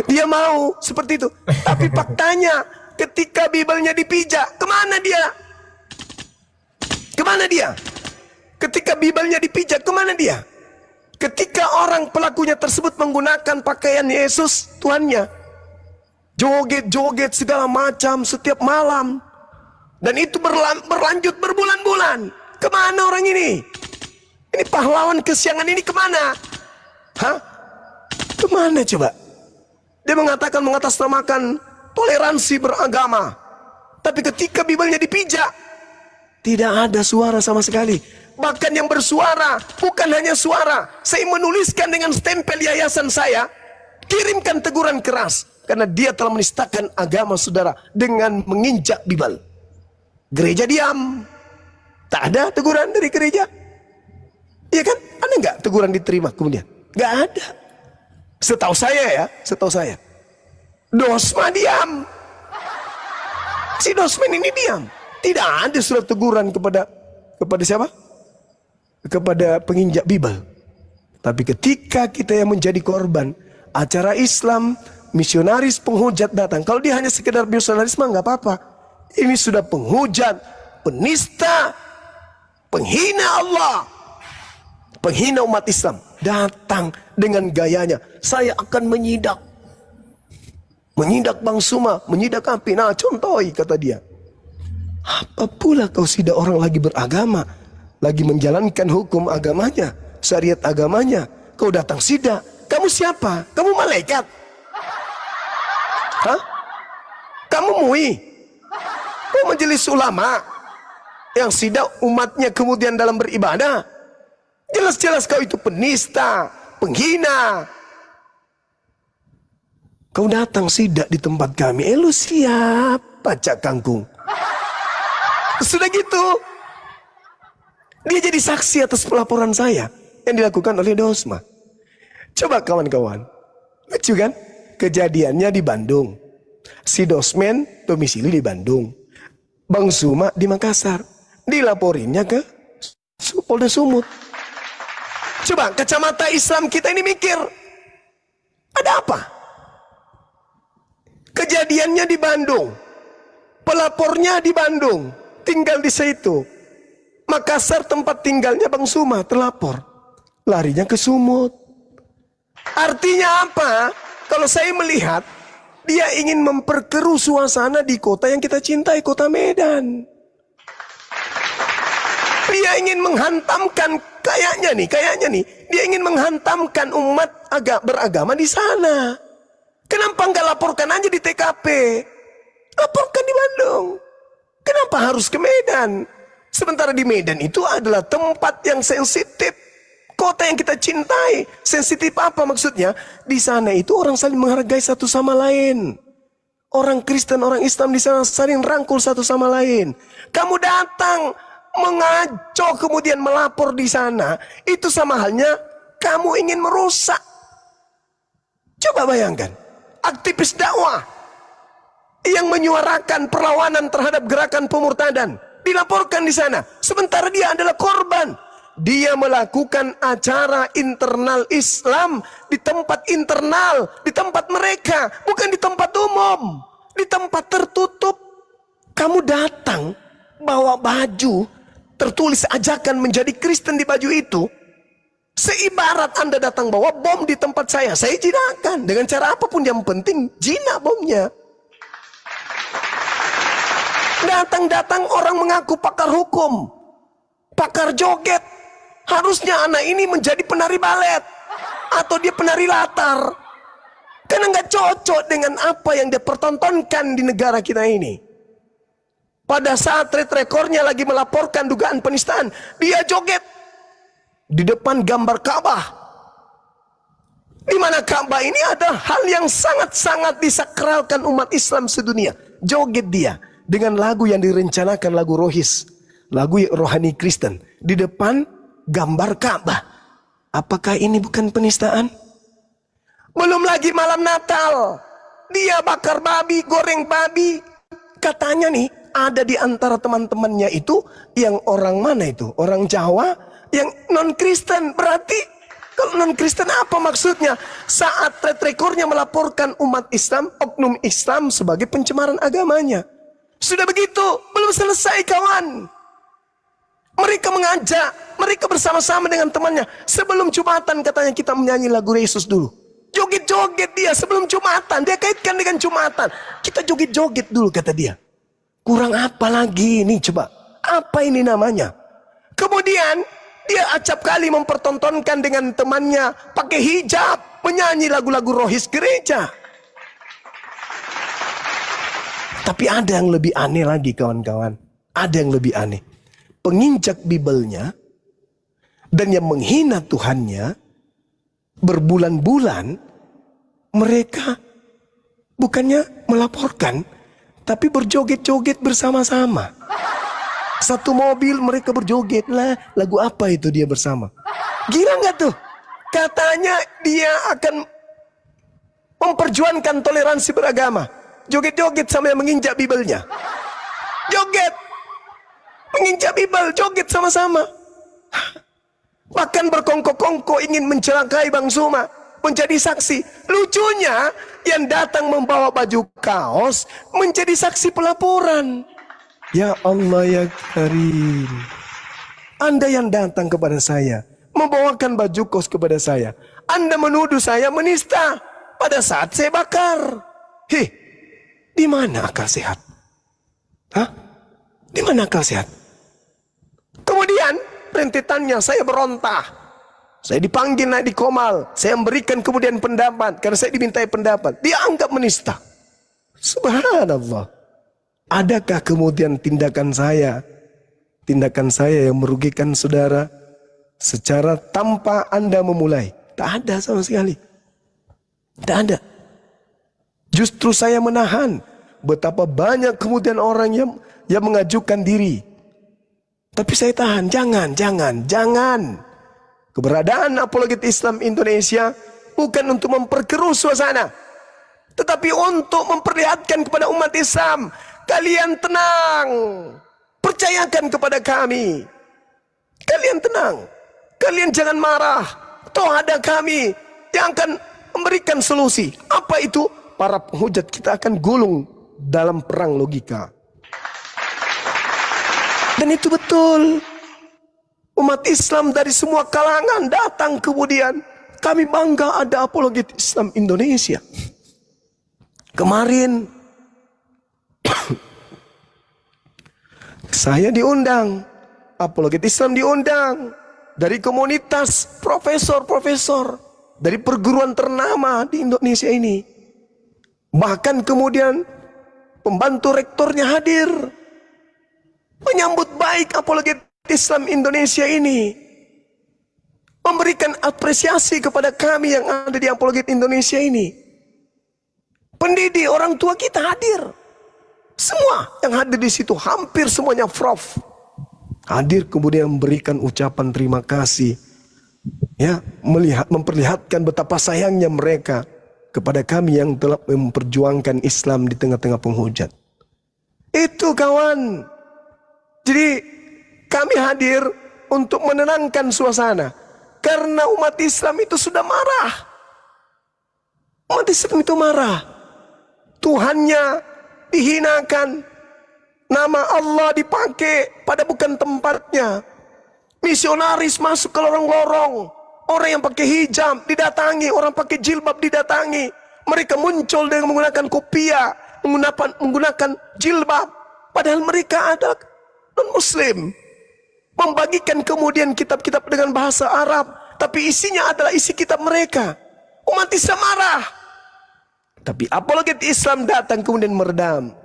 Dia mau seperti itu. Tapi faktanya ketika Bibelnya dipijak, kemana dia? Kemana dia? Ketika Bibelnya dipijak, kemana dia? Ketika orang pelakunya tersebut menggunakan pakaian Yesus, Tuhannya, joget-joget segala macam setiap malam, dan itu berlanjut berbulan-bulan. Kemana orang ini? Ini pahlawan kesiangan ini kemana? Hah? Kemana coba? Dia mengatakan mengatasnamakan toleransi beragama. Tapi ketika Bibelnya dipijak, tidak ada suara sama sekali. Bahkan yang bersuara bukan hanya suara. Saya menuliskan dengan stempel yayasan saya, kirimkan teguran keras. Karena dia telah menistakan agama saudara dengan menginjak Bibel. Gereja diam. Tak ada teguran dari gereja. Iya kan? Ada nggak teguran diterima kemudian? Nggak ada. Setahu saya ya, setahu saya. Dosma diam. Si Dosman ini diam. Tidak ada surat teguran kepada siapa? Kepada penginjak Bibel. Tapi ketika kita yang menjadi korban acara Islam, misionaris penghujat datang. Kalau dia hanya sekedar misionaris mah nggak apa-apa. Ini sudah penghujat, penista, penghina Allah, penghina umat Islam. Datang dengan gayanya, saya akan menyidak Bang Suma, menyidak api. Nah contohi, kata dia. Apa pula kau sidak orang lagi beragama, lagi menjalankan hukum agamanya, syariat agamanya, kau datang sidak. Kamu siapa? Kamu malaikat? Hah? Kamu MUI? Kau majelis ulama yang sidak umatnya kemudian dalam beribadah? Jelas-jelas kau itu penista, penghina. Kau datang sidak di tempat kami. Lu siapa, Cak Kangkung? Sudah gitu, dia jadi saksi atas pelaporan saya yang dilakukan oleh Dosma. Coba kawan-kawan, lucu kan? Kejadiannya di Bandung. Si Dosmen domisili di Bandung, Bang Suma di Makassar. Dilaporinnya ke Polda Sumut. Coba kacamata Islam kita ini mikir, ada apa? Kejadiannya di Bandung, pelapornya di Bandung, tinggal di situ. Makassar tempat tinggalnya Bang Suma, terlapor, larinya ke Sumut. Artinya apa? Kalau saya melihat, dia ingin memperkeruh suasana di kota yang kita cintai, kota Medan. Dia ingin menghantamkan, kayaknya nih, dia ingin menghantamkan umat beragama di sana. Kenapa nggak laporkan aja di TKP? Laporkan di Bandung. Kenapa harus ke Medan? Sementara di Medan itu adalah tempat yang sensitif, kota yang kita cintai. Sensitif apa maksudnya? Di sana itu orang saling menghargai satu sama lain. Orang Kristen, orang Islam di sana saling rangkul satu sama lain. Kamu datang mengaco kemudian melapor di sana, itu sama halnya kamu ingin merusak. Coba bayangkan, aktivis dakwah yang menyuarakan perlawanan terhadap gerakan pemurtadan dilaporkan di sana, sementara dia adalah korban. Dia melakukan acara internal Islam di tempat internal, di tempat mereka, bukan di tempat umum, di tempat tertutup. Kamu datang bawa baju tertulis ajakan menjadi Kristen di baju itu, seibarat Anda datang bawa bom di tempat saya jinakan dengan cara apapun, yang penting jinak bomnya. Datang-datang orang mengaku pakar hukum, pakar joget. Harusnya anak ini menjadi penari balet atau dia penari latar, karena nggak cocok dengan apa yang dia pertontonkan di negara kita ini. Pada saat rekornya lagi melaporkan dugaan penistaan, dia joget di depan gambar Ka'bah, di mana Ka'bah ini ada hal yang sangat-sangat disakralkan umat Islam sedunia. Joget dia dengan lagu yang direncanakan, lagu rohis, lagu rohani Kristen, di depan gambar Ka'bah. Apakah ini bukan penistaan? Belum lagi malam Natal, dia bakar babi, goreng babi. Katanya nih, ada di antara teman-temannya itu yang orang mana itu? Orang Jawa yang non-Kristen. Berarti kalau non-Kristen apa maksudnya? Saat track recordnya melaporkan umat Islam, oknum Islam sebagai pencemaran agamanya. Sudah begitu, belum selesai kawan. Mereka mengajak, mereka bersama-sama dengan temannya. Sebelum Jumatan katanya kita menyanyi lagu Yesus dulu. Joget-joget dia sebelum Jumatan. Dia kaitkan dengan Jumatan. Kita joget-joget dulu kata dia. Kurang apa lagi ini coba? Apa ini namanya? Kemudian dia acap kali mempertontonkan dengan temannya pakai hijab, menyanyi lagu-lagu rohis gereja. Tapi ada yang lebih aneh lagi kawan-kawan. Ada yang lebih aneh. Penginjak Bibelnya dan yang menghina Tuhannya berbulan-bulan mereka bukannya melaporkan, tapi berjoget-joget bersama-sama. Satu mobil mereka berjoget lah. Lagu apa itu dia bersama? Gila nggak tuh? Katanya dia akan memperjuangkan toleransi beragama. Joget-joget sama yang menginjak Bibelnya. Joget. Menginjak Bibel, joget sama-sama. Bahkan berkongko-kongko ingin mencelakai Bang Suma. Menjadi saksi. Lucunya yang datang membawa baju kaos menjadi saksi pelaporan. Ya Allah ya Karim. Anda yang datang kepada saya, membawakan baju kaos kepada saya, Anda menuduh saya menista pada saat saya bakar. Heh, di mana akal sehat? Hah? Di mana akal sehat? Kemudian rentetannya saya berontak. Saya dipanggil naik di Komal. Saya memberikan kemudian pendapat. Karena saya dimintai pendapat. Dia anggap menista. Subhanallah. Adakah kemudian tindakan saya yang merugikan saudara secara tanpa Anda memulai? Tak ada sama sekali. Tak ada. Justru saya menahan betapa banyak kemudian orang yang mengajukan diri. Tapi saya tahan. Jangan. Keberadaan Apologet Islam Indonesia bukan untuk memperkeruh suasana, tetapi untuk memperlihatkan kepada umat Islam, kalian tenang, percayakan kepada kami. Kalian tenang, kalian jangan marah. Toh ada kami yang akan memberikan solusi. Apa itu? Para penghujat kita akan gulung dalam perang logika. Dan itu betul. Umat Islam dari semua kalangan datang kemudian. Kami bangga ada Apologet Islam Indonesia. Kemarin saya diundang, Apologet Islam diundang dari komunitas profesor-profesor dari perguruan ternama di Indonesia ini. Bahkan kemudian pembantu rektornya hadir menyambut baik Apologet Islam Indonesia ini, memberikan apresiasi kepada kami yang ada di Apologet Indonesia ini. Pendidik, orang tua kita hadir. Semua yang hadir di situ, hampir semuanya prof. Hadir kemudian memberikan ucapan terima kasih. Ya, memperlihatkan betapa sayangnya mereka kepada kami yang telah memperjuangkan Islam di tengah-tengah penghujat. Itu kawan. Jadi kami hadir untuk menenangkan suasana. Karena umat Islam itu sudah marah. Umat Islam itu marah. Tuhannya dihinakan. Nama Allah dipakai pada bukan tempatnya. Misionaris masuk ke lorong-lorong. Orang yang pakai hijab didatangi. Orang pakai jilbab didatangi. Mereka muncul dengan menggunakan kopiah. Menggunakan jilbab. Padahal mereka adalah non-muslim. Membagikan kemudian kitab-kitab dengan bahasa Arab, tapi isinya adalah isi kitab mereka. Umat Islam marah. Tapi Apologet Islam datang kemudian meredam.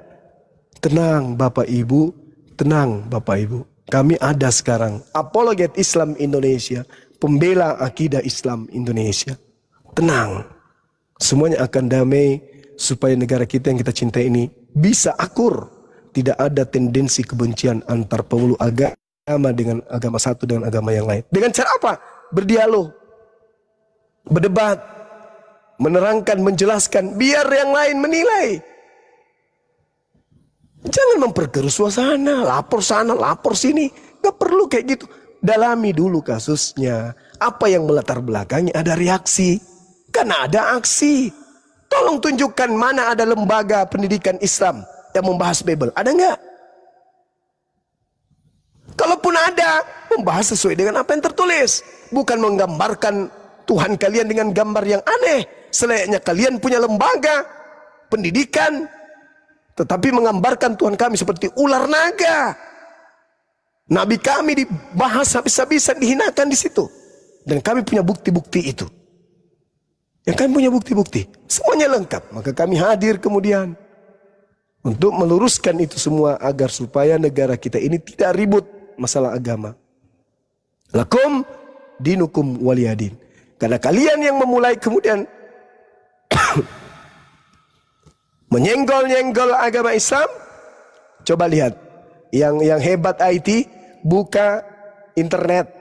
Tenang Bapak Ibu, tenang Bapak Ibu. Kami ada sekarang Apologet Islam Indonesia, pembela akidah Islam Indonesia. Tenang. Semuanya akan damai supaya negara kita yang kita cintai ini bisa akur. Tidak ada tendensi kebencian antar pemeluk agama dengan agama satu dengan agama yang lain. Dengan cara apa? Berdialog, berdebat, menerangkan, menjelaskan, biar yang lain menilai. Jangan memperkeruh suasana, lapor sana, lapor sini. Gak perlu kayak gitu. dalami dulu kasusnya. Apa yang melatar belakangnya, ada reaksi. Karena ada aksi. Tolong tunjukkan mana ada lembaga pendidikan Islam yang membahas Bible. Ada nggak? Kalaupun ada, membahas sesuai dengan apa yang tertulis. Bukan menggambarkan Tuhan kalian dengan gambar yang aneh. Selayaknya kalian punya lembaga pendidikan, tetapi menggambarkan Tuhan kami seperti ular naga. Nabi kami dibahas habis-habisan, dihinakan di situ. Dan kami punya bukti-bukti itu. Yang kami punya bukti-bukti. Semuanya lengkap. Maka kami hadir kemudian untuk meluruskan itu semua agar supaya negara kita ini tidak ribut masalah agama. Lakum dinukum waliyadin. Karena kalian yang memulai kemudian menyenggol-nyenggol agama Islam. Coba lihat. Yang hebat IT, buka internet.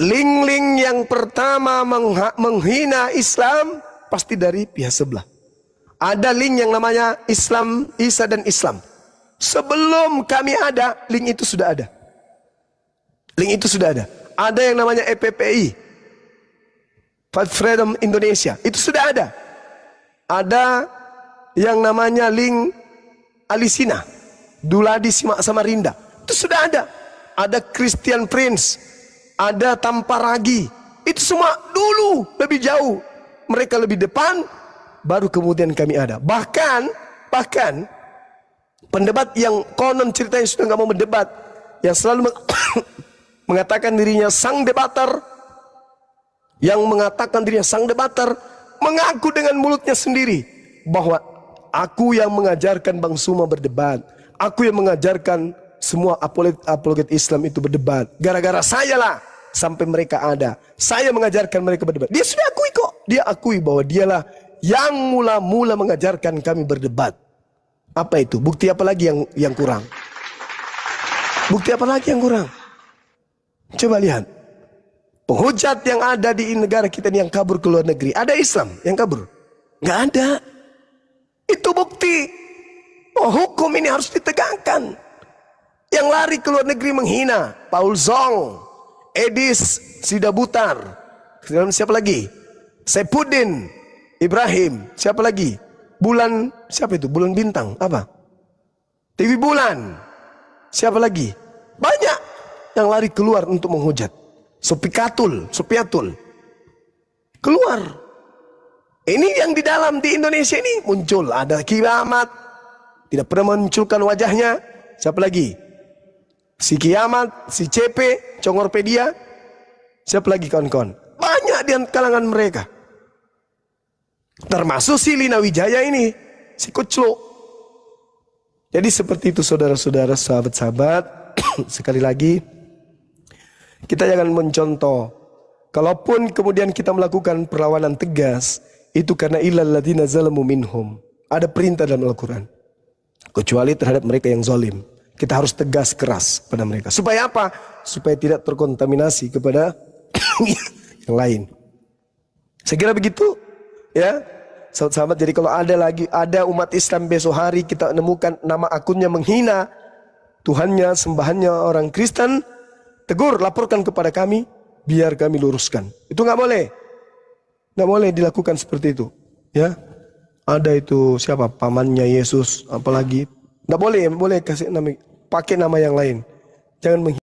Link-link yang pertama menghina Islam pasti dari pihak sebelah. Ada link yang namanya Islam, Isa dan Islam. Sebelum kami ada, link itu sudah ada. Link itu sudah ada. Ada yang namanya EPPI, Fight Freedom Indonesia, itu sudah ada. Ada yang namanya link Alisina, Duladi Simak Samarinda, itu sudah ada. Ada Christian Prince, ada Tamparagi, itu semua dulu lebih jauh. Mereka lebih depan, baru kemudian kami ada. Bahkan pendebat yang konon ceritanya sudah nggak mau mendebat, yang selalu mengatakan dirinya sang debater, mengaku dengan mulutnya sendiri bahwa aku yang mengajarkan Bang Suma berdebat, aku yang mengajarkan semua apologet Islam itu berdebat. Gara-gara saya lah sampai mereka ada. Saya mengajarkan mereka berdebat. Dia sudah akui kok. Dia akui bahwa dialah yang mula-mula mengajarkan kami berdebat. Apa itu? Bukti apa lagi yang kurang? Bukti apa lagi yang kurang? Coba lihat. Penghujat yang ada di negara kita ini yang kabur ke luar negeri. Ada Islam yang kabur? Nggak ada. Itu bukti. Oh, hukum ini harus ditegakkan. Yang lari ke luar negeri menghina Paul Zong, Edis Sidabutar, siapa lagi? Sepudin Ibrahim, siapa lagi? Bulan, siapa itu? Bulan Bintang, apa? TV Bulan, siapa lagi? Banyak yang lari keluar untuk menghujat. Sopiatul, keluar. Ini yang di dalam di Indonesia ini muncul. Ada Kiamat, tidak pernah munculkan wajahnya. Siapa lagi? Si Kiamat, si CP, Congorpedia, siapa lagi kawan-kawan? Banyak di kalangan mereka. Termasuk si Lina Wijaya ini, si Kuclo. Jadi seperti itu saudara-saudara, sahabat-sahabat. Sekali lagi, kita jangan mencontoh. Kalaupun kemudian kita melakukan perlawanan tegas, itu karena illal ladzina zalamu minhum. Ada perintah dalam Al-Quran. Kecuali terhadap mereka yang zalim. Kita harus tegas keras pada mereka. Supaya apa? Supaya tidak terkontaminasi kepada yang lain. Saya kira begitu, ya, sahabat-sahabat. Jadi kalau ada umat Islam besok hari kita menemukan nama akunnya menghina Tuhannya, sembahannya orang Kristen, tegur, laporkan kepada kami, biar kami luruskan. Itu nggak boleh, nggak boleh dilakukan seperti itu, ya. Ada itu siapa? Pamannya Yesus, apalagi. Nggak boleh, boleh kasih nama, pakai nama yang lain. Jangan menghina.